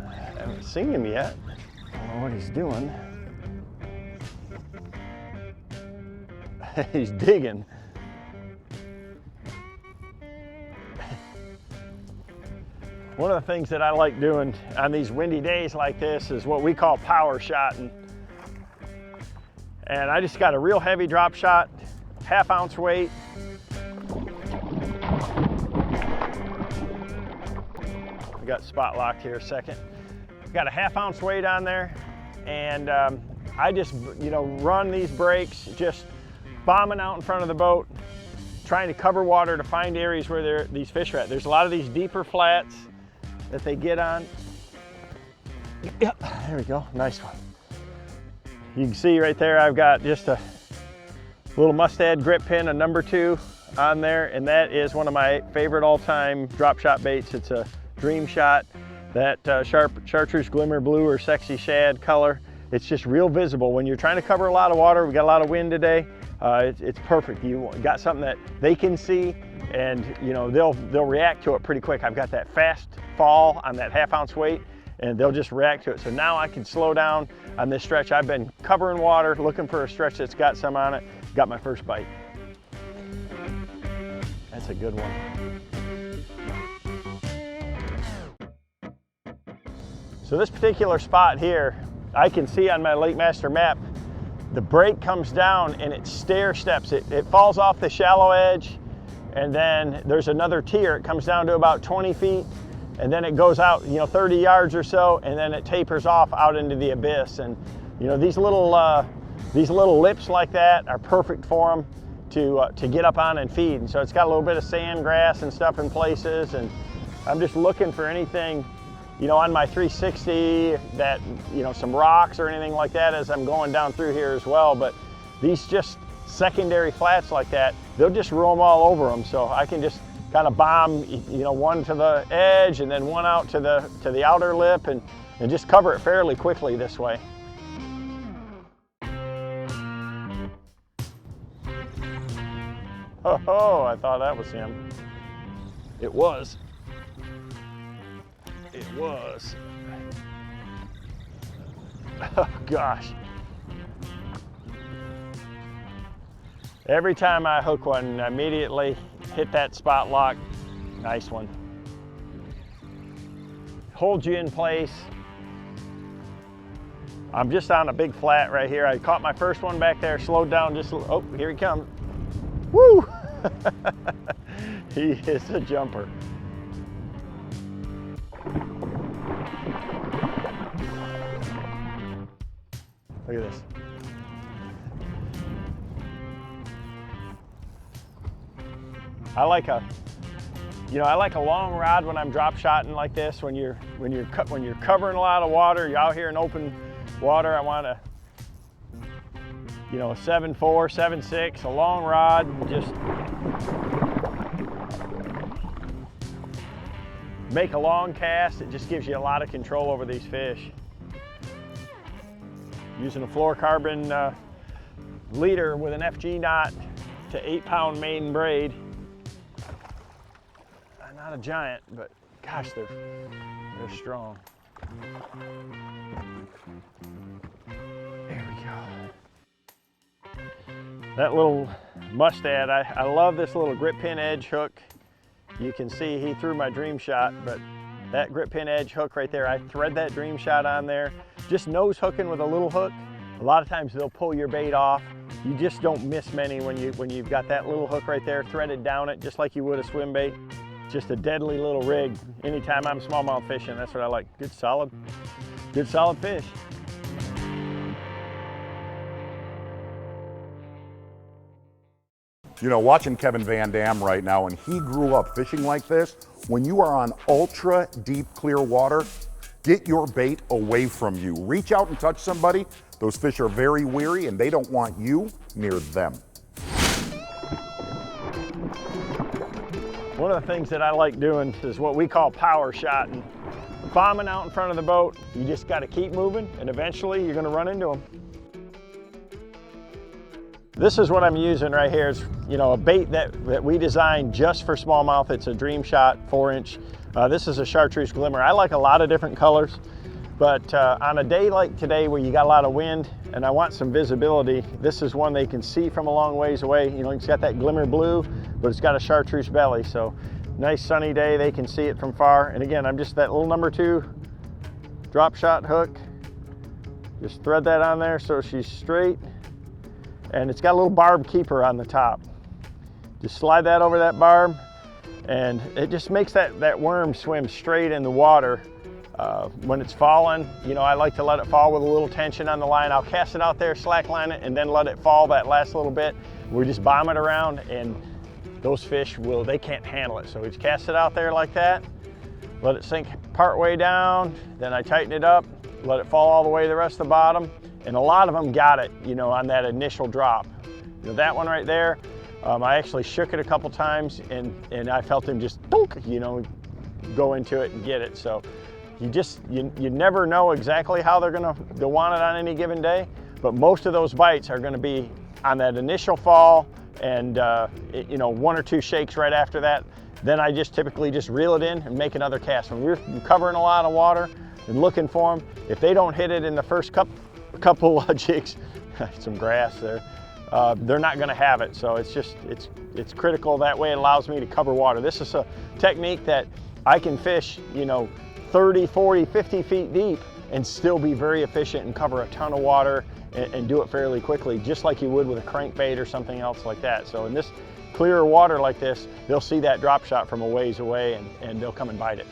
I haven't seen him yet. I don't know what he's doing. He's digging. One of the things that I like doing on these windy days like this is what we call power shotting. And I just got a real heavy drop shot, 1/2 ounce weight. We got spot locked here a second. Got a 1/2 ounce weight on there, and I just, you know, run these breaks, just bombing out in front of the boat, trying to cover water to find areas where these fish are at. There's a lot of these deeper flats that they get on. Yep, there we go, nice one. You can see right there, I've got just a little mustad grip pin, a number 2 on there, and that is one of my favorite all-time drop shot baits. It's a dream shot. That chartreuse glimmer blue or sexy shad color, it's just real visible. When you're trying to cover a lot of water, we got a lot of wind today, it's perfect. You got something that they can see, and you know they'll react to it pretty quick. I've got that fast fall on that 1/2 ounce weight, and they'll just react to it. So now I can slow down on this stretch. I've been covering water, looking for a stretch that's got some on it. Got my first bite. That's a good one. So this particular spot here, I can see on my Lake Master map, the break comes down and it stair steps. It falls off the shallow edge, and then there's another tier. It comes down to about 20 feet, and then it goes out, you know, 30 yards or so, and then it tapers off out into the abyss. And you know, these little lips like that are perfect for them to get up on and feed. And so it's got a little bit of sand, grass and stuff in places, and I'm just looking for anything, you know, on my 360 that, you know, some rocks or anything like that as I'm going down through here as well. But these just secondary flats like that, they'll just roam all over them. So I can just kind of bomb, you know, one to the edge and then one out to the outer lip and just cover it fairly quickly this way. Oh, I thought that was him. It was. It was. Oh gosh. Every time I hook one, I immediately hit that spot lock. Nice one. Holds you in place. I'm just on a big flat right here. I caught my first one back there, slowed down just, oh, here he comes. Woo! He is a jumper. Look at this. I like a long rod when I'm drop shotting like this. When you're covering a lot of water, you're out here in open water. I want a, you know, a 7.4, 7.6, a long rod. Just make a long cast. It just gives you a lot of control over these fish. Using a fluorocarbon leader with an FG knot to 8-pound main braid. Not a giant, but gosh, they're strong. There we go. That little mustad, I love this little grip pin edge hook. You can see he threw my dream shot, but that grip pin edge hook right there, I thread that dream shot on there. Just nose hooking with a little hook. A lot of times they'll pull your bait off. You just don't miss many when you've got that little hook right there threaded down it, just like you would a swim bait. Just a deadly little rig. Anytime I'm smallmouth fishing, that's what I like. Good solid fish. You know, watching Kevin Van Dam right now, and he grew up fishing like this, when you are on ultra deep clear water, get your bait away from you. Reach out and touch somebody. Those fish are very weary and they don't want you near them. One of the things that I like doing is what we call power shotting. Bombing out in front of the boat, you just got to keep moving and eventually you're going to run into them. This is what I'm using right here. It's, you know, a bait that we designed just for smallmouth. It's a Dream Shot 4-inch. This is a chartreuse glimmer. I like a lot of different colors, but on a day like today where you got a lot of wind and I want some visibility, this is one they can see from a long ways away. You know, it's got that glimmer blue, but it's got a chartreuse belly. So nice sunny day, they can see it from far. And again, I'm just that little number 2 drop shot hook. Just thread that on there so she's straight. And it's got a little barb keeper on the top. Just slide that over that barb and it just makes that worm swim straight in the water. When it's falling, you know, I like to let it fall with a little tension on the line. I'll cast it out there, slack line it, and then let it fall that last little bit. We just bomb it around and those fish they can't handle it. So we just cast it out there like that, let it sink part way down, then I tighten it up, let it fall all the way to the rest of the bottom. And a lot of them got it, you know, on that initial drop. You know, that one right there, I actually shook it a couple times and I felt him just, you know, go into it and get it. So you never know exactly how they'll want it on any given day, but most of those bites are gonna be on that initial fall and, you know, 1 or 2 shakes right after that. Then I just typically just reel it in and make another cast. When we're covering a lot of water and looking for them, if they don't hit it in the first couple of jigs, some grass there, they're not going to have it. So it's critical. That way it allows me to cover water. This is a technique that I can fish, you know, 30, 40, 50 feet deep and still be very efficient and cover a ton of water and do it fairly quickly, just like you would with a crankbait or something else like that. So in this clearer water like this, they'll see that drop shot from a ways away and they'll come and bite it.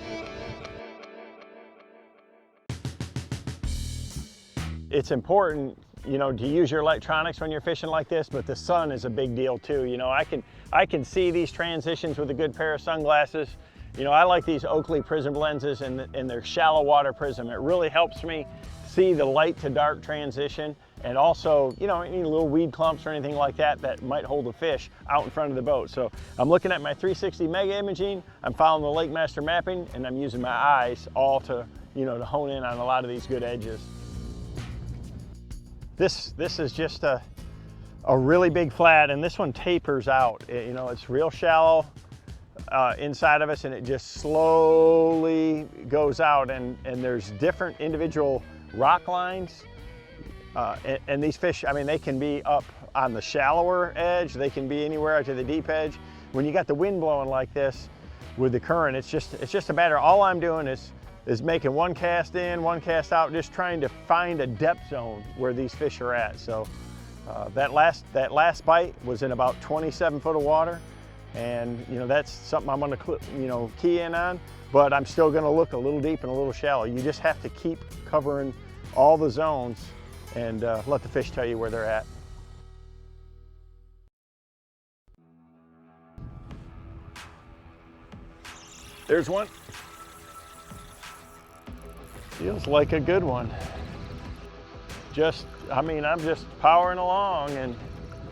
It's important you know, to use your electronics when you're fishing like this, but the sun is a big deal too. You know, I can see these transitions with a good pair of sunglasses. You know, I like these Oakley prism lenses and their shallow water prism. It really helps me see the light to dark transition, and also, you know, any little weed clumps or anything like that that might hold a fish out in front of the boat. So I'm looking at my 360 mega imaging, I'm following the Lake Master mapping, and I'm using my eyes all to, you know, to hone in on a lot of these good edges. This is just a really big flat, and this one tapers out. You know, it's real shallow inside of us, and it just slowly goes out, and there's different individual rock lines. And these fish, I mean, they can be up on the shallower edge, they can be anywhere to the deep edge. When you got the wind blowing like this with the current, it's just a matter, all I'm doing is making one cast in, one cast out, just trying to find a depth zone where these fish are at. So that last bite was in about 27 foot of water, and you know, that's something I'm gonna, you know, key in on, but I'm still gonna look a little deep and a little shallow. You just have to keep covering all the zones and let the fish tell you where they're at. There's one. Feels like a good one. I mean, I'm just powering along and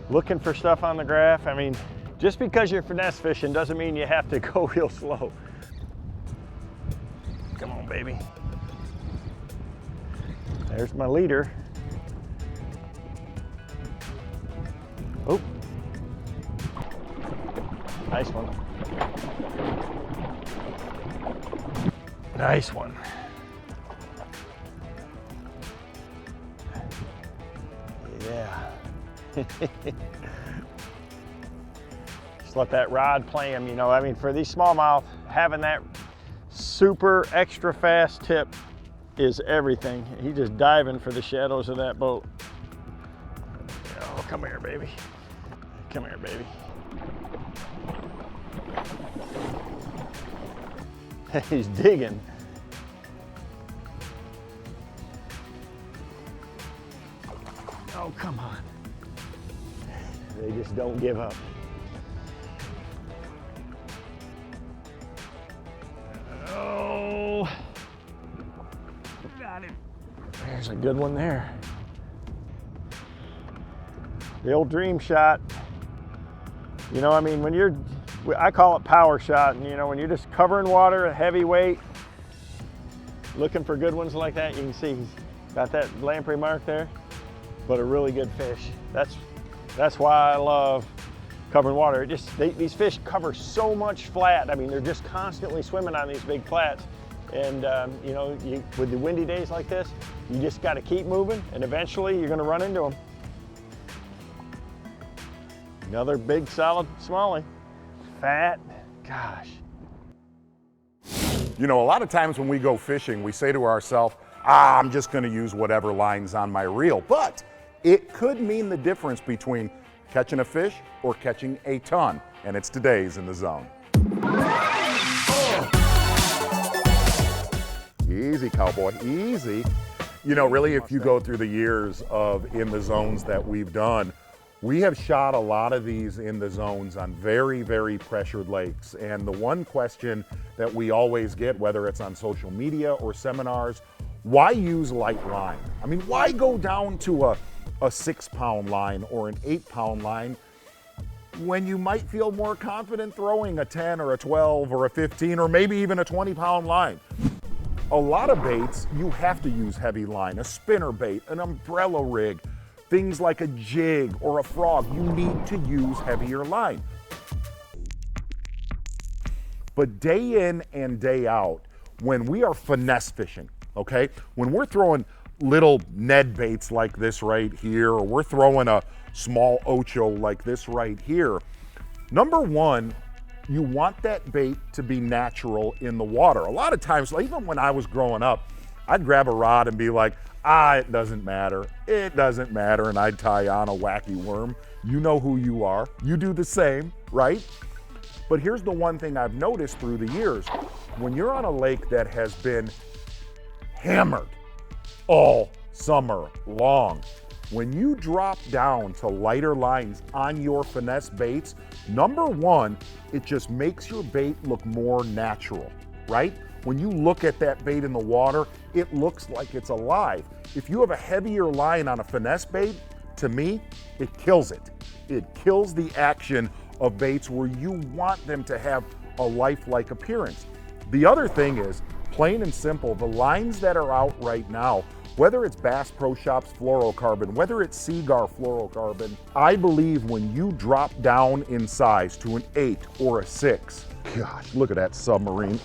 looking for stuff on the graph. I mean, just because you're finesse fishing doesn't mean you have to go real slow. Come on, baby. There's my leader. Oh, nice one. Nice one. Yeah. Just let that rod play him, you know. I mean, for these smallmouth, having that super extra fast tip is everything. He's just diving for the shadows of that boat. Oh, come here, baby. Come here, baby. He's digging. Oh, come on. They just don't give up. Oh, got him. There's a good one there. The old dream shot. You know, I mean, when I call it power shot, and you know, when you're just covering water, a heavy weight, looking for good ones like that, you can see he's got that lamprey mark there, but a really good fish. That's why I love covering water. These fish cover so much flat. I mean, they're just constantly swimming on these big flats. And you know, with the windy days like this, you just got to keep moving, and eventually you're going to run into them. Another big, solid smallie. Fat, gosh. You know, a lot of times when we go fishing, we say to ourselves, I'm just going to use whatever line's on my reel. But it could mean the difference between catching a fish or catching a ton. And it's today's In the Zone. Easy, cowboy, easy. You know, really, if you go through the years of In the Zones that we've done, we have shot a lot of these In the Zones on very, very pressured lakes. And the one question that we always get, whether it's on social media or seminars, why use light line? I mean, why go down to a 6-pound line or an 8-pound line when you might feel more confident throwing a 10 or a 12 or a 15 or maybe even a 20-pound line? A lot of baits, you have to use heavy line, a spinner bait, an umbrella rig, things like a jig or a frog. You need to use heavier line. But day in and day out, when we are finesse fishing, okay, when we're throwing little Ned baits like this right here, or we're throwing a small Ocho like this right here, number one, you want that bait to be natural in the water. A lot of times, even when I was growing up, I'd grab a rod and be like, it doesn't matter, and I'd tie on a wacky worm. You know who you are. You do the same, right? But here's the one thing I've noticed through the years. When you're on a lake that has been hammered all summer long, when you drop down to lighter lines on your finesse baits, number one, it just makes your bait look more natural, right? When you look at that bait in the water, it looks like it's alive. If you have a heavier line on a finesse bait, to me, it kills it. It kills the action of baits where you want them to have a lifelike appearance. The other thing is, plain and simple, the lines that are out right now, whether it's Bass Pro Shops fluorocarbon, whether it's Seagar fluorocarbon, I believe when you drop down in size to an 8 or a 6, gosh, look at that submarine.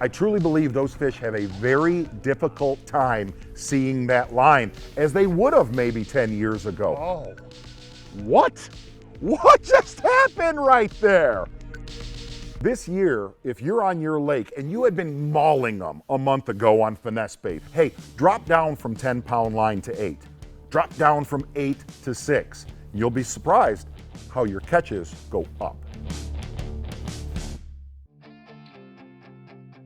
I truly believe those fish have a very difficult time seeing that line, as they would have maybe 10 years ago. Oh, what? What just happened right there? This year, if you're on your lake and you had been mauling them a month ago on finesse bait, hey, drop down from 10-pound line to 8. Drop down from 8 to 6. You'll be surprised how your catches go up.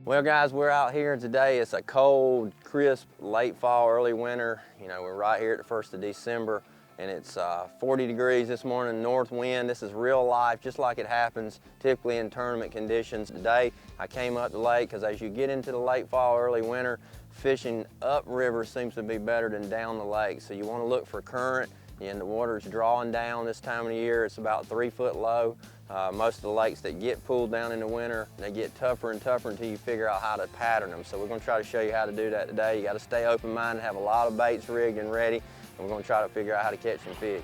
Well guys, we're out here today. It's a cold, crisp, late fall, early winter. You know, we're right here at the 1st of December and it's 40 degrees this morning, north wind. This is real life, just like it happens typically in tournament conditions. Today, I came up the lake because as you get into the late fall, early winter, fishing upriver seems to be better than down the lake. So you want to look for current, and the water's drawing down this time of the year. It's about 3 foot low. Most of the lakes that get pulled down in the winter, they get tougher and tougher until you figure out how to pattern them. So we're going to try to show you how to do that today. You got to stay open-minded, have a lot of baits rigged and ready, and we're going to try to figure out how to catch some fish.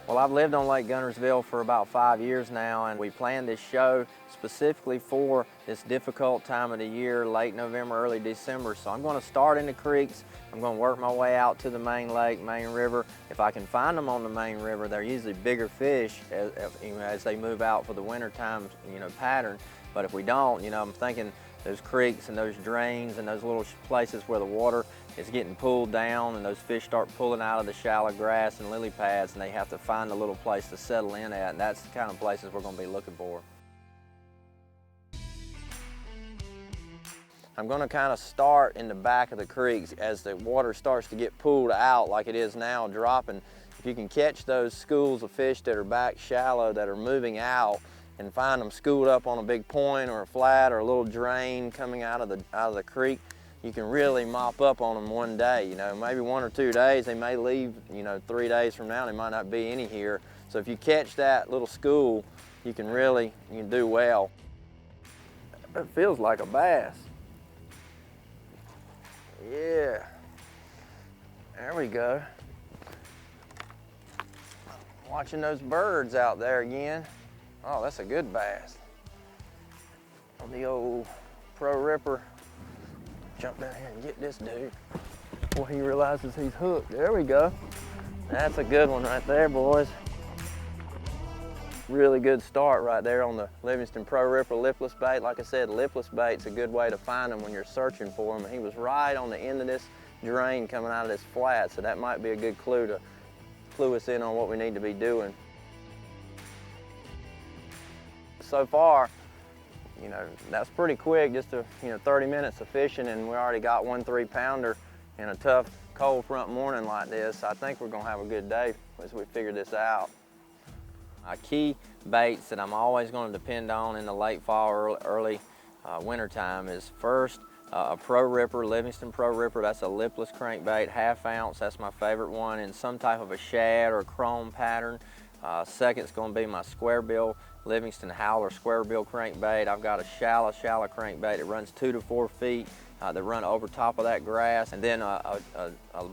Well, I've lived on Lake Guntersville for about 5 years now, and we planned this show specifically for this difficult time of the year, late November, early December. So I'm going to start in the creeks. I'm going to work my way out to the main lake, main river. If I can find them on the main river, they're usually bigger fish as they move out for the wintertime, pattern. But if we don't, I'm thinking those creeks and those drains and those little places where the water is getting pulled down and those fish start pulling out of the shallow grass and lily pads, and they have to find a little place to settle in at, and that's the kind of places we're going to be looking for. I'm going to kind of start in the back of the creeks as the water starts to get pulled out like it is now, dropping. If you can catch those schools of fish that are back shallow that are moving out and find them schooled up on a big point or a flat or a little drain coming out of the creek, you can really mop up on them one day. Maybe 1 or 2 days. They may leave, 3 days from now, there might not be any here. So if you catch that little school, you can do well. It feels like a bass. Yeah, there we go. Watching those birds out there again. Oh, that's a good bass. The old Pro Ripper. Jump down here and get this dude before he realizes he's hooked. There we go. That's a good one right there, boys. Really good start right there on the Livingston Pro Ripper lipless bait. Like I said, lipless bait's a good way to find them when you're searching for them. He was right on the end of this drain coming out of this flat, so that might be a good clue to clue us in on what we need to be doing. So far, that's pretty quick, just 30 minutes of fishing, and we already got 1 3-pounder in a tough, cold front morning like this. I think we're gonna have a good day as we figure this out. Key baits that I'm always gonna depend on in the late fall or early winter time is first, a Pro Ripper, Livingston Pro Ripper. That's a lipless crankbait, 1/2 ounce. That's my favorite one in some type of a shad or chrome pattern. Second is gonna be my square bill Livingston Howler square bill crankbait. I've got a shallow crankbait. It runs 2 to 4 feet. That run over top of that grass, and then a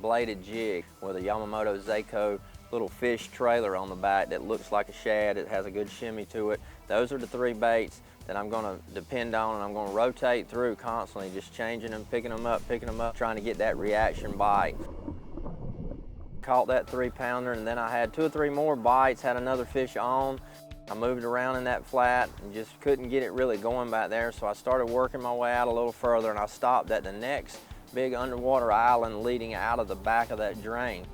bladed jig with a Yamamoto Seiko little fish trailer on the back that looks like a shad. It has a good shimmy to it. Those are the 3 baits that I'm gonna depend on, and I'm gonna rotate through constantly, just changing them, picking them up, trying to get that reaction bite. Caught that 3-pounder, and then I had 2 or 3 more bites, had another fish on. I moved around in that flat and just couldn't get it really going back there, so I started working my way out a little further, and I stopped at the next big underwater island leading out of the back of that drain.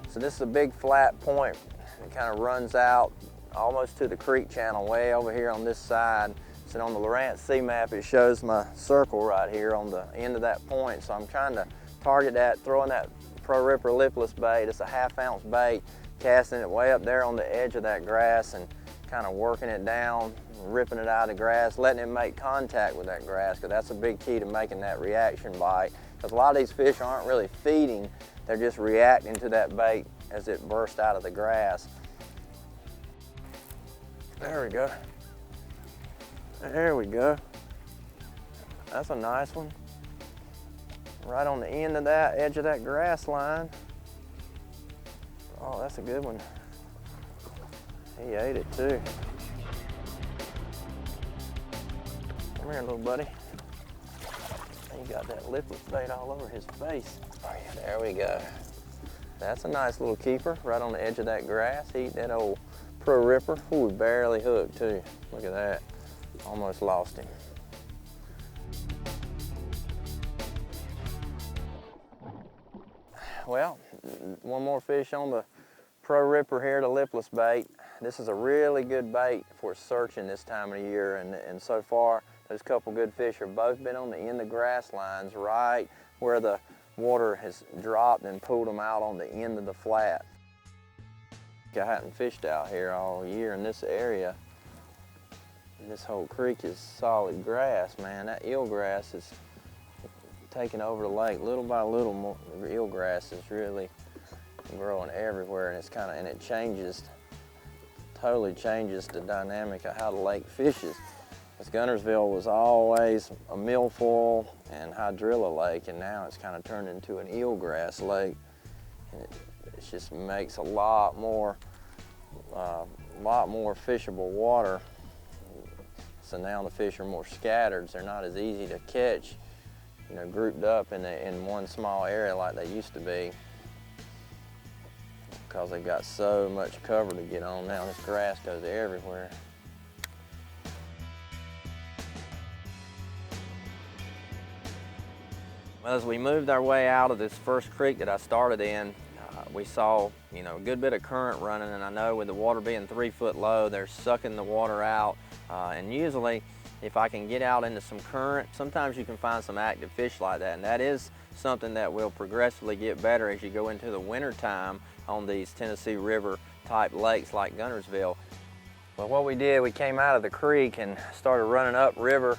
So this is a big flat point. It kind of runs out almost to the creek channel way over here on this side. So on the Lowrance Sea map, it shows my circle right here on the end of that point. So I'm trying to target that, throwing that Pro Ripper Lipless bait. It's a 1/2 ounce bait, casting it way up there on the edge of that grass and kind of working it down, ripping it out of the grass, letting it make contact with that grass, because that's a big key to making that reaction bite. Because a lot of these fish aren't really feeding, they're just reacting to that bait as it bursts out of the grass. There we go. There we go. That's a nice one. Right on the end of that, edge of that grass line. Oh, that's a good one. He ate it too. Come here, little buddy. He got that lipless bait all over his face. Oh yeah, there we go. That's a nice little keeper right on the edge of that grass. He ate that old Pro Ripper. Ooh, barely hooked too. Look at that. Almost lost him. Well, one more fish on the Pro Ripper here, the lipless bait. This is a really good bait for searching this time of the year, and so far those couple good fish have both been on the end of grass lines right where the water has dropped and pulled them out on the end of the flat. I hadn't fished out here all year in this area. This whole creek is solid grass, man. That eelgrass is taking over the lake little by little. More eelgrass is really growing everywhere, and it's it changes, totally changes the dynamic of how the lake fishes. Because Guntersville was always a milfoil and hydrilla lake, and now it's kind of turned into an eelgrass lake. And it just makes a lot more fishable water. So now the fish are more scattered. So they're not as easy to catch, you know, grouped up in one small area like they used to be, because they've got so much cover to get on now. This grass goes everywhere. Well, as we moved our way out of this first creek that I started in, we saw, you know, a good bit of current running, and I know with the water being 3 foot low, they're sucking the water out. And usually, if I can get out into some current, sometimes you can find some active fish like that, and that is something that will progressively get better as you go into the winter time on these Tennessee River type lakes like Guntersville. But what we did, we came out of the creek and started running up river.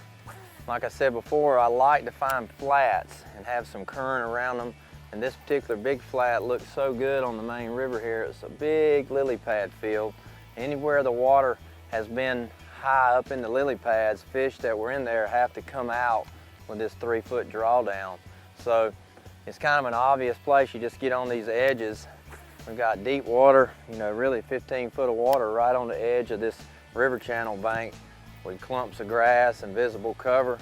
Like I said before, I like to find flats and have some current around them. And this particular big flat looks so good on the main river here. It's a big lily pad field. Anywhere the water has been high up in the lily pads, fish that were in there have to come out with this 3 foot drawdown. So it's kind of an obvious place. You just get on these edges. We've got deep water, you know, really 15 foot of water right on the edge of this river channel bank with clumps of grass and visible cover.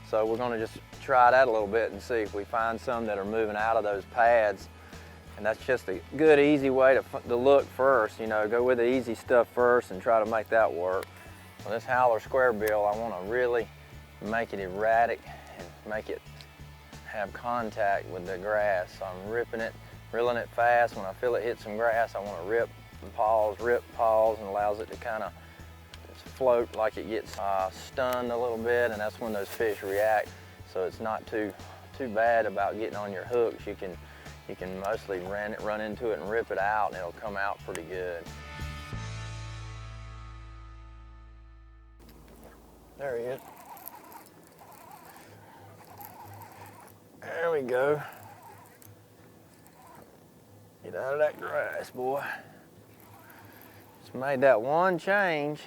So we're gonna just try that a little bit and see if we find some that are moving out of those pads. And that's just a good, easy way to look first. You know, go with the easy stuff first and try to make that work. Well, this howler square bill, I want to really make it erratic and make it have contact with the grass. So I'm ripping it, reeling it fast. When I feel it hit some grass, I want to rip, pause, and allows it to kind of float like it gets stunned a little bit, and that's when those fish react. So it's not too bad about getting on your hooks. You can mostly run into it and rip it out, and it'll come out pretty good. There he is. There we go. Get out of that grass, boy. Just made that one change.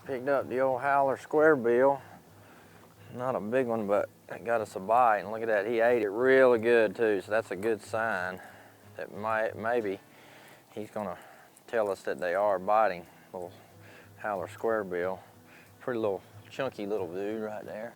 Picked up the old howler square bill. Not a big one, but it got us a bite. And look at that, he ate it really good too. So that's a good sign that maybe he's gonna tell us that they are biting. Little howler square bill. Pretty little, chunky little dude right there.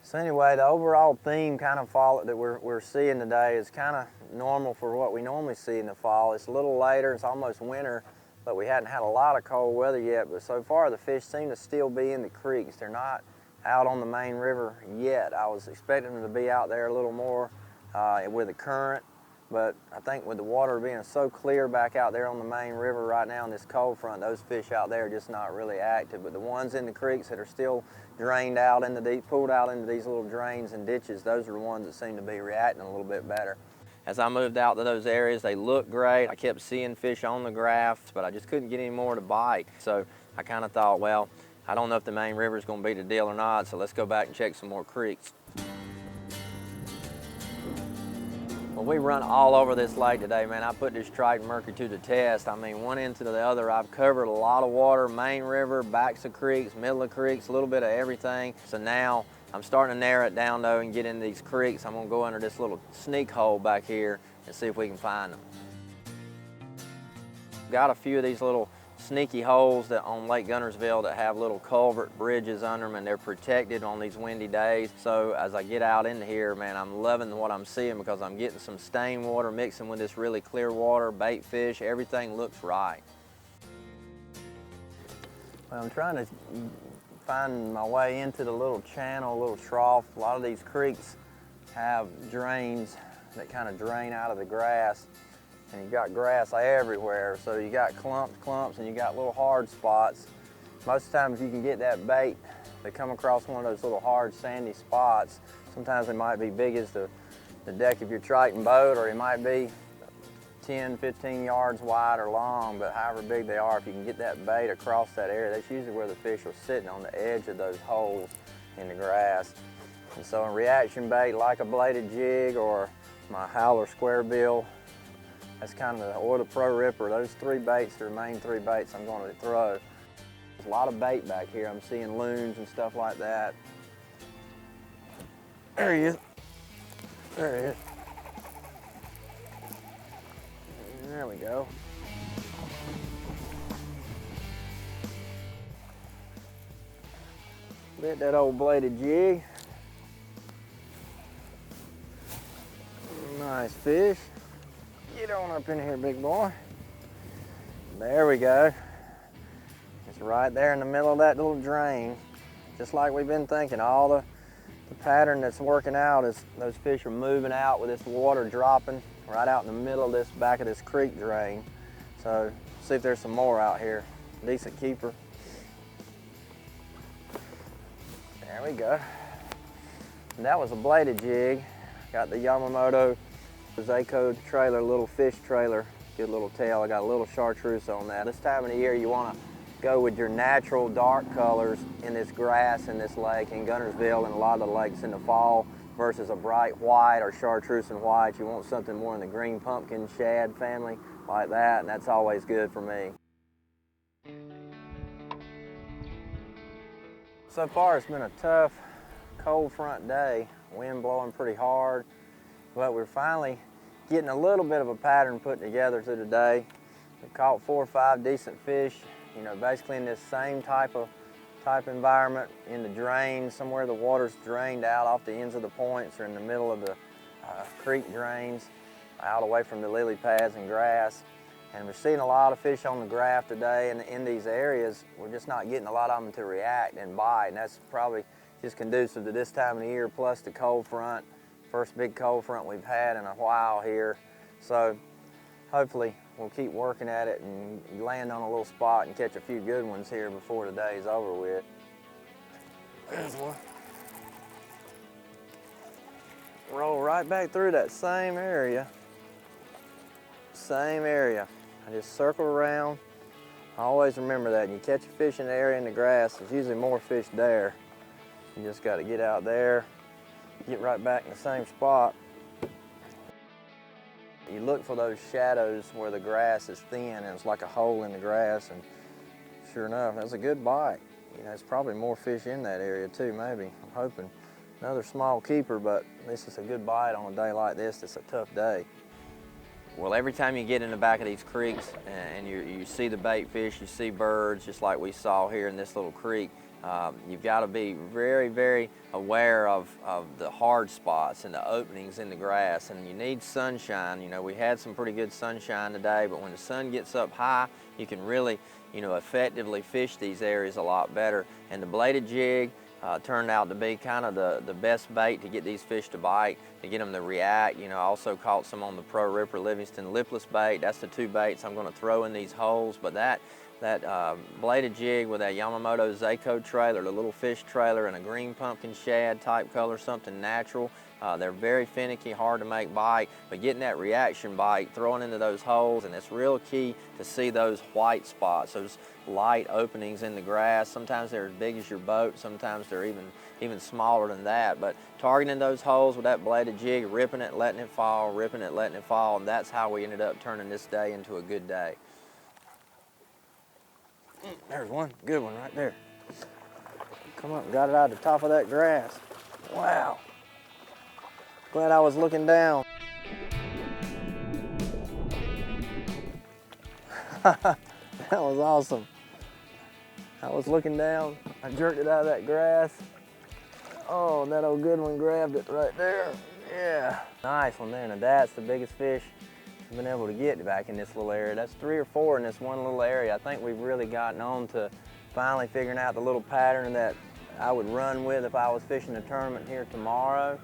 So anyway, the overall theme kind of fall that we're seeing today is kind of normal for what we normally see in the fall. It's a little later, it's almost winter, but we hadn't had a lot of cold weather yet. But so far the fish seem to still be in the creeks. They're not out on the main river yet. I was expecting them to be out there a little more with the current, but I think with the water being so clear back out there on the main river right now in this cold front, those fish out there are just not really active. But the ones in the creeks that are still drained out into these, pulled out into these little drains and ditches, those are the ones that seem to be reacting a little bit better. As I moved out to those areas, they looked great. I kept seeing fish on the grafts, but I just couldn't get any more to bite. So I kind of thought, well, I don't know if the main river is going to be the deal or not, so let's go back and check some more creeks. Well, we run all over this lake today, man. I put this Triton Mercury to the test. I mean, one end to the other, I've covered a lot of water, main river, backs of creeks, middle of creeks, a little bit of everything. So now I'm starting to narrow it down though and get into these creeks. I'm gonna go under this little sneak hole back here and see if we can find them. Got a few of these little sneaky holes that on Lake Guntersville that have little culvert bridges under them, and they're protected on these windy days. So as I get out into here, man, I'm loving what I'm seeing because I'm getting some stained water mixing with this really clear water, bait fish, everything looks right. Well, I'm trying to find my way into the little channel, little trough. A lot of these creeks have drains that kind of drain out of the grass. And you got grass everywhere, so you got clumps, and you got little hard spots. Most of the time, if you can get that bait to come across one of those little hard sandy spots, sometimes they might be big as the deck of your Triton boat, or it might be 10, 15 yards wide or long, but however big they are, if you can get that bait across that area, that's usually where the fish are sitting, on the edge of those holes in the grass. And so a reaction bait like a bladed jig or my howler square bill, that's kind of or the Pro Ripper. Those three baits are the main three baits I'm going to throw. There's a lot of bait back here. I'm seeing loons and stuff like that. There he is. There he is. There we go. Bit that old bladed jig. Nice fish. Get on up in here, big boy. There we go. It's right there in the middle of that little drain. Just like we've been thinking, all the pattern that's working out is those fish are moving out with this water dropping right out in the middle of this back of this creek drain. So see if there's some more out here. Decent keeper. There we go. And that was a bladed jig. Got the Yamamoto Seiko trailer, little fish trailer, good little tail. I got a little chartreuse on that. This time of the year you want to go with your natural dark colors in this grass in this lake in Guntersville and a lot of the lakes in the fall versus a bright white or chartreuse and white. You want something more in the green pumpkin shad family like that, and that's always good for me. So far it's been a tough cold front day, wind blowing pretty hard. But we're finally getting a little bit of a pattern put together through the day. We caught 4 or 5 decent fish, you know, basically in this same type environment in the drain, somewhere the water's drained out off the ends of the points or in the middle of the creek drains, out away from the lily pads and grass. And we're seeing a lot of fish on the graft today, and in these areas, we're just not getting a lot of them to react and bite, and that's probably just conducive to this time of the year, plus the cold front. First big cold front we've had in a while here. So hopefully we'll keep working at it and land on a little spot and catch a few good ones here before the day's over with. There's one. Roll right back through that same area. Same area. I just circle around. I always remember that. And you catch a fish in the area in the grass, there's usually more fish there. You just got to get out there, get right back in the same spot. You look for those shadows where the grass is thin and it's like a hole in the grass, and sure enough, that's a good bite. You know, there's probably more fish in that area too, maybe. I'm hoping. Another small keeper, but this is a good bite on a day like this. It's a tough day. Well, every time you get in the back of these creeks and you see the bait fish, you see birds, just like we saw here in this little creek, you've got to be very, very aware of the hard spots and the openings in the grass, and you need sunshine. You know, we had some pretty good sunshine today, but when the sun gets up high, you can really, you know, effectively fish these areas a lot better. And the bladed jig, turned out to be kind of the best bait to get these fish to bite, to get them to react. You know, I also caught some on the Pro Ripper Livingston Lipless bait. That's the two baits I'm going to throw in these holes. But that bladed jig with that Yamamoto Zako trailer, the little fish trailer, and a green pumpkin shad type color, something natural. They're very finicky, hard to make bite, but getting that reaction bite, throwing into those holes, and it's real key to see those white spots, those light openings in the grass. Sometimes they're as big as your boat, sometimes they're even smaller than that, but targeting those holes with that bladed jig, ripping it, letting it fall, ripping it, letting it fall, and that's how we ended up turning this day into a good day. There's one good one right there. Come up and got it out of the top of that grass. Wow. Glad I was looking down. That was awesome. I was looking down, I jerked it out of that grass. Oh, that old good one grabbed it right there. Yeah. Nice one there. Now that's the biggest fish I've been able to get back in this little area. That's 3 or 4 in this one little area. I think we've really gotten on to finally figuring out the little pattern that I would run with if I was fishing a tournament here tomorrow.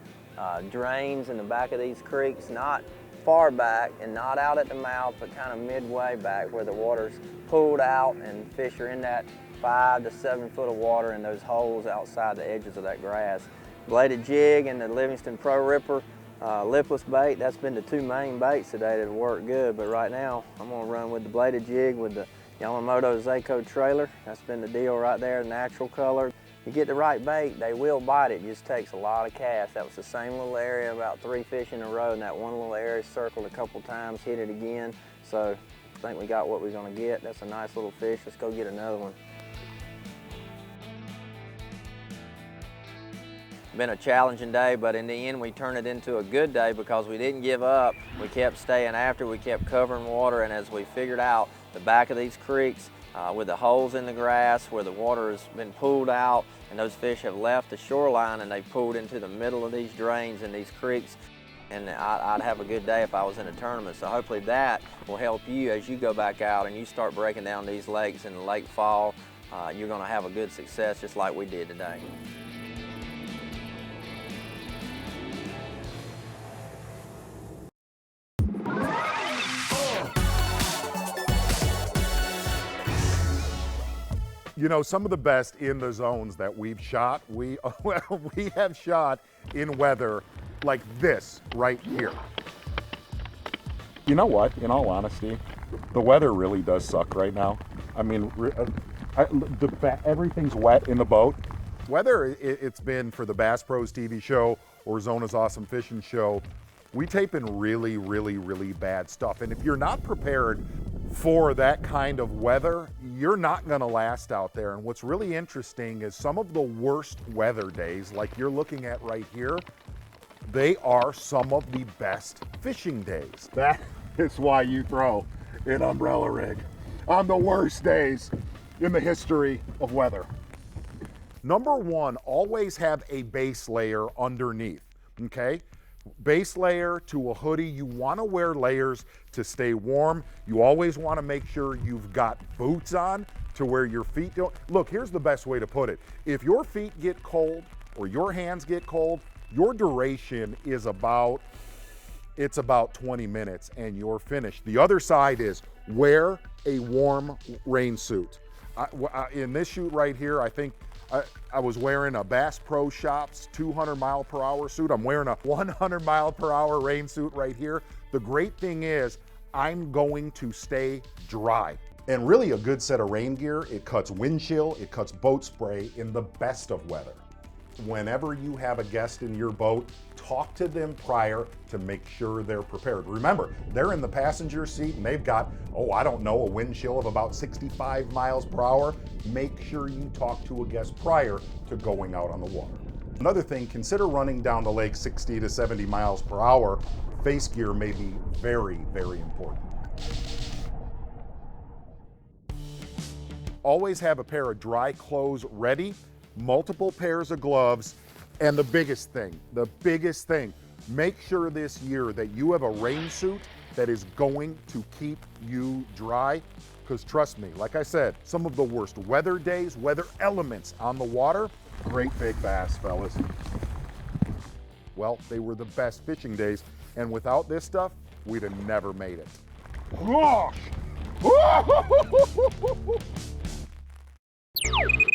Drains in the back of these creeks, not far back and not out at the mouth, but kind of midway back where the water's pulled out and fish are in that 5 to 7 foot of water in those holes outside the edges of that grass. Bladed jig and the Livingston Pro Ripper Lipless bait, that's been the two main baits today that have worked good, but right now I'm gonna run with the bladed jig with the Yamamoto Zako trailer. That's been the deal right there, natural color. You get the right bait, they will bite it. It just takes a lot of casts. That was the same little area, about 3 fish in a row, and that one little area circled a couple times, hit it again. So I think we got what we're gonna get. That's a nice little fish. Let's go get another one. Been a challenging day, but in the end we turned it into a good day because we didn't give up. We kept staying after, we kept covering water, and as we figured out the back of these creeks, with the holes in the grass where the water has been pulled out and those fish have left the shoreline and they pulled into the middle of these drains and these creeks, and I'd have a good day if I was in a tournament. So hopefully that will help you as you go back out and you start breaking down these lakes in the lake fall. You're gonna have a good success just like we did today. You know, some of the best in the zones that we've shot, we have shot in weather like this right here. You know what, in all honesty, the weather really does suck right now. I mean, everything's wet in the boat. Whether it's been for the Bass Pros TV show or Zona's Awesome Fishing show, we tape in really, really, really bad stuff. And if you're not prepared for that kind of weather, you're not gonna last out there. And what's really interesting is some of the worst weather days, like you're looking at right here, they are some of the best fishing days. That is why you throw an umbrella rig on the worst days in the history of weather. Number one, always have a base layer underneath, okay? Base layer to a hoodie. You want to wear layers to stay warm. You always want to make sure you've got boots on to where your feet don't. Look, here's the best way to put it. If your feet get cold or your hands get cold, your duration is about 20 minutes and you're finished. The other side is wear a warm rain suit. In this shoot right here, I think I was wearing a Bass Pro Shops 200-mile-per-hour suit. I'm wearing a 100-mile-per-hour rain suit right here. The great thing is I'm going to stay dry. And really a good set of rain gear, it cuts wind chill, it cuts boat spray in the best of weather. Whenever you have a guest in your boat, talk to them prior to make sure they're prepared. Remember, they're in the passenger seat and they've got, I don't know, a wind chill of about 65 miles per hour. Make sure you talk to a guest prior to going out on the water. Another thing, consider running down the lake 60 to 70 miles per hour. Face gear may be very, very important. Always have a pair of dry clothes ready, multiple pairs of gloves, and the biggest thing, make sure this year that you have a rain suit that is going to keep you dry, because trust me, like I said, some of the worst weather days, weather elements on the water, Great big bass, fellas. Well, they were the best fishing days, and without this stuff, we'd have never made it. Gosh!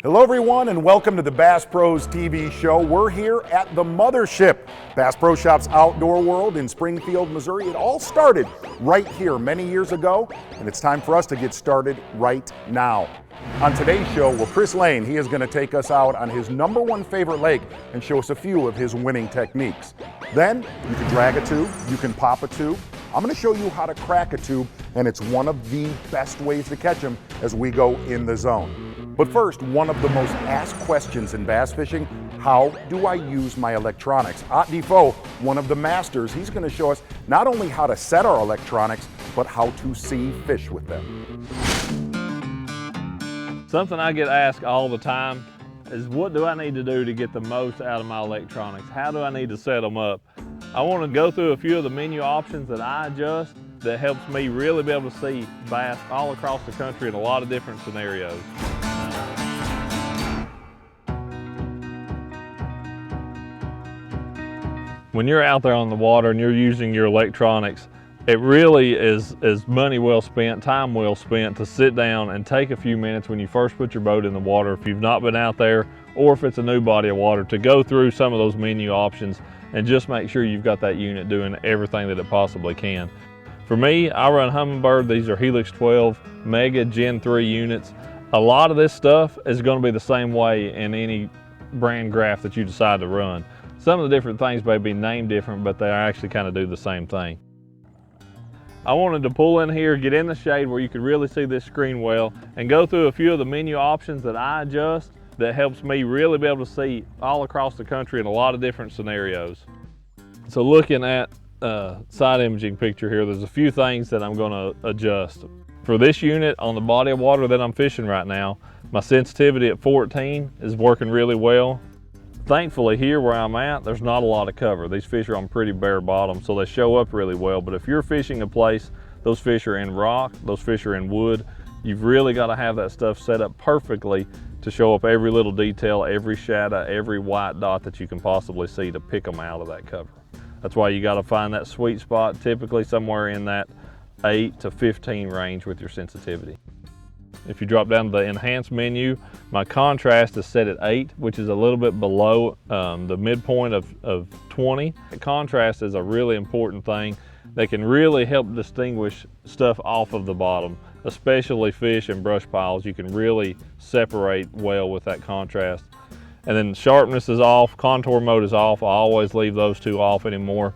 Hello everyone, and welcome to the Bass Pros TV show. We're here at the mothership, Bass Pro Shops Outdoor World in Springfield, Missouri. It all started right here many years ago, and it's time for us to get started right now. On today's show, well, Chris Lane, he is going to take us out on his #1 favorite lake and show us a few of his winning techniques. Then you can drag a tube, you can pop a tube. I'm going to show you how to crack a tube, and it's one of the best ways to catch them as we go in the zone. But first, one of the most asked questions in bass fishing: how do I use my electronics? Ott Defoe, one of the masters, he's going to show us not only how to set our electronics, but how to see fish with them. Something I get asked all the time is, what do I need to do to get the most out of my electronics? How do I need to set them up? I want to go through a few of the menu options that I adjust that helps me really be able to see bass all across the country in a lot of different scenarios. When you're out there on the water and you're using your electronics, it really is money well spent, time well spent to sit down and take a few minutes when you first put your boat in the water, if you've not been out there, or if it's a new body of water, to go through some of those menu options and just make sure you've got that unit doing everything that it possibly can. For me, I run Humminbird. These are Helix 12 Mega Gen 3 units. A lot of this stuff is going to be the same way in any brand graph that you decide to run. Some of the different things may be named different, but they actually kind of do the same thing. I wanted to pull in here, get in the shade where you could really see this screen well, and go through a few of the menu options that I adjust that helps me really be able to see all across the country in a lot of different scenarios. So looking at side imaging picture here, there's a few things that I'm going to adjust. For this unit on the body of water that I'm fishing right now, my sensitivity at 14 is working really well. Thankfully here where I'm at, there's not a lot of cover. These fish are on pretty bare bottom, so they show up really well. But if you're fishing a place, those fish are in rock, those fish are in wood, you've really got to have that stuff set up perfectly to show up every little detail, every shadow, every white dot that you can possibly see to pick them out of that cover. That's why you got to find that sweet spot, typically somewhere in that 8 to 15 range with your sensitivity. If you drop down to the enhanced menu, my contrast is set at 8, which is a little bit below the midpoint of 20. Contrast is a really important thing that can really help distinguish stuff off of the bottom, especially fish and brush piles. You can really separate well with that contrast. And then sharpness is off, contour mode is off. I always leave those two off anymore.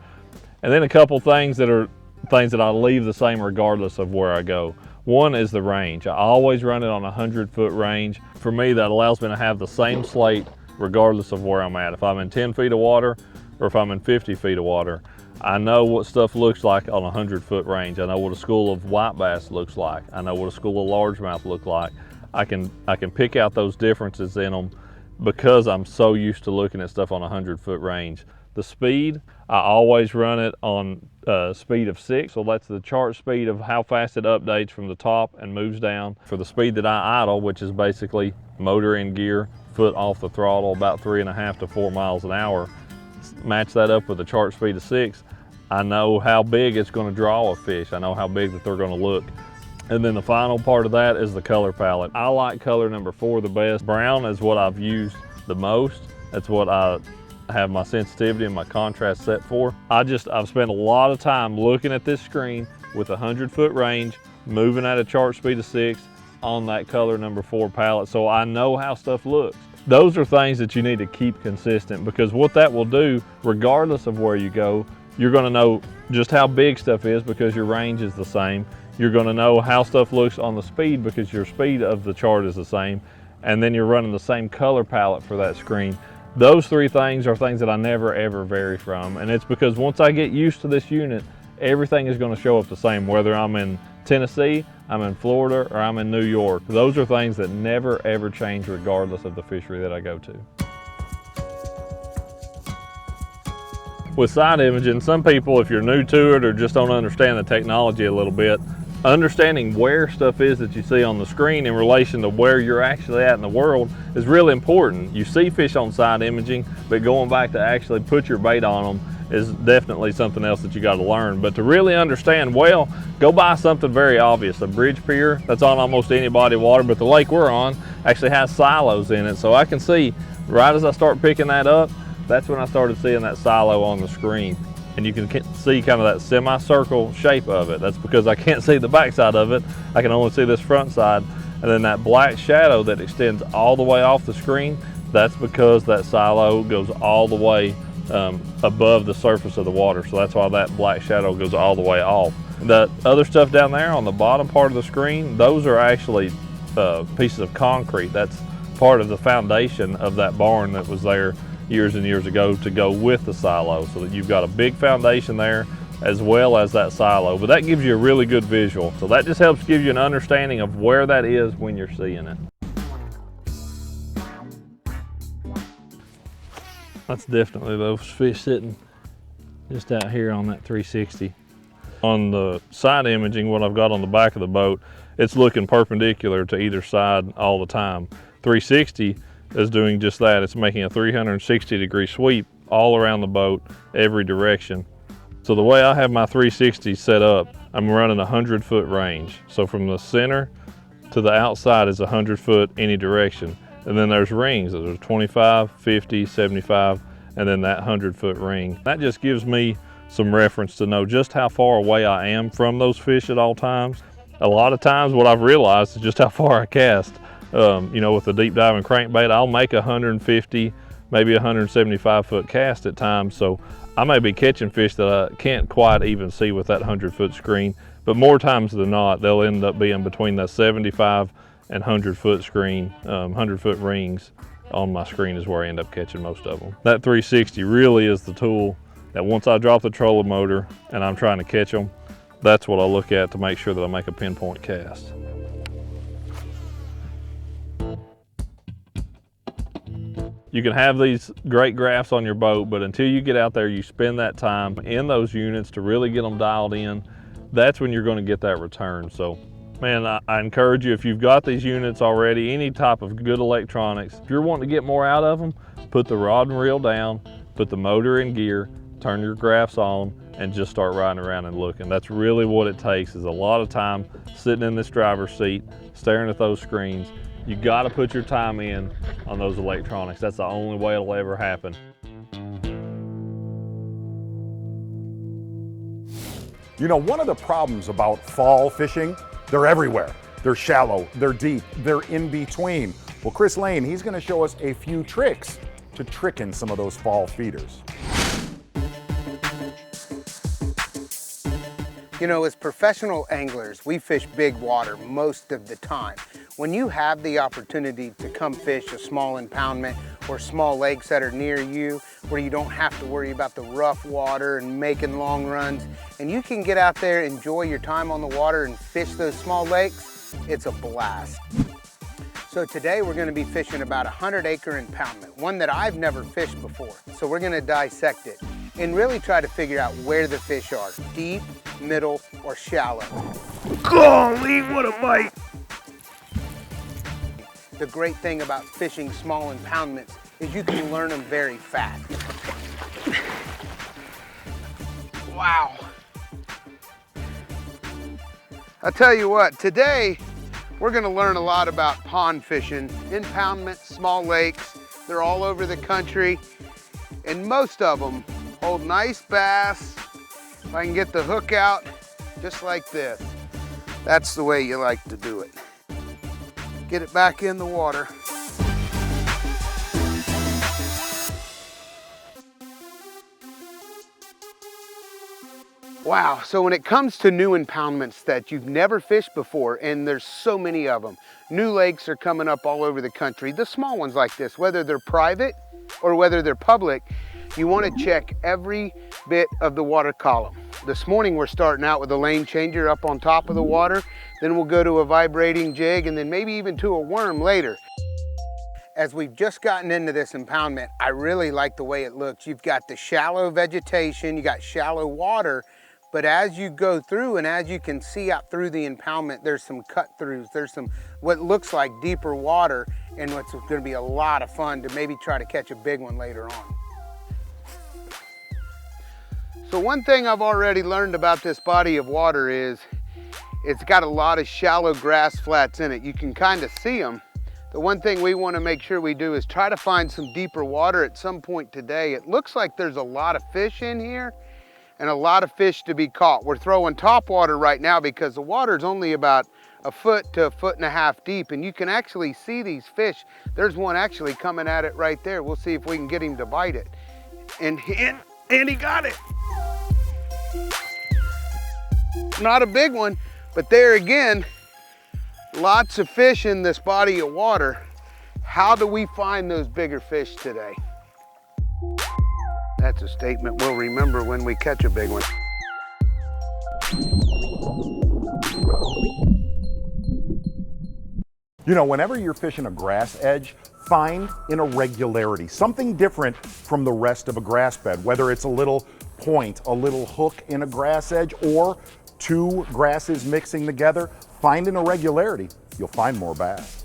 And then a couple things that are things that I leave the same regardless of where I go. One is the range. I always run it on a 100-foot range. For me, that allows me to have the same slate regardless of where I'm at. If I'm in 10 feet of water or if I'm in 50 feet of water, I know what stuff looks like on a 100-foot range. I know what a school of white bass looks like. I know what a school of largemouth look like. I can pick out those differences in them because I'm so used to looking at stuff on a 100-foot range. The speed, I always run it on speed of 6, so that's the chart speed of how fast it updates from the top and moves down. For the speed that I idle, which is basically motor in gear, foot off the throttle, about 3.5 to 4 miles an hour, match that up with a chart speed of 6, I know how big it's going to draw a fish. I know how big that they're going to look. And then the final part of that is the color palette. I like color number 4 the best. Brown is what I've used the most. That's what I have my sensitivity and my contrast set for. I've spent a lot of time looking at this screen with a 100-foot range, moving at a chart speed of 6 on that color number 4 palette, so I know how stuff looks. Those are things that you need to keep consistent, because what that will do, regardless of where you go, you're going to know just how big stuff is because your range is the same. You're going to know how stuff looks on the speed because your speed of the chart is the same, and then you're running the same color palette for that screen. Those 3 things are things that I never ever vary from, and it's because once I get used to this unit, everything is going to show up the same, whether I'm in Tennessee, I'm in Florida, or I'm in New York. Those are things that never ever change regardless of the fishery that I go to. With side imaging, some people, if you're new to it or just don't understand the technology a little bit, understanding where stuff is that you see on the screen in relation to where you're actually at in the world is really important. You see fish on side imaging, but going back to actually put your bait on them is definitely something else that you got to learn. But to really understand well, go buy something very obvious. A bridge pier that's on almost any body of water, but the lake we're on actually has silos in it. So I can see right as I start picking that up, that's when I started seeing that silo on the screen. And you can see kind of that semicircle shape of it. That's because I can't see the back side of it. I can only see this front side. And then that black shadow that extends all the way off the screen, that's because that silo goes all the way above the surface of the water. So that's why that black shadow goes all the way off. The other stuff down there on the bottom part of the screen, those are actually pieces of concrete. That's part of the foundation of that barn that was there years and years ago to go with the silo, so that you've got a big foundation there as well as that silo. But that gives you a really good visual. So that just helps give you an understanding of where that is when you're seeing it. That's definitely those fish sitting just out here on that 360. On the side imaging, what I've got on the back of the boat, it's looking perpendicular to either side all the time. 360 is doing just that. It's making a 360-degree sweep all around the boat, every direction. So the way I have my 360 set up, I'm running a 100-foot range. So from the center to the outside is 100 foot any direction. And then there's rings. There's 25, 50, 75, and then that 100-foot ring. That just gives me some reference to know just how far away I am from those fish at all times. A lot of times what I've realized is just how far I cast. You know, with the deep diving crankbait, I'll make 150, maybe 175-foot cast at times. So I may be catching fish that I can't quite even see with that 100-foot screen, but more times than not, they'll end up being between the 75 and 100-foot screen, 100-foot rings on my screen is where I end up catching most of them. That 360 really is the tool that once I drop the trolling motor and I'm trying to catch them, that's what I look at to make sure that I make a pinpoint cast. You can have these great graphs on your boat, but until you get out there, you spend that time in those units to really get them dialed in, that's when you're going to get that return. So, man, I encourage you, if you've got these units already, any type of good electronics, if you're wanting to get more out of them, put the rod and reel down, put the motor in gear, turn your graphs on, and just start riding around and looking. That's really what it takes, is a lot of time sitting in this driver's seat, staring at those screens. You got to put your time in on those electronics. That's the only way it'll ever happen. You know, one of the problems about fall fishing, they're everywhere. They're shallow, they're deep, they're in between. Well, Chris Lane, he's going to show us a few tricks to trick in some of those fall feeders. You know, as professional anglers, we fish big water most of the time. When you have the opportunity to come fish a small impoundment or small lakes that are near you, where you don't have to worry about the rough water and making long runs, and you can get out there, enjoy your time on the water and fish those small lakes, it's a blast. So today we're going to be fishing about a 100-acre impoundment, one that I've never fished before. So we're going to dissect it and really try to figure out where the fish are, deep, middle, or shallow. Golly, what a bite! The great thing about fishing small impoundments is you can learn them very fast. Wow. I'll tell you what, today we're going to learn a lot about pond fishing, impoundments, small lakes. They're all over the country, and most of them hold nice bass. If I can get the hook out just like this, that's the way you like to do it. Get it back in the water. Wow, so when it comes to new impoundments that you've never fished before, and there's so many of them, new lakes are coming up all over the country. The small ones like this, whether they're private or whether they're public, you want to check every bit of the water column. This morning we're starting out with a lane changer up on top of the water, then we'll go to a vibrating jig, and then maybe even to a worm later. As we've just gotten into this impoundment, I really like the way it looks. You've got the shallow vegetation, you got shallow water, But as you go through and as you can see out through the impoundment, there's some cut throughs, there's some what looks like deeper water, and what's gonna be a lot of fun to maybe try to catch a big one later on. So one thing I've already learned about this body of water is it's got a lot of shallow grass flats in it. You can kind of see them. The one thing we want to make sure we do is try to find some deeper water at some point today. It looks like there's a lot of fish in here and a lot of fish to be caught. We're throwing top water right now because the water is only about a foot to a foot and a half deep, and you can actually see these fish. There's one actually coming at it right there. We'll see if we can get him to bite it. And he got it. Not a big one, but there again, lots of fish in this body of water. How do we find those bigger fish today? That's a statement we'll remember when we catch a big one. You know, whenever you're fishing a grass edge, find an irregularity, something different from the rest of a grass bed, whether it's a little point, a little hook in a grass edge, or two grasses mixing together. Find an irregularity, you'll find more bass.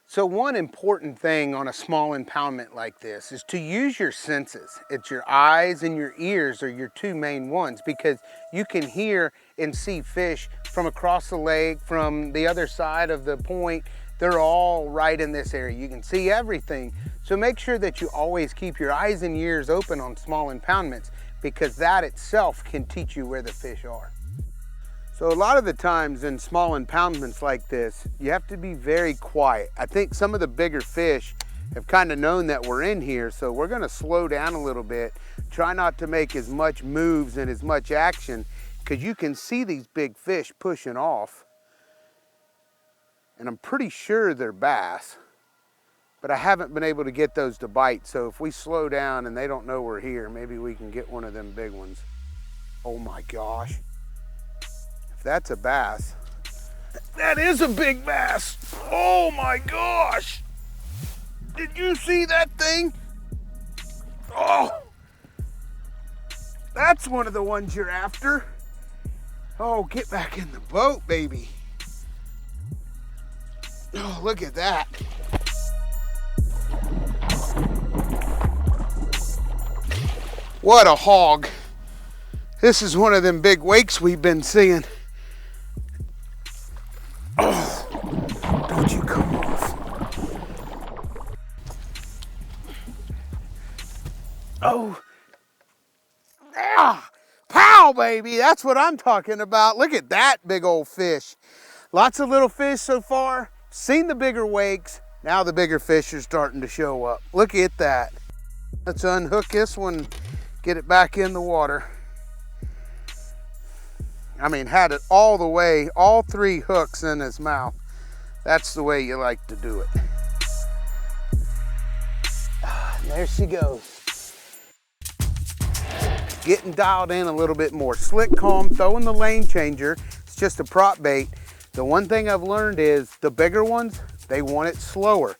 So one important thing on a small impoundment like this is to use your senses. It's your eyes and your ears are your two main ones, because you can hear and see fish from across the lake, from the other side of the point. They're all right in this area. You can see everything. So make sure that you always keep your eyes and ears open on small impoundments, because that itself can teach you where the fish are. So a lot of the times in small impoundments like this, you have to be very quiet. I think some of the bigger fish have kind of known that we're in here, so we're gonna slow down a little bit, try not to make as much moves and as much action, because you can see these big fish pushing off. And I'm pretty sure they're bass, but I haven't been able to get those to bite. So if we slow down and they don't know we're here, maybe we can get one of them big ones. Oh my gosh. If that's a bass, that is a big bass. Oh my gosh. Did you see that thing? Oh, that's one of the ones you're after. Oh, get back in the boat, baby. Oh, look at that. What a hog. This is one of them big wakes we've been seeing. Oh, don't you come off. Oh. Ah, pow, baby. That's what I'm talking about. Look at that big old fish. Lots of little fish so far. Seen the bigger wakes. Now the bigger fish are starting to show up. Look at that. Let's unhook this one, get it back in the water. I mean, had it all the way, all three hooks in his mouth. That's the way you like to do it. There she goes. Getting dialed in a little bit more. Slick, calm, throwing the lane changer. It's just a prop bait. The one thing I've learned is the bigger ones, they want it slower.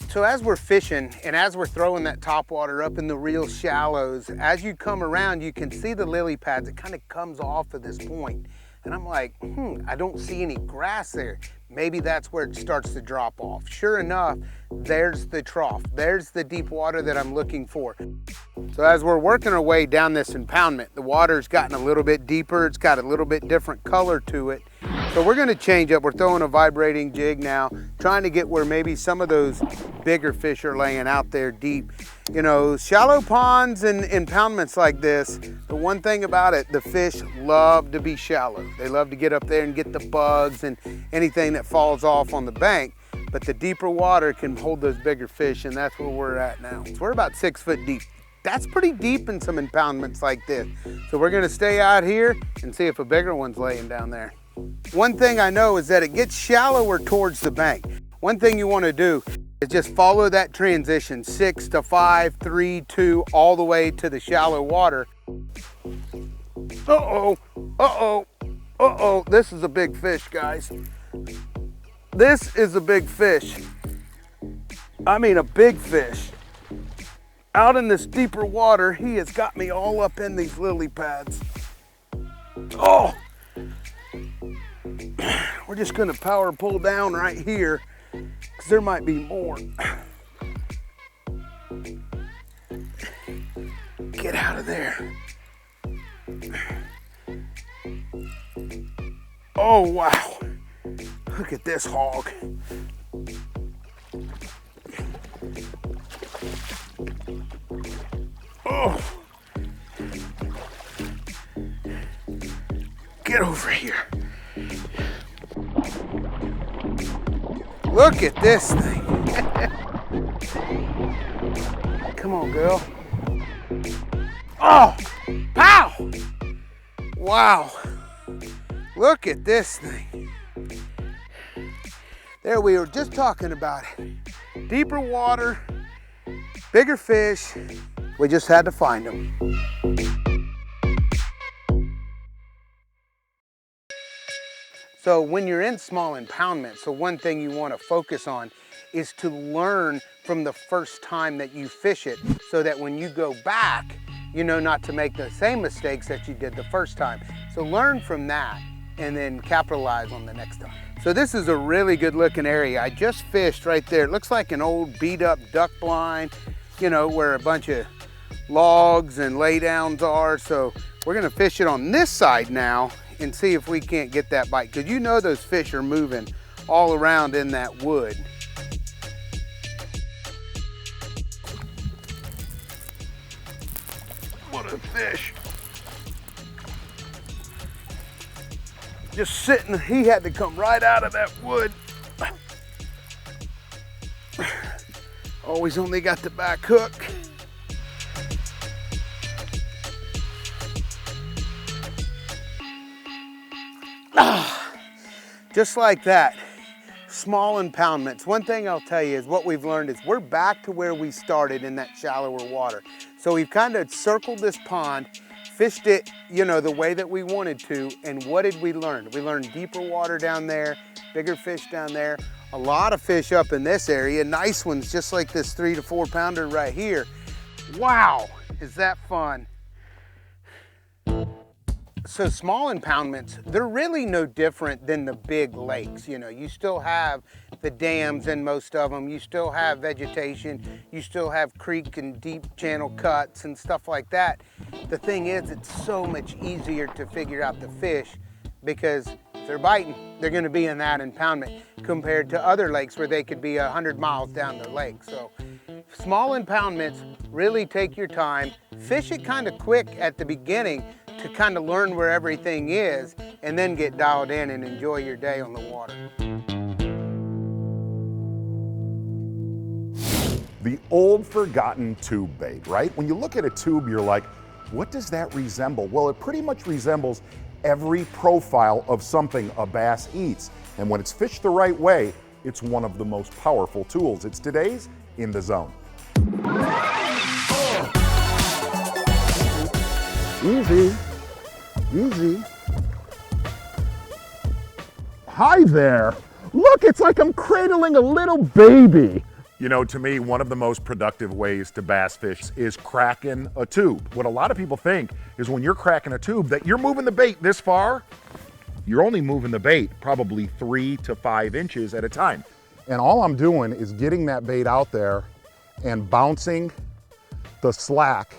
So as we're fishing and as we're throwing that top water up in the real shallows, as you come around, you can see the lily pads. It kind of comes off of this point. And I'm like, I don't see any grass there. Maybe that's where it starts to drop off. Sure enough, there's the trough. There's the deep water that I'm looking for. So as we're working our way down this impoundment, the water's gotten a little bit deeper. It's got a little bit different color to it. So we're gonna change up. We're throwing a vibrating jig now, trying to get where maybe some of those bigger fish are laying out there deep. You know, shallow ponds and impoundments like this, the one thing about it, the fish love to be shallow. They love to get up there and get the bugs and anything that falls off on the bank, but the deeper water can hold those bigger fish, and that's where we're at now. So we're about 6 foot deep. That's pretty deep in some impoundments like this. So we're gonna stay out here and see if a bigger one's laying down there. One thing I know is that it gets shallower towards the bank. One thing you wanna do is just follow that transition, 6 to 5, 3, 2, all the way to the shallow water. Uh-oh, uh-oh, uh-oh, this is a big fish, guys. This is a big fish. I mean, a big fish. out in this deeper water, he has got me all up in these lily pads. Oh, we're just gonna power pull down right here because there might be more. Get out of there. Oh, wow. Look at this hog. Oh. Get over here. Look at this thing. Come on, girl. Oh, pow! Wow. Look at this thing. There, we were just talking about it. Deeper water, bigger fish. We just had to find them. So when you're in small impoundment, so one thing you want to focus on is to learn from the first time that you fish it, so that when you go back, you know not to make the same mistakes that you did the first time. So learn from that and then capitalize on the next time. So this is a really good looking area. I just fished right there. It looks like an old beat up duck blind, you know, where a bunch of logs and laydowns are. So we're gonna fish it on this side now and see if we can't get that bite, because you know those fish are moving all around in that wood. What a fish. Just sitting, he had to come right out of that wood. Always only got the back hook. Just like that, small impoundments. One thing I'll tell you is what we've learned is we're back to where we started in that shallower water. So we've kind of circled this pond, fished it, you know, the way that we wanted to, and what did we learn? We learned deeper water down there, bigger fish down there, a lot of fish up in this area, nice ones just like this 3 to 4 pounder right here. Wow, is that fun? So small impoundments, they're really no different than the big lakes. You know, you still have the dams in most of them, you still have vegetation, you still have creek and deep channel cuts and stuff like that. The thing is, it's so much easier to figure out the fish because if they're biting, they're gonna be in that impoundment compared to other lakes where they could be 100 miles down the lake. So small impoundments, really take your time, fish it kind of quick at the beginning to kind of learn where everything is, and then get dialed in and enjoy your day on the water. The old forgotten tube bait, right? When you look at a tube, you're like, what does that resemble? Well, it pretty much resembles every profile of something a bass eats. And when it's fished the right way, it's one of the most powerful tools. It's today's In the Zone. Easy, easy. Hi there. Look, it's like I'm cradling a little baby. You know, to me, one of the most productive ways to bass fish is cracking a tube. What a lot of people think is when you're cracking a tube that you're moving the bait this far, you're only moving the bait probably 3 to 5 inches at a time. And all I'm doing is getting that bait out there and bouncing the slack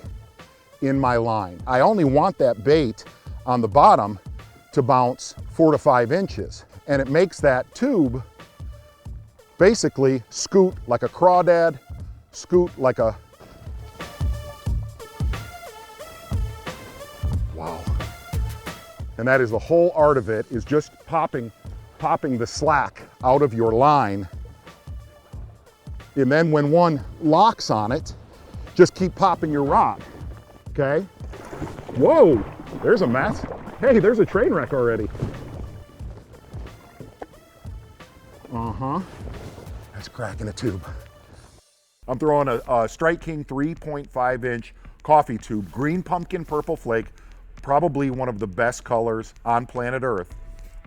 in my line. I only want that bait on the bottom to bounce 4 to 5 inches. And it makes that tube basically scoot like a crawdad, scoot like a, wow. And that is the whole art of it, is just popping the slack out of your line. And then when one locks on it, just keep popping your rod, okay? Whoa, there's a mess. Hey, there's a train wreck already. Uh-huh. That's cracking a tube. I'm throwing a Strike King 3.5 inch coffee tube, green pumpkin purple flake, probably one of the best colors on planet Earth.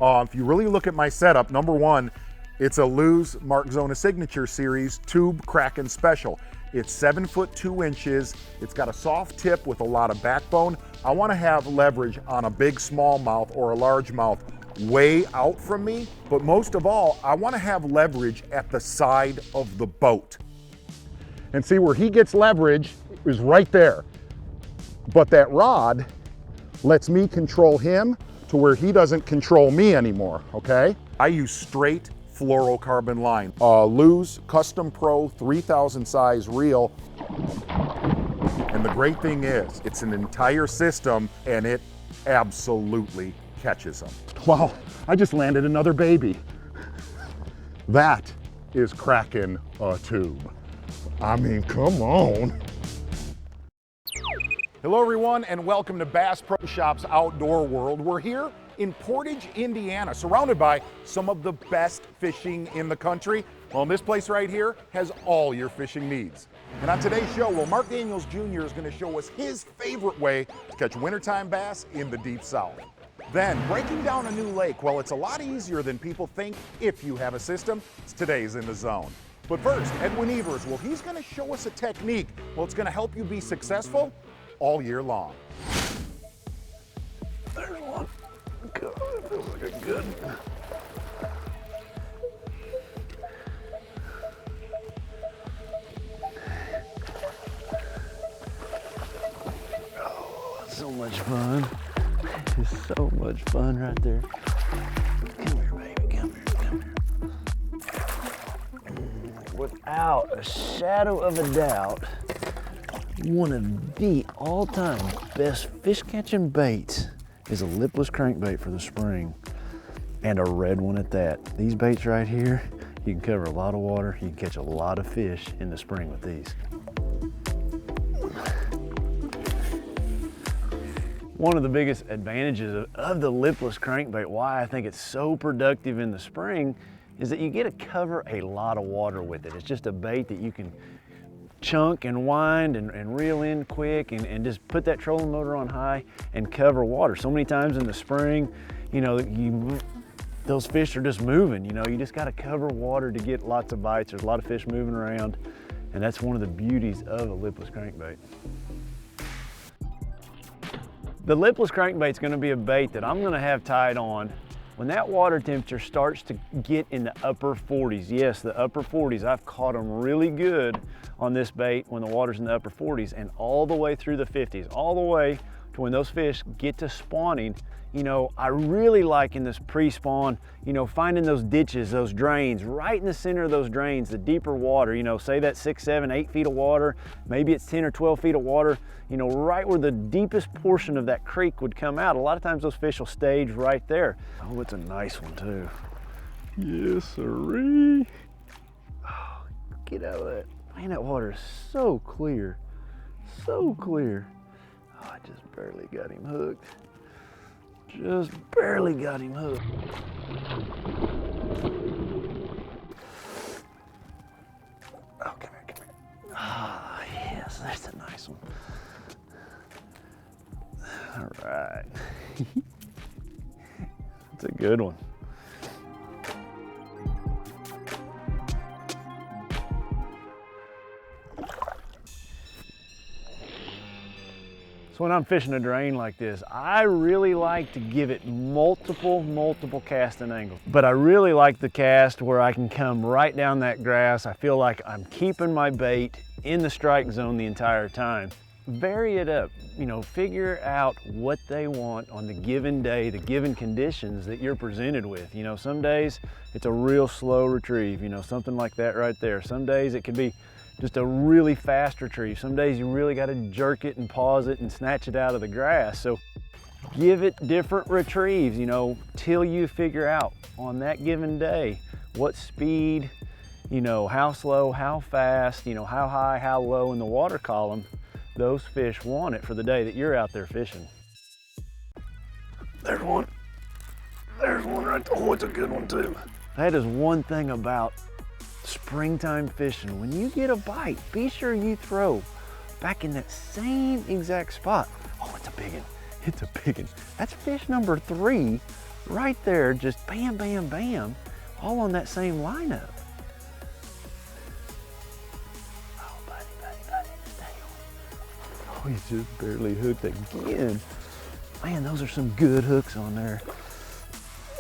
If you really look at my setup, number one, it's a Lew's Mark Zona Signature Series Tube Kraken Special. It's 7 foot 2 inches. It's got a soft tip with a lot of backbone. I want to have leverage on a big smallmouth or a largemouth way out from me, but most of all, I want to have leverage at the side of the boat. And see, where he gets leverage is right there. But that rod lets me control him to where he doesn't control me anymore, okay? I use straight fluorocarbon line, Lew's Custom Pro 3000 size reel. And the great thing is, it's an entire system and it absolutely catches them. Wow, I just landed another baby. That is cracking a tube. I mean, come on. Hello everyone, and welcome to Bass Pro Shop's Outdoor World. We're here in Portage, Indiana, surrounded by some of the best fishing in the country. Well, this place right here has all your fishing needs. And on today's show, well, Mark Daniels Jr. is going to show us his favorite way to catch wintertime bass in the Deep South. Then, breaking down a new lake, well, it's a lot easier than people think if you have a system. It's today's In the Zone. But first, Edwin Evers, well, he's going to show us a technique. Well, it's going to help you be successful all year long. There's one. God, that feels like a good one. Oh, that's so much fun. It's so much fun right there. Come here, baby. Come here. Come here. Without a shadow of a doubt, one of the all-time best fish-catching baits is a lipless crankbait for the spring, and a red one at that. These baits right here, you can cover a lot of water, you can catch a lot of fish in the spring with these. One of the biggest advantages of the lipless crankbait, why I think it's so productive in the spring, is that you get to cover a lot of water with it. It's just a bait that you can chunk and wind and reel in quick and just put that trolling motor on high and cover water. So many times in the spring, you know, those fish are just moving, you know, you just got to cover water to get lots of bites. There's a lot of fish moving around, and that's one of the beauties of a lipless crankbait. The lipless crankbait is going to be a bait that I'm going to have tied on when that water temperature starts to get in the upper 40s. Yes, the upper 40s. I've caught them really good on this bait when the water's in the upper 40s, and all the way through the 50s, all the way to when those fish get to spawning. You know, I really like in this pre-spawn, you know, finding those ditches, those drains, right in the center of those drains, the deeper water, you know, say that's 6, 7, 8 feet of water, maybe it's 10 or 12 feet of water, you know, right where the deepest portion of that creek would come out. A lot of times those fish will stage right there. Oh, it's a nice one too. Yes, sirree. Oh, get out of that. Man, that water is so clear, so clear. Oh, I just barely got him hooked. Just barely got him hooked. Oh, come here, come here. Ah, yes, that's a nice one. All right. That's a good one. When I'm fishing a drain like this, I really like to give it multiple casting angles. But I really like the cast where I can come right down that grass. I feel like I'm keeping my bait in the strike zone the entire time. Vary it up, you know, figure out what they want on the given day, the given conditions that you're presented with. You know, some days it's a real slow retrieve, you know, something like that right there. Some days it could be just a really fast retrieve. Some days you really got to jerk it and pause it and snatch it out of the grass. So give it different retrieves, you know, till you figure out on that given day what speed, you know, how slow, how fast, you know, how high, how low in the water column those fish want it for the day that you're out there fishing. There's one. There's one right there. Oh, it's a good one too. That is one thing about springtime fishing. When you get a bite, be sure you throw back in that same exact spot. Oh, it's a big one. It's a big one. That's fish number 3 right there, just bam, bam, bam, all on that same lineup. Oh, buddy, buddy. Oh, he's just barely hooked again. Man, those are some good hooks on there.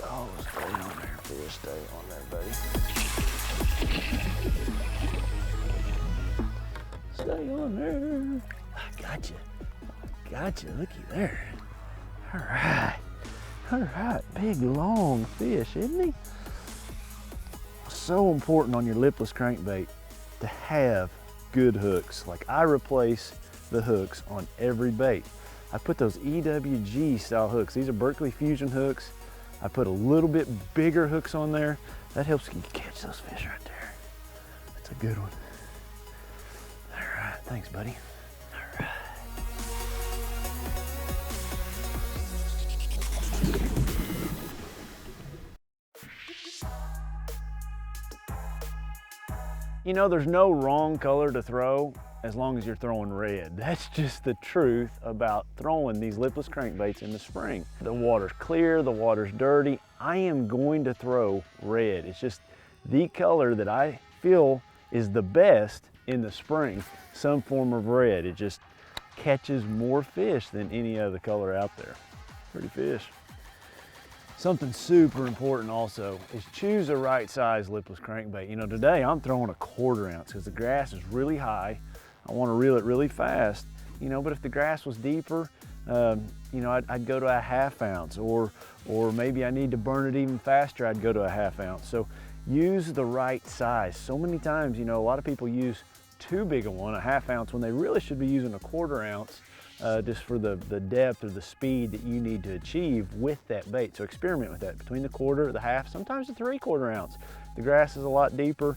Oh, stay on there, fish. Stay on there, buddy. Stay on there. I got you. I got you. Looky there. All right. All right. Big, long fish, isn't he? So important on your lipless crankbait to have good hooks. Like, I replace the hooks on every bait. I put those EWG style hooks. These are Berkeley Fusion hooks. I put a little bit bigger hooks on there. That helps you catch those fish right there. That's a good one. All right, thanks, buddy. All right. You know, there's no wrong color to throw as long as you're throwing red. That's just the truth about throwing these lipless crankbaits in the spring. The water's clear, the water's dirty. I am going to throw red. It's just the color that I feel is the best in the spring, some form of red. It just catches more fish than any other color out there. Pretty fish. Something super important also is choose the right size lipless crankbait. You know, today I'm throwing a 1/4 ounce because the grass is really high. I want to reel it really fast, you know, but if the grass was deeper, you know, I'd go to a 1/2 ounce, or maybe I need to burn it even faster, I'd go to a 1/2 ounce. So use the right size. So many times, you know, a lot of people use too big a one, a 1/2 ounce, when they really should be using a 1/4 ounce. Just for the depth or the speed that you need to achieve with that bait. So experiment with that, between the 1/4, the 1/2, sometimes the 3/4 ounce. The grass is a lot deeper,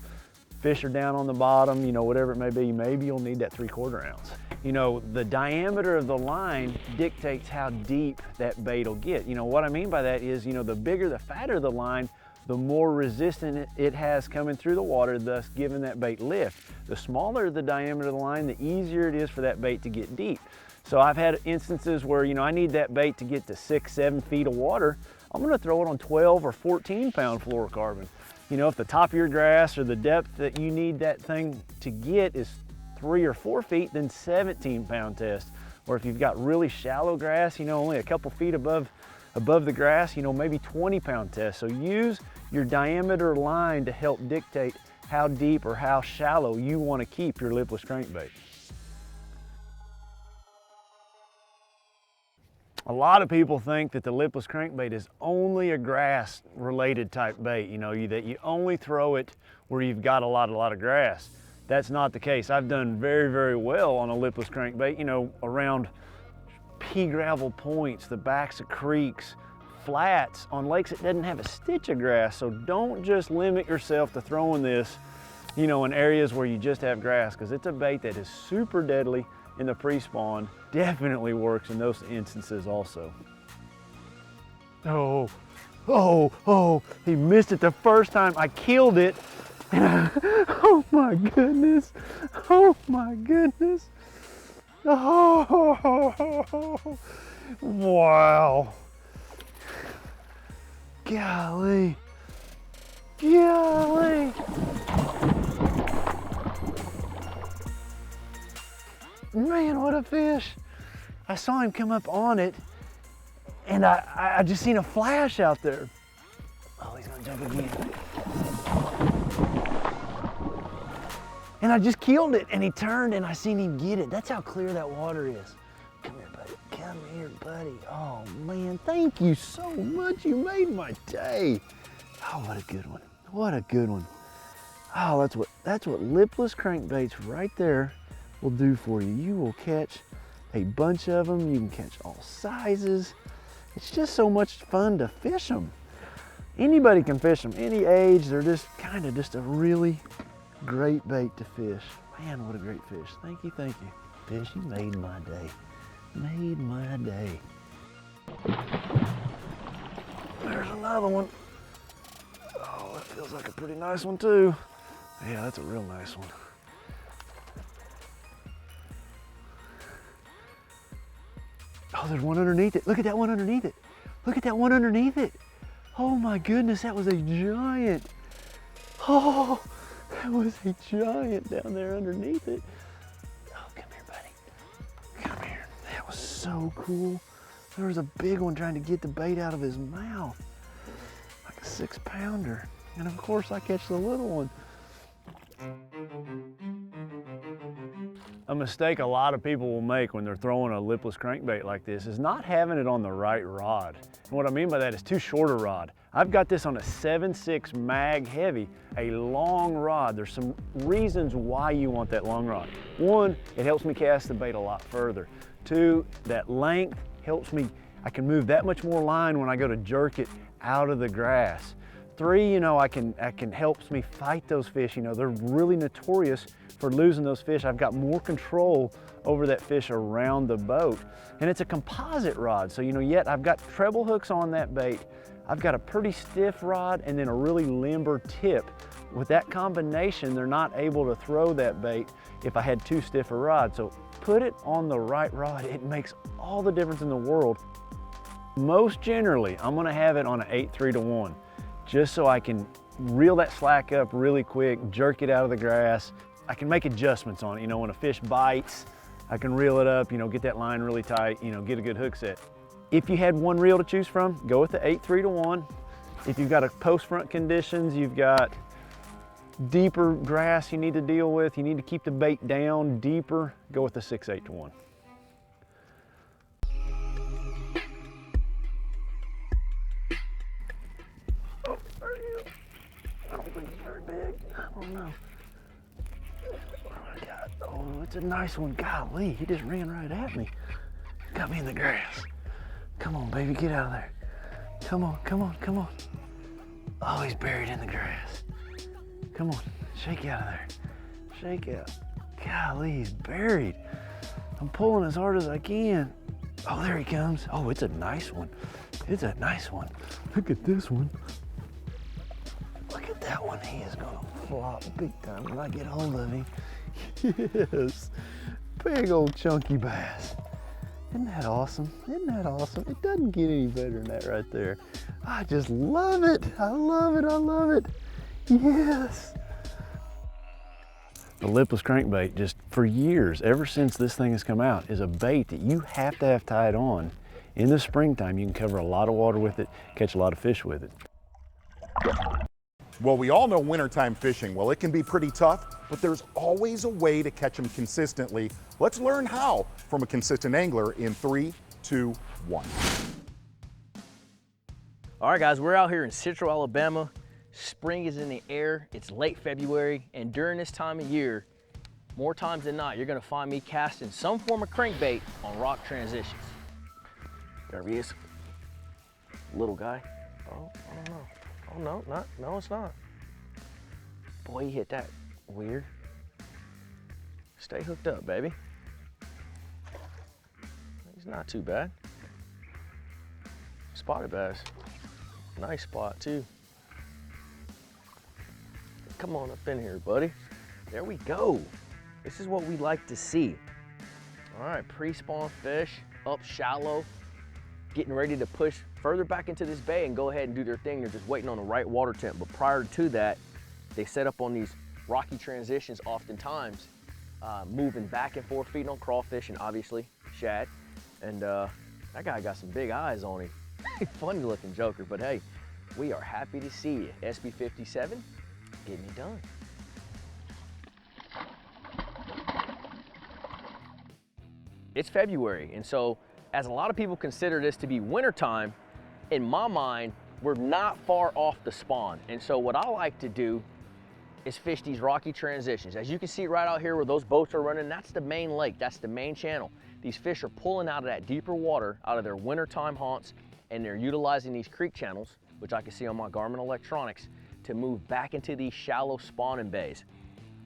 fish are down on the bottom, you know, whatever it may be, maybe you'll need that 3/4 ounce. You know, the diameter of the line dictates how deep that bait will get. You know, what I mean by that is, you know, the bigger, the fatter the line, the more resistance it has coming through the water, thus giving that bait lift. The smaller the diameter of the line, the easier it is for that bait to get deep. So I've had instances where, you know, I need that bait to get to 6, 7 feet of water. I'm gonna throw it on 12 or 14 pound fluorocarbon. You know, if the top of your grass or the depth that you need that thing to get is 3 or 4 feet, then 17 pound test. Or if you've got really shallow grass, you know, only a couple feet above the grass, you know, maybe 20 pound test. So use your diameter line to help dictate how deep or how shallow you want to keep your lipless crankbait. A lot of people think that the lipless crankbait is only a grass related type bait, you know, that you only throw it where you've got a lot of grass. That's not the case. I've done very, very well on a lipless crankbait, you know, around pea gravel points, the backs of creeks, flats, on lakes that doesn't have a stitch of grass. So don't just limit yourself to throwing this, you know, in areas where you just have grass, because it's a bait that is super deadly in the pre-spawn. Definitely works in those instances also. Oh, he missed it the first time. I killed it. Oh my goodness. Oh my goodness. Oh, wow. Golly. Golly. Man, what a fish. I saw him come up on it, and I just seen a flash out there. Oh, he's gonna jump again. And I just killed it, and he turned, and I seen him get it. That's how clear that water is. Come here, buddy. Come here, buddy. Oh, man, thank you so much. You made my day. Oh, what a good one. What a good one. Oh, that's what lipless crankbaits right there will do for you. You will catch a bunch of them. You can catch all sizes. It's just so much fun to fish them. Anybody can fish them, any age. They're just kind of just a really great bait to fish. Man, what a great fish. Thank you, thank you. Fish, you made my day. Made my day. There's another one. Oh, that feels like a pretty nice one too. Yeah, that's a real nice one. Oh, there's one underneath it. Look at that one underneath it. Look at that one underneath it. Oh my goodness, that was a giant. Oh, that was a giant down there underneath it. Oh, come here, buddy. Come so cool. There was a big one trying to get the bait out of his mouth, like a 6-pounder. And of course I catch the little one. A mistake a lot of people will make when they're throwing a lipless crankbait like this is not having it on the right rod. And what I mean by that is too short a rod. I've got this on a 7.6 mag heavy, a long rod. There's some reasons why you want that long rod. One, it helps me cast the bait a lot further. Two, that length helps me, I can move that much more line when I go to jerk it out of the grass. Three, you know, I can helps me fight those fish. You know, they're really notorious for losing those fish. I've got more control over that fish around the boat. And it's a composite rod, so you know, yet I've got treble hooks on that bait. I've got a pretty stiff rod and then a really limber tip. With that combination, they're not able to throw that bait if I had too stiff a rod. So put it on the right rod. It makes all the difference in the world. Most generally, I'm gonna have it on an 8-3-1, just so I can reel that slack up really quick, jerk it out of the grass. I can make adjustments on it. You know, when a fish bites, I can reel it up, you know, get that line really tight, you know, get a good hook set. If you had one reel to choose from, go with the 8-3-1. If you've got a post-front conditions, you've got deeper grass you need to deal with, you need to keep the bait down deeper, go with the 6-8-1. Oh, there he is. I don't think he's very big. I don't know. What do I got? Oh, it's a nice one. Golly, he just ran right at me. Got me in the grass. Come on, baby, get out of there. Come on, come on, come on. Oh, he's buried in the grass. Come on, shake out of there. Shake out. Golly, he's buried. I'm pulling as hard as I can. Oh, there he comes. Oh, it's a nice one. It's a nice one. Look at this one. Look at that one. He is gonna flop big time when I get hold of him. Yes, big old chunky bass. Isn't that awesome? Isn't that awesome? It doesn't get any better than that right there. I just love it. I love it. I love it. Yes. The lipless crankbait, just for years, ever since this thing has come out, is a bait that you have to have tied on. In the springtime, you can cover a lot of water with it, catch a lot of fish with it. Well, we all know wintertime fishing. Well, it can be pretty tough, but there's always a way to catch them consistently. Let's learn how from a consistent angler in 3, 2, 1. All right, guys, we're out here in Central Alabama. Spring is in the air. It's late February, and during this time of year, more times than not, you're gonna find me casting some form of crankbait on rock transitions. There he is. Little guy. Oh, I don't know. Oh, no, it's not. Boy, he hit that weird. Stay hooked up, baby. He's not too bad. Spotted bass. Nice spot, too. Come on up in here, buddy. There we go. This is what we like to see. All right, pre-spawn fish, up shallow, getting ready to push further back into this bay and go ahead and do their thing. They're just waiting on the right water temp. But prior to that, they set up on these rocky transitions oftentimes, moving back and forth, feeding on crawfish and obviously shad. And that guy got some big eyes on him. Funny looking joker, but hey, we are happy to see you. SB57, getting it done. It's February, and so as a lot of people consider this to be wintertime, in my mind, we're not far off the spawn. And so what I like to do is fish these rocky transitions. As you can see right out here where those boats are running, that's the main lake, that's the main channel. These fish are pulling out of that deeper water, out of their wintertime haunts, and they're utilizing these creek channels, which I can see on my Garmin electronics, to move back into these shallow spawning bays.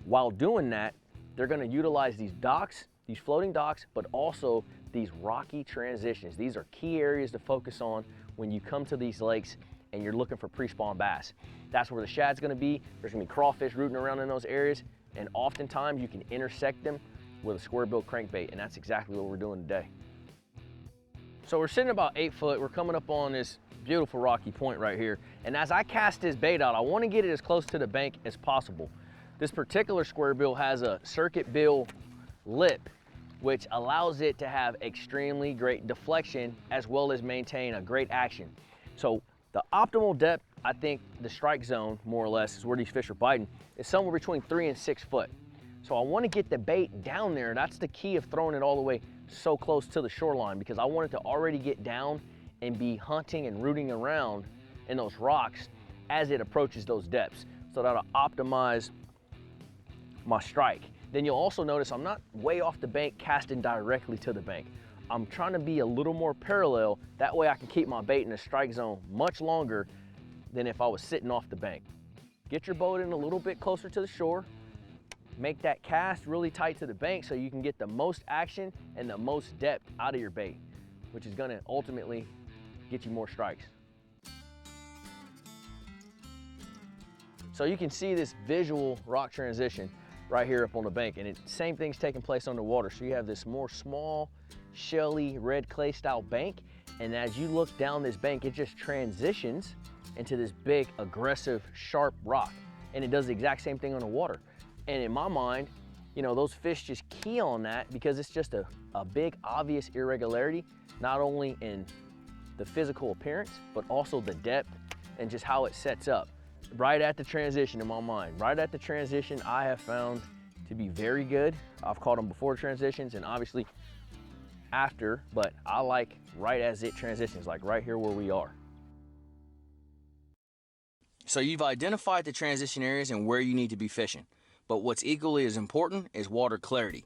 While doing that, they're gonna utilize these docks, these floating docks, but also these rocky transitions. These are key areas to focus on when you come to these lakes and you're looking for pre-spawn bass. That's where the shad's gonna be. There's gonna be crawfish rooting around in those areas, and oftentimes you can intersect them with a square-bill crankbait, and that's exactly what we're doing today. So we're sitting about 8 foot. We're coming up on this beautiful rocky point right here. And as I cast this bait out, I wanna get it as close to the bank as possible. This particular square bill has a circuit bill lip which allows it to have extremely great deflection as well as maintain a great action. So the optimal depth, I think the strike zone, more or less, is where these fish are biting, is somewhere between 3 and 6 foot. So I want to get the bait down there. That's the key of throwing it all the way so close to the shoreline, because I want it to already get down and be hunting and rooting around in those rocks as it approaches those depths. So that'll optimize my strike. Then you'll also notice I'm not way off the bank casting directly to the bank. I'm trying to be a little more parallel. That way I can keep my bait in the strike zone much longer than if I was sitting off the bank. Get your boat in a little bit closer to the shore. Make that cast really tight to the bank so you can get the most action and the most depth out of your bait, which is gonna ultimately get you more strikes. So you can see this visual rock transition right here up on the bank, and same thing's taking place underwater. So you have this more small, shelly, red clay style bank, and as you look down this bank, it just transitions into this big, aggressive, sharp rock. And it does the exact same thing on the water. And in my mind, you know, those fish just key on that because it's just a big, obvious irregularity, not only in the physical appearance, but also the depth and just how it sets up. Right at the transition in my mind, right at the transition, I have found to be very good. I've caught them before transitions and obviously after, but I like right as it transitions, like right here where we are. So you've identified the transition areas and where you need to be fishing, but what's equally as important is water clarity.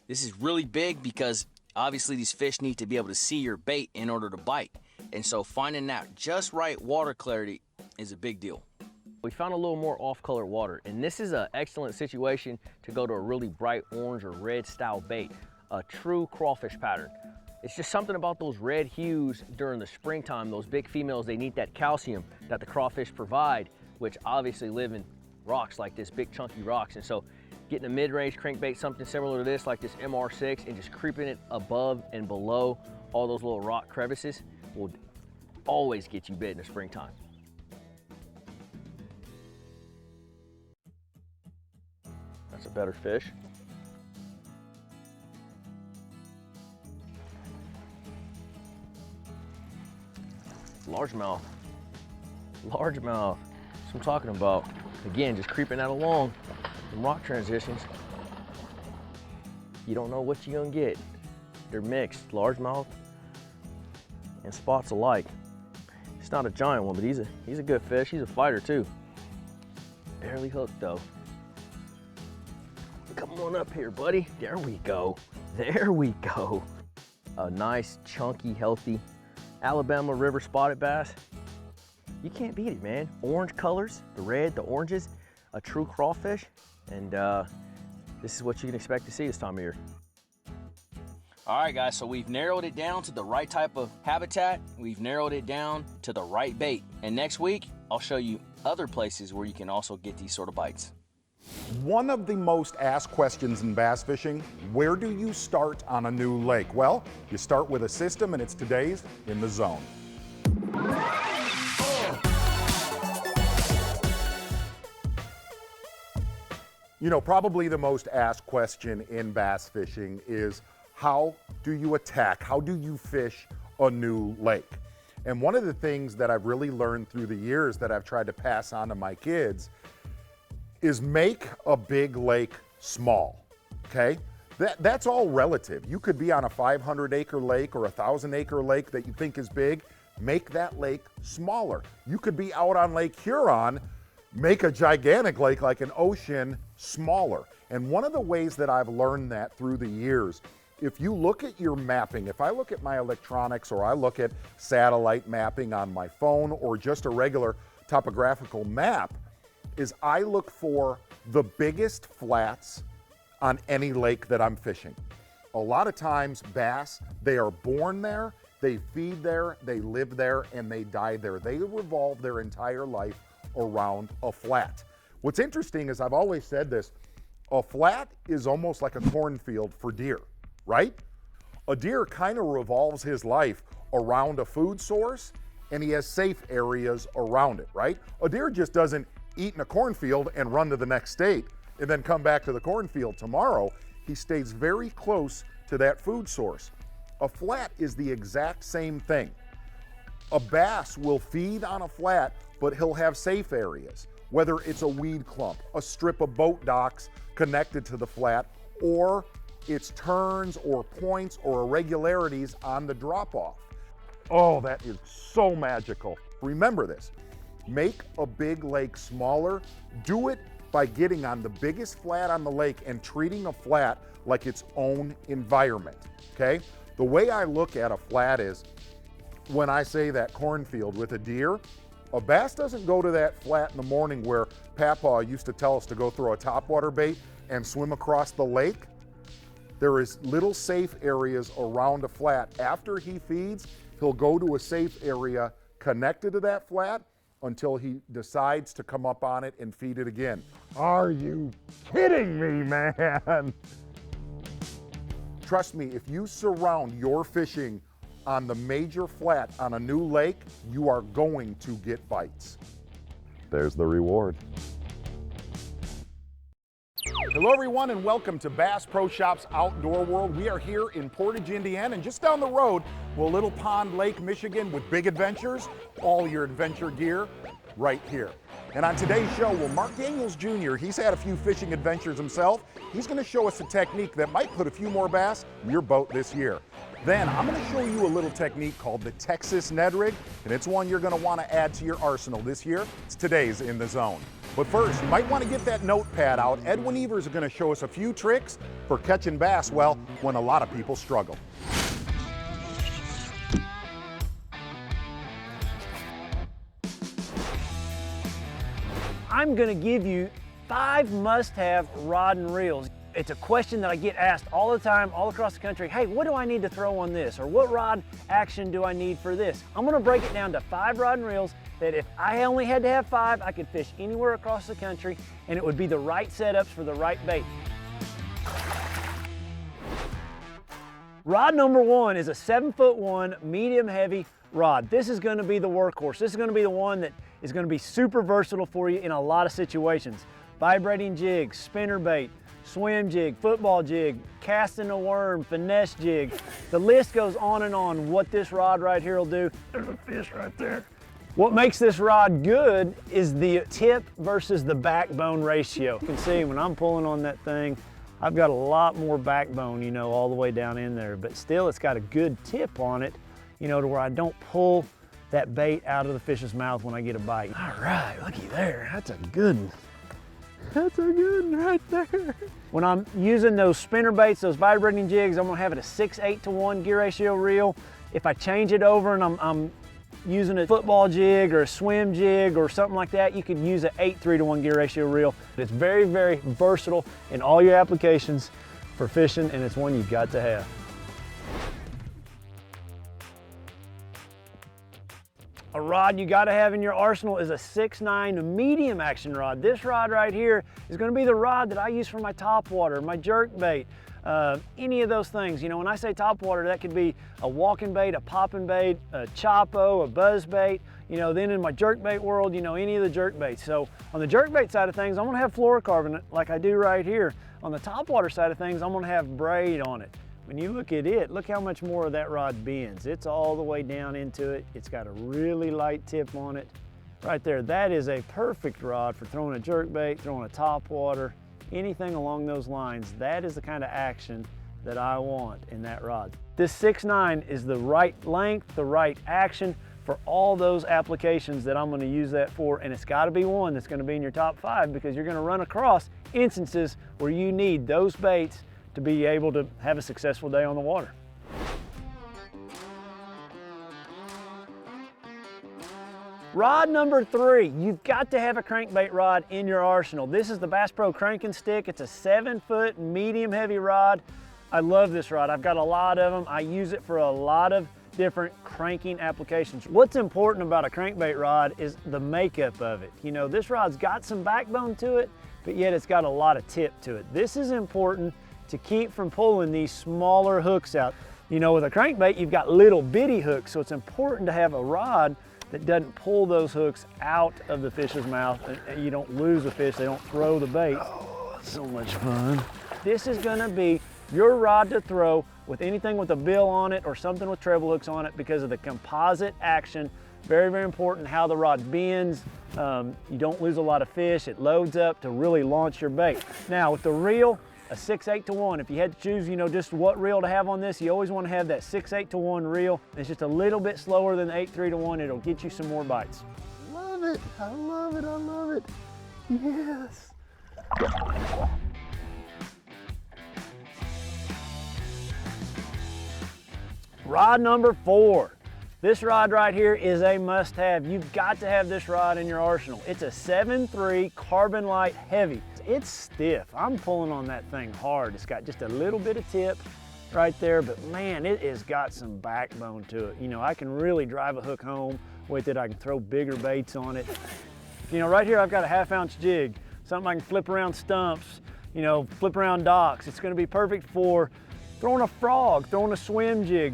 This is really big because obviously these fish need to be able to see your bait in order to bite, and so finding that just right water clarity is a big deal. We found a little more off-color water, and this is an excellent situation to go to a really bright orange or red style bait, a true crawfish pattern. It's just something about those red hues during the springtime. Those big females, they need that calcium that the crawfish provide, which obviously live in rocks like this, big chunky rocks. And so getting a mid-range crankbait, something similar to this, like this MR6, and just creeping it above and below all those little rock crevices will always get you bit in the springtime. That's a better fish. Largemouth. Largemouth. That's what I'm talking about. Again, just creeping that along. Some rock transitions. You don't know what you're gonna get. They're mixed, largemouth and spots alike. It's not a giant one, but he's a good fish. He's a fighter too. Barely hooked though. Come on up here, buddy. There we go. There we go. A nice, chunky, healthy Alabama River spotted bass. You can't beat it, man. Orange colors, the red, the oranges, a true crawfish, and this is what you can expect to see this time of year. All right, guys, so we've narrowed it down to the right type of habitat. We've narrowed it down to the right bait. And next week, I'll show you other places where you can also get these sort of bites. One of the most asked questions in bass fishing, where do you start on a new lake? Well, you start with a system, and it's today's In the Zone. You know, probably the most asked question in bass fishing is, how do you attack? How do you fish a new lake? And one of the things that I've really learned through the years that I've tried to pass on to my kids is make a big lake small, okay? That's all relative. You could be on a 500-acre lake or a 1,000-acre lake that you think is big. Make that lake smaller. You could be out on Lake Huron, make a gigantic lake like an ocean smaller. And one of the ways that I've learned that through the years, if you look at your mapping, if I look at my electronics or I look at satellite mapping on my phone or just a regular topographical map, is I look for the biggest flats on any lake that I'm fishing. A lot of times bass, they are born there, they feed there, they live there, and they die there. They revolve their entire life around a flat. What's interesting is, I've always said this, a flat is almost like a cornfield for deer, right? A deer kind of revolves his life around a food source, and he has safe areas around it, right? A deer just doesn't eat in a cornfield and run to the next state and then come back to the cornfield tomorrow. he stays very close to that food source. A flat is the exact same thing. A bass will feed on a flat, but he'll have safe areas, whether it's a weed clump, a strip of boat docks connected to the flat, or it's turns or points or irregularities on the drop-off. Oh, that is so magical. Remember this, make a big lake smaller. Do it by getting on the biggest flat on the lake and treating a flat like its own environment, okay? The way I look at a flat is, when I say that cornfield with a deer, a bass doesn't go to that flat in the morning where Papa used to tell us to go throw a topwater bait and swim across the lake. There is little safe areas around a flat. After he feeds, he'll go to a safe area connected to that flat until he decides to come up on it and feed it again. Are you kidding me, man? Trust me, if you surround your fishing on the major flat on a new lake, you are going to get bites. There's the reward. Hello everyone and welcome to Bass Pro Shops Outdoor World. We are here in Portage, Indiana, and just down the road, Little Pond Lake, Michigan, with big adventures, all your adventure gear right here. And on today's show, Mark Daniels Jr., he's had a few fishing adventures himself. He's gonna show us a technique that might put a few more bass in your boat this year. Then I'm gonna show you a little technique called the Texas Ned Rig, and it's one you're gonna wanna add to your arsenal this year. It's today's In the Zone. But first, you might wanna get that notepad out. Edwin Evers is gonna show us a few tricks for catching bass, well, when a lot of people struggle. I'm gonna give you 5 must-have rod and reels. It's a question that I get asked all the time, all across the country. Hey, what do I need to throw on this? Or what rod action do I need for this? I'm gonna break it down to 5 rod and reels that if I only had to have 5, I could fish anywhere across the country and it would be the right setups for the right bait. Rod number 1 is a 7'1" medium heavy rod. This is gonna be the workhorse. This is gonna be the one that is gonna be super versatile for you in a lot of situations. Vibrating jigs, spinner bait, swim jig, football jig, casting a worm, finesse jig. The list goes on and on what this rod right here will do. There's a fish right there. What makes this rod good is the tip versus the backbone ratio. You can see when I'm pulling on that thing, I've got a lot more backbone, you know, all the way down in there, but still it's got a good tip on it, you know, to where I don't pull that bait out of the fish's mouth when I get a bite. All right, looky there, that's a good one. That's a good one right there. When I'm using those spinner baits, those vibrating jigs, I'm gonna have it a 6/8 to 1 gear ratio reel. If I change it over and I'm using a football jig or a swim jig or something like that, you could use an 8/3 to 1 gear ratio reel. It's very, very versatile in all your applications for fishing, and it's one you've got to have. A rod you gotta have in your arsenal is a 6'9" medium action rod. This rod right here is gonna be the rod that I use for my topwater, my jerk bait, any of those things. You know, when I say topwater, that could be a walking bait, a popping bait, a choppo, a buzz bait. You know, then in my jerk bait world, you know, any of the jerk baits. So on the jerk bait side of things, I'm gonna have fluorocarbon like I do right here. On the topwater side of things, I'm gonna have braid on it. When you look at it, look how much more of that rod bends. It's all the way down into it. It's got a really light tip on it. Right there, that is a perfect rod for throwing a jerkbait, throwing a topwater, anything along those lines. That is the kind of action that I want in that rod. This 6'9" is the right length, the right action for all those applications that I'm gonna use that for, and it's gotta be one that's gonna be in your top 5 because you're gonna run across instances where you need those baits to be able to have a successful day on the water. Rod number 3, you've got to have a crankbait rod in your arsenal. This is the Bass Pro Cranking Stick. It's a 7-foot medium heavy rod. I love this rod. I've got a lot of them. I use it for a lot of different cranking applications. What's important about a crankbait rod is the makeup of it. You know, this rod's got some backbone to it, but yet it's got a lot of tip to it. This is important to keep from pulling these smaller hooks out. You know, with a crankbait, you've got little bitty hooks, so it's important to have a rod that doesn't pull those hooks out of the fish's mouth and you don't lose the fish, they don't throw the bait. Oh, that's so much fun. This is gonna be your rod to throw with anything with a bill on it or something with treble hooks on it because of the composite action. Very, very important how the rod bends. You don't lose a lot of fish. It loads up to really launch your bait. Now with the reel, a 6/8 to 1. If you had to choose, you know, just what reel to have on this, you always want to have that 6/8 to 1 reel. It's just a little bit slower than the 8/3 to 1. It'll get you some more bites. Love it, I love it, I love it. Yes. Rod number 4. This rod right here is a must-have. You've got to have this rod in your arsenal. It's a 7.3 carbon light heavy. It's stiff. I'm pulling on that thing hard. It's got just a little bit of tip right there, but man, it has got some backbone to it. You know, I can really drive a hook home with it. I can throw bigger baits on it. You know, right here I've got a 1/2 ounce jig, something I can flip around stumps, you know, flip around docks. It's gonna be perfect for throwing a frog, throwing a swim jig,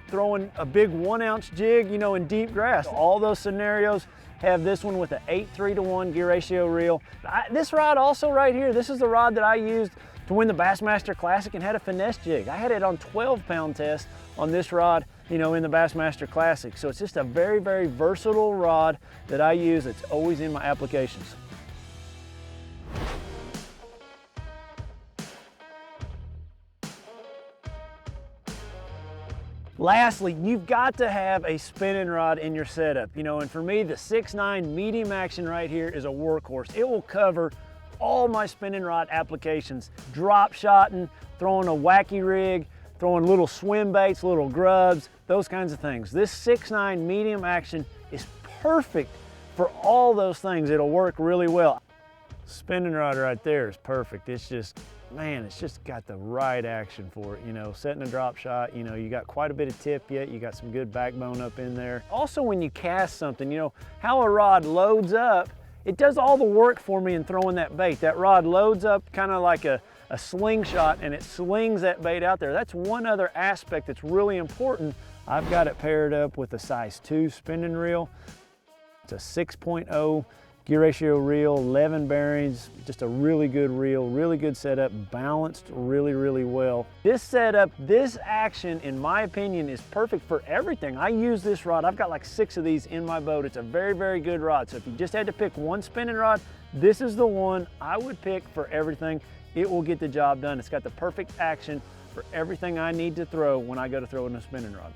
throwing a big 1 ounce jig, you know, in deep grass. All those scenarios have this one with an 8/3 to 1 gear ratio reel. This rod also right here, this is the rod that I used to win the Bassmaster Classic and had a finesse jig. I had it on 12-pound test on this rod, you know, in the Bassmaster Classic. So it's just a very, very versatile rod that I use that's always in my applications. Lastly, you've got to have a spinning rod in your setup. You know, and for me, the 6.9 medium action right here is a workhorse. It will cover all my spinning rod applications. Drop shotting, throwing a wacky rig, throwing little swim baits, little grubs, those kinds of things. This 6.9 medium action is perfect for all those things. It'll work really well. Spinning rod right there is perfect. It's just, man, it's just got the right action for it. You know, setting a drop shot, you know, you got quite a bit of tip yet, you got some good backbone up in there. Also, when you cast something, you know, how a rod loads up, it does all the work for me in throwing that bait. That rod loads up kind of like a slingshot and it slings that bait out there. That's one other aspect that's really important. I've got it paired up with a size 2 spinning reel. It's a 6.0 gear ratio reel, 11 bearings, just a really good reel, really good setup, balanced really, really well. This setup, this action, in my opinion, is perfect for everything. I use this rod, I've got like 6 of these in my boat. It's a very, very good rod. So if you just had to pick one spinning rod, this is the one I would pick for everything. It will get the job done. It's got the perfect action for everything I need to throw when I go to throw in a spinning rod.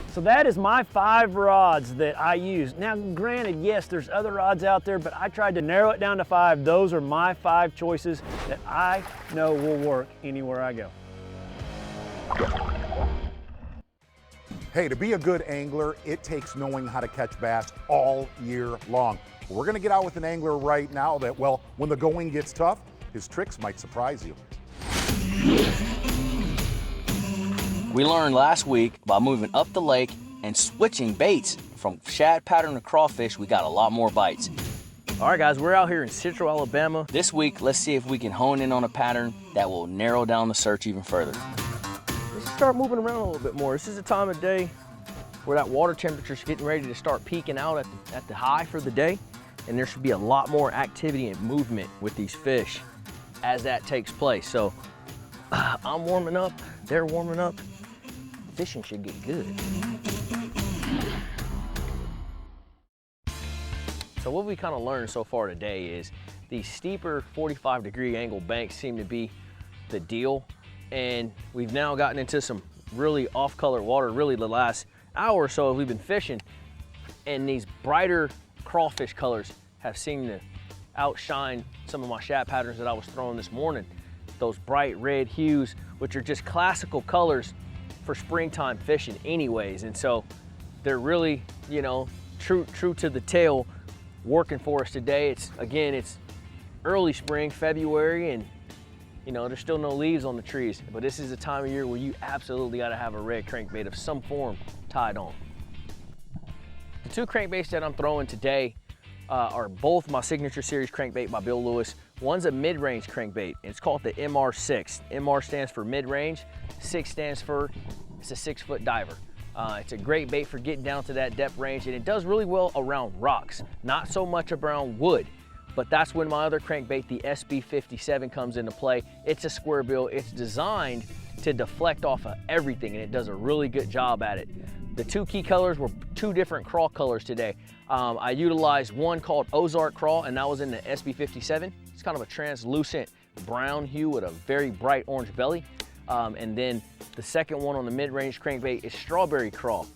So that is my 5 rods that I use. Now, granted, yes, there's other rods out there, but I tried to narrow it down to 5. Those are my 5 choices that I know will work anywhere I go. Hey, to be a good angler, it takes knowing how to catch bass all year long. We're gonna get out with an angler right now that, well, when the going gets tough, his tricks might surprise you. We learned last week by moving up the lake and switching baits from shad pattern to crawfish, we got a lot more bites. All right, guys, we're out here in Central Alabama. This week, let's see if we can hone in on a pattern that will narrow down the search even further. Let's start moving around a little bit more. This is the time of day where that water temperature is getting ready to start peaking out at the high for the day, and there should be a lot more activity and movement with these fish as that takes place. So I'm warming up, they're warming up. Fishing should get good. So what we kind of learned so far today is these steeper 45-degree angle banks seem to be the deal. And we've now gotten into some really off-color water, really the last hour or so we've been fishing. And these brighter crawfish colors have seemed to outshine some of my shad patterns that I was throwing this morning. Those bright red hues, which are just classical colors for springtime fishing anyways. And so they're really, you know, true to the tail working for us today. It's early spring, February, and you know, there's still no leaves on the trees, but this is the time of year where you absolutely got to have a red crankbait of some form tied on. The 2 crankbaits that I'm throwing today are both my signature series crankbait by Bill Lewis. One's a mid-range crankbait. It's called the MR6. MR stands for mid-range. 6 stands for it's a 6-foot diver. It's a great bait for getting down to that depth range, and it does really well around rocks. Not so much around wood. But that's when my other crankbait, the SB57, comes into play. It's a square bill. It's designed to deflect off of everything, and it does a really good job at it. The two key colors were two different crawl colors today. I utilized one called Ozark Crawl, and that was in the SB57. It's kind of a translucent brown hue with a very bright orange belly. And then the second one on the mid-range crankbait is Strawberry Crawl.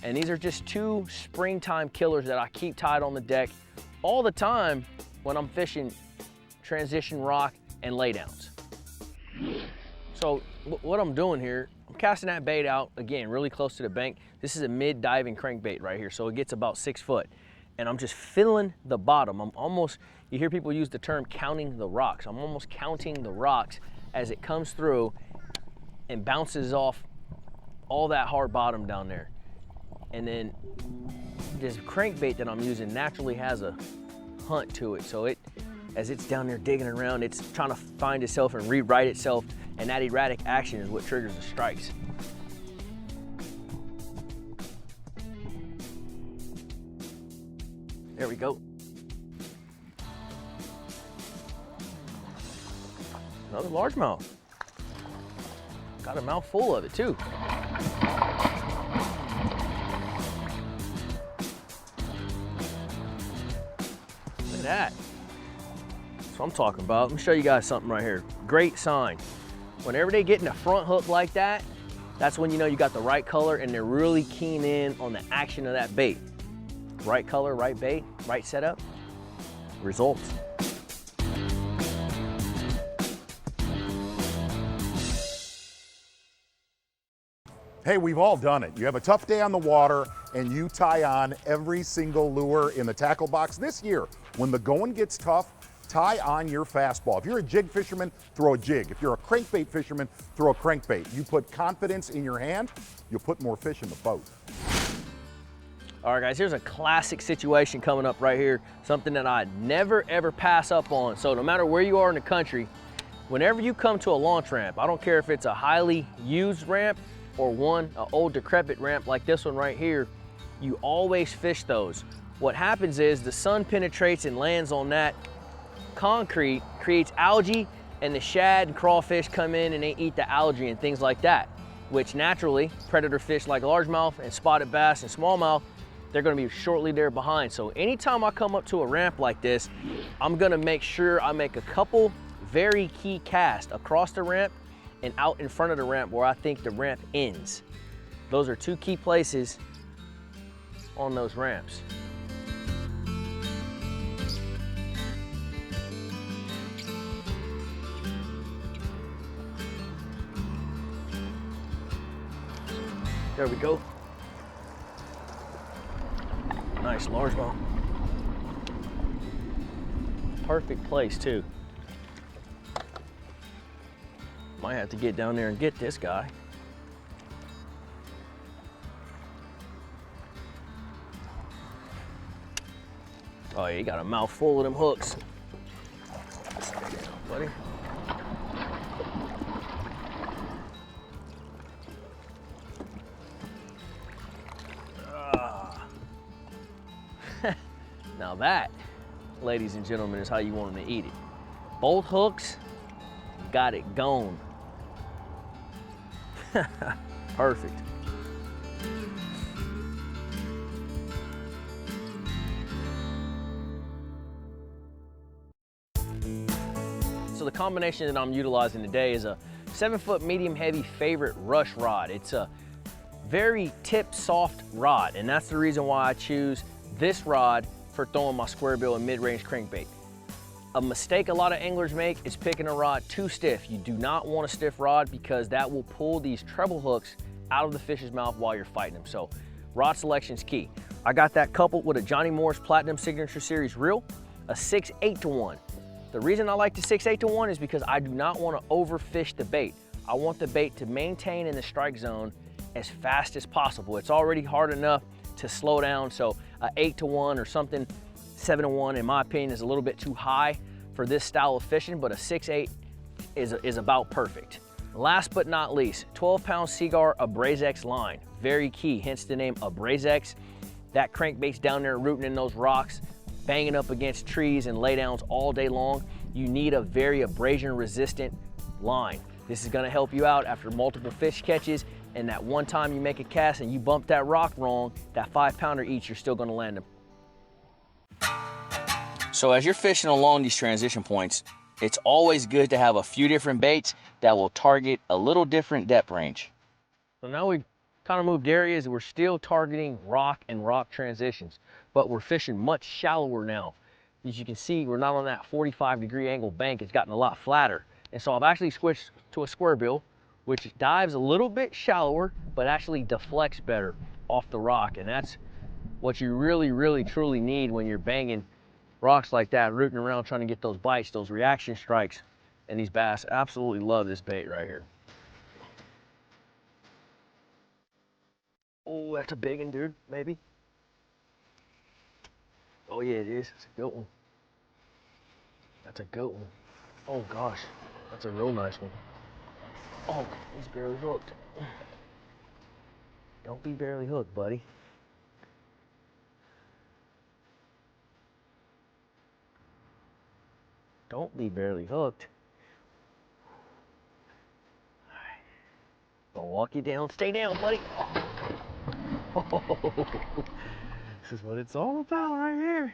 And these are just two springtime killers that I keep tied on the deck all the time when I'm fishing transition rock and laydowns. So what I'm doing here, I'm casting that bait out, again, really close to the bank. This is a mid-diving crankbait right here, so it gets about 6 foot. And I'm just filling the bottom. I'm almost, you hear people use the term counting the rocks. I'm almost counting the rocks as it comes through and bounces off all that hard bottom down there. And then this crankbait that I'm using naturally has a hunt to it. So as it's down there digging around, it's trying to find itself and rewrite itself, and that erratic action is what triggers the strikes. There we go. Another largemouth. Got a mouthful of it too. Look at that. That's what I'm talking about. Let me show you guys something right here. Great sign. Whenever they get in a front hook like that, that's when you know you got the right color and they're really keen in on the action of that bait. Right color, right bait, right setup, results. Hey, we've all done it. You have a tough day on the water and you tie on every single lure in the tackle box. This year, when the going gets tough, tie on your fastball. If you're a jig fisherman, throw a jig. If you're a crankbait fisherman, throw a crankbait. You put confidence in your hand, you'll put more fish in the boat. All right, guys, here's a classic situation coming up right here, something that I never, ever pass up on. So no matter where you are in the country, whenever you come to a launch ramp, I don't care if it's a highly used ramp or an old decrepit ramp like this one right here, you always fish those. What happens is the sun penetrates and lands on that concrete, creates algae, and the shad and crawfish come in and they eat the algae and things like that, which naturally, predator fish like largemouth and spotted bass and smallmouth, they're gonna be shortly there behind. So anytime I come up to a ramp like this, I'm gonna make sure I make a couple very key casts across the ramp and out in front of the ramp where I think the ramp ends. Those are two key places on those ramps. There we go. Nice largemouth. Perfect place too. Might have to get down there and get this guy. Oh yeah, he got a mouthful of them hooks. Buddy. Now that, ladies and gentlemen, is how you want them to eat it. Both hooks, got it gone. Perfect. So the combination that I'm utilizing today is a 7-foot medium heavy favorite rush rod. It's a very tip soft rod, and that's the reason why I choose this rod for throwing my square bill and mid-range crankbait. A mistake a lot of anglers make is picking a rod too stiff. You do not want a stiff rod because that will pull these treble hooks out of the fish's mouth while you're fighting them. So rod selection is key. I got that coupled with a Johnny Moore's Platinum Signature Series reel, a 6/8-to-1. The reason I like the 6/8-to-1 is because I do not want to overfish the bait. I want the bait to maintain in the strike zone as fast as possible. It's already hard enough to slow down, so a 8-to-1 or something 7-to-1 in my opinion is a little bit too high for this style of fishing, but a 6/8 is about perfect. Last but not least, 12-pound Seaguar Abrazex line, very key, hence the name Abrazex. That crankbait's down there rooting in those rocks. banging up against trees and laydowns all day long, you need a very abrasion resistant line. This is gonna help you out after multiple fish catches, and that one time you make a cast and you bump that rock wrong, that 5-pounder each, you're still gonna land them. So as you're fishing along these transition points, it's always good to have a few different baits that will target a little different depth range. So now we've kind of moved areas, we're still targeting rock and rock transitions, but we're fishing much shallower now. As you can see, we're not on that 45-degree angle bank, it's gotten a lot flatter. And so I've actually switched to a square bill, which dives a little bit shallower, but actually deflects better off the rock. And that's what you really, truly need when you're banging rocks like that, rooting around trying to get those bites, those reaction strikes. And these bass absolutely love this bait right here. Oh, that's a big one, dude, maybe. Oh yeah, it is, it's a good one. That's a good one. Oh gosh, that's a real nice one. Oh, he's barely hooked. Don't be barely hooked, buddy. Don't be barely hooked. All right. I'll walk you down. Stay down, buddy. Oh. This is what it's all about right here.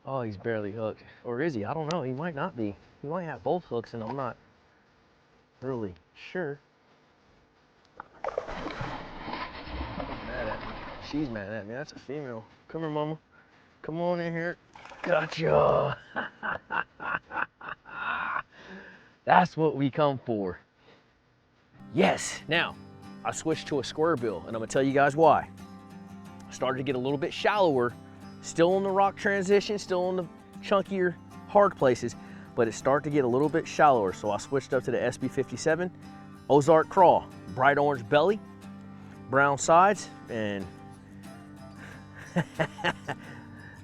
Oh, he's barely hooked. Or is he? I don't know. He might not be. He might have both hooks, and I'm not really sure. He's mad at me. She's mad at me. That's a female. Come here, mama. Come on in here. Gotcha. That's what we come for. Yes. Now, I switched to a square bill, and I'm gonna tell you guys why. I started to get a little bit shallower, still on the rock transition, still on the chunkier, hard places, but it started to get a little bit shallower, so I switched up to the SB57 Ozark Crawl. Bright orange belly, brown sides, and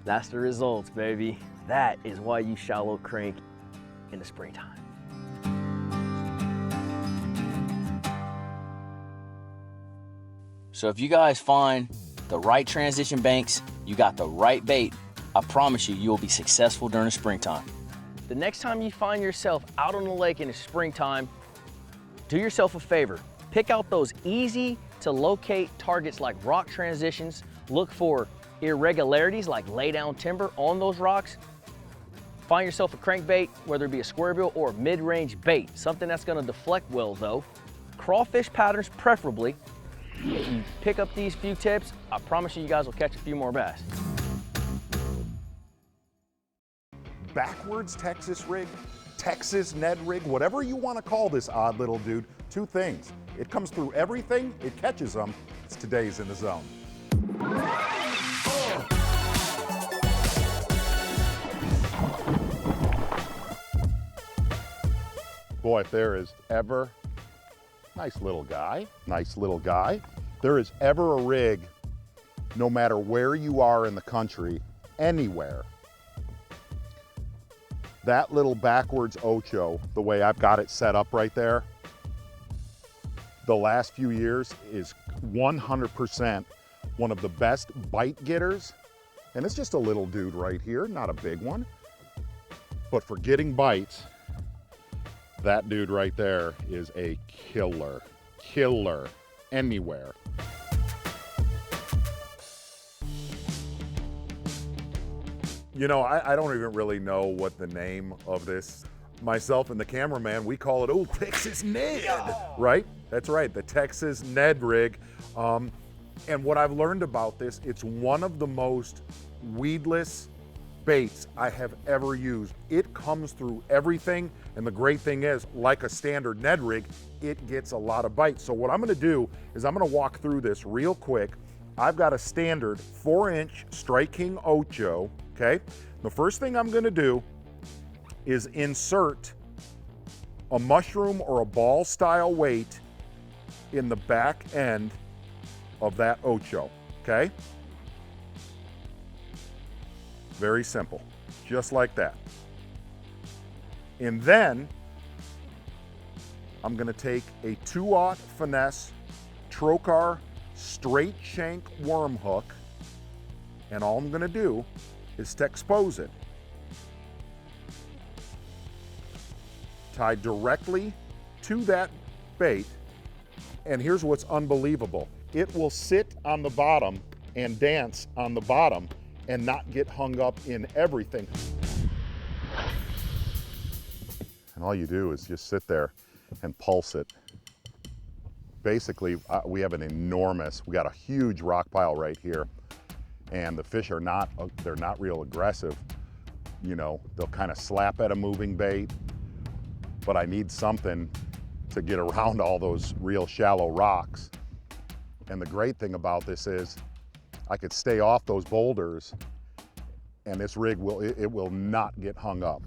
that's the results, baby. That is why you shallow crank in the springtime. So if you guys find the right transition banks, you got the right bait, I promise you, you'll be successful during the springtime. The next time you find yourself out on the lake in the springtime, do yourself a favor. Pick out those easy to locate targets like rock transitions. Look for irregularities like lay down timber on those rocks. Find yourself a crankbait, whether it be a square bill or a mid-range bait, something that's gonna deflect well though. Crawfish patterns preferably. If you pick up these few tips, I promise you guys will catch a few more bass. Backwards Texas rig, Texas Ned rig, whatever you want to call this odd little dude, two things. It comes through everything, it catches them. It's today's In the Zone. Boy, if there is ever, nice little guy, there is ever a rig, no matter where you are in the country, anywhere, that little backwards Ocho, the way I've got it set up right there, the last few years is 100% one of the best bite getters. And it's just a little dude right here, not a big one. But for getting bites, that dude right there is a killer, anywhere. You know, I don't even really know what the name of this, myself and the cameraman, we call it Old Texas Ned, right? That's right, the Texas Ned rig. And what I've learned about this, it's one of the most weedless baits I have ever used. It comes through everything, and the great thing is, like a standard Ned rig, it gets a lot of bites. So what I'm gonna do is I'm gonna walk through this real quick. I've got a standard 4-inch Strike King Ocho, okay? The first thing I'm gonna do is insert a mushroom or a ball style weight in the back end of that Ocho, okay? Very simple, just like that. And then I'm gonna take a 2/0 finesse Trocar straight shank worm hook, and all I'm gonna do is to expose it. Tied directly to that bait, and here's what's unbelievable. It will sit on the bottom and dance on the bottom and not get hung up in everything. And all you do is just sit there and pulse it. Basically, we have we got a huge rock pile right here, and the fish are they're not real aggressive. You know, they'll kind of slap at a moving bait, but I need something to get around all those real shallow rocks. And the great thing about this is I could stay off those boulders and this rig will not get hung up.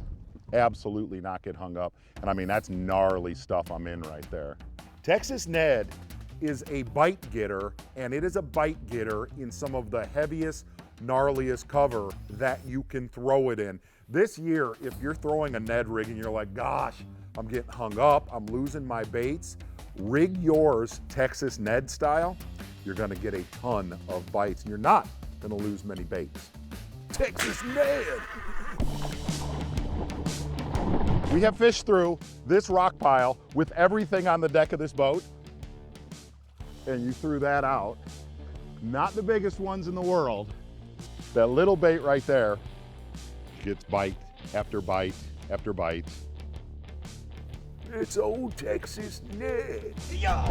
Absolutely not get hung up. And I mean, that's gnarly stuff I'm in right there. Texas Ned is a bite getter, and it is a bite getter in some of the heaviest, gnarliest cover that you can throw it in. This year, if you're throwing a Ned rig and you're like, gosh, I'm getting hung up, I'm losing my baits, rig yours Texas Ned style, you're gonna get a ton of bites. You're not gonna lose many baits. Texas Ned! We have fished through this rock pile with everything on the deck of this boat, and you threw that out. Not the biggest ones in the world. That little bait right there gets bite after bite after bite. It's old Texas Ned. Yeah.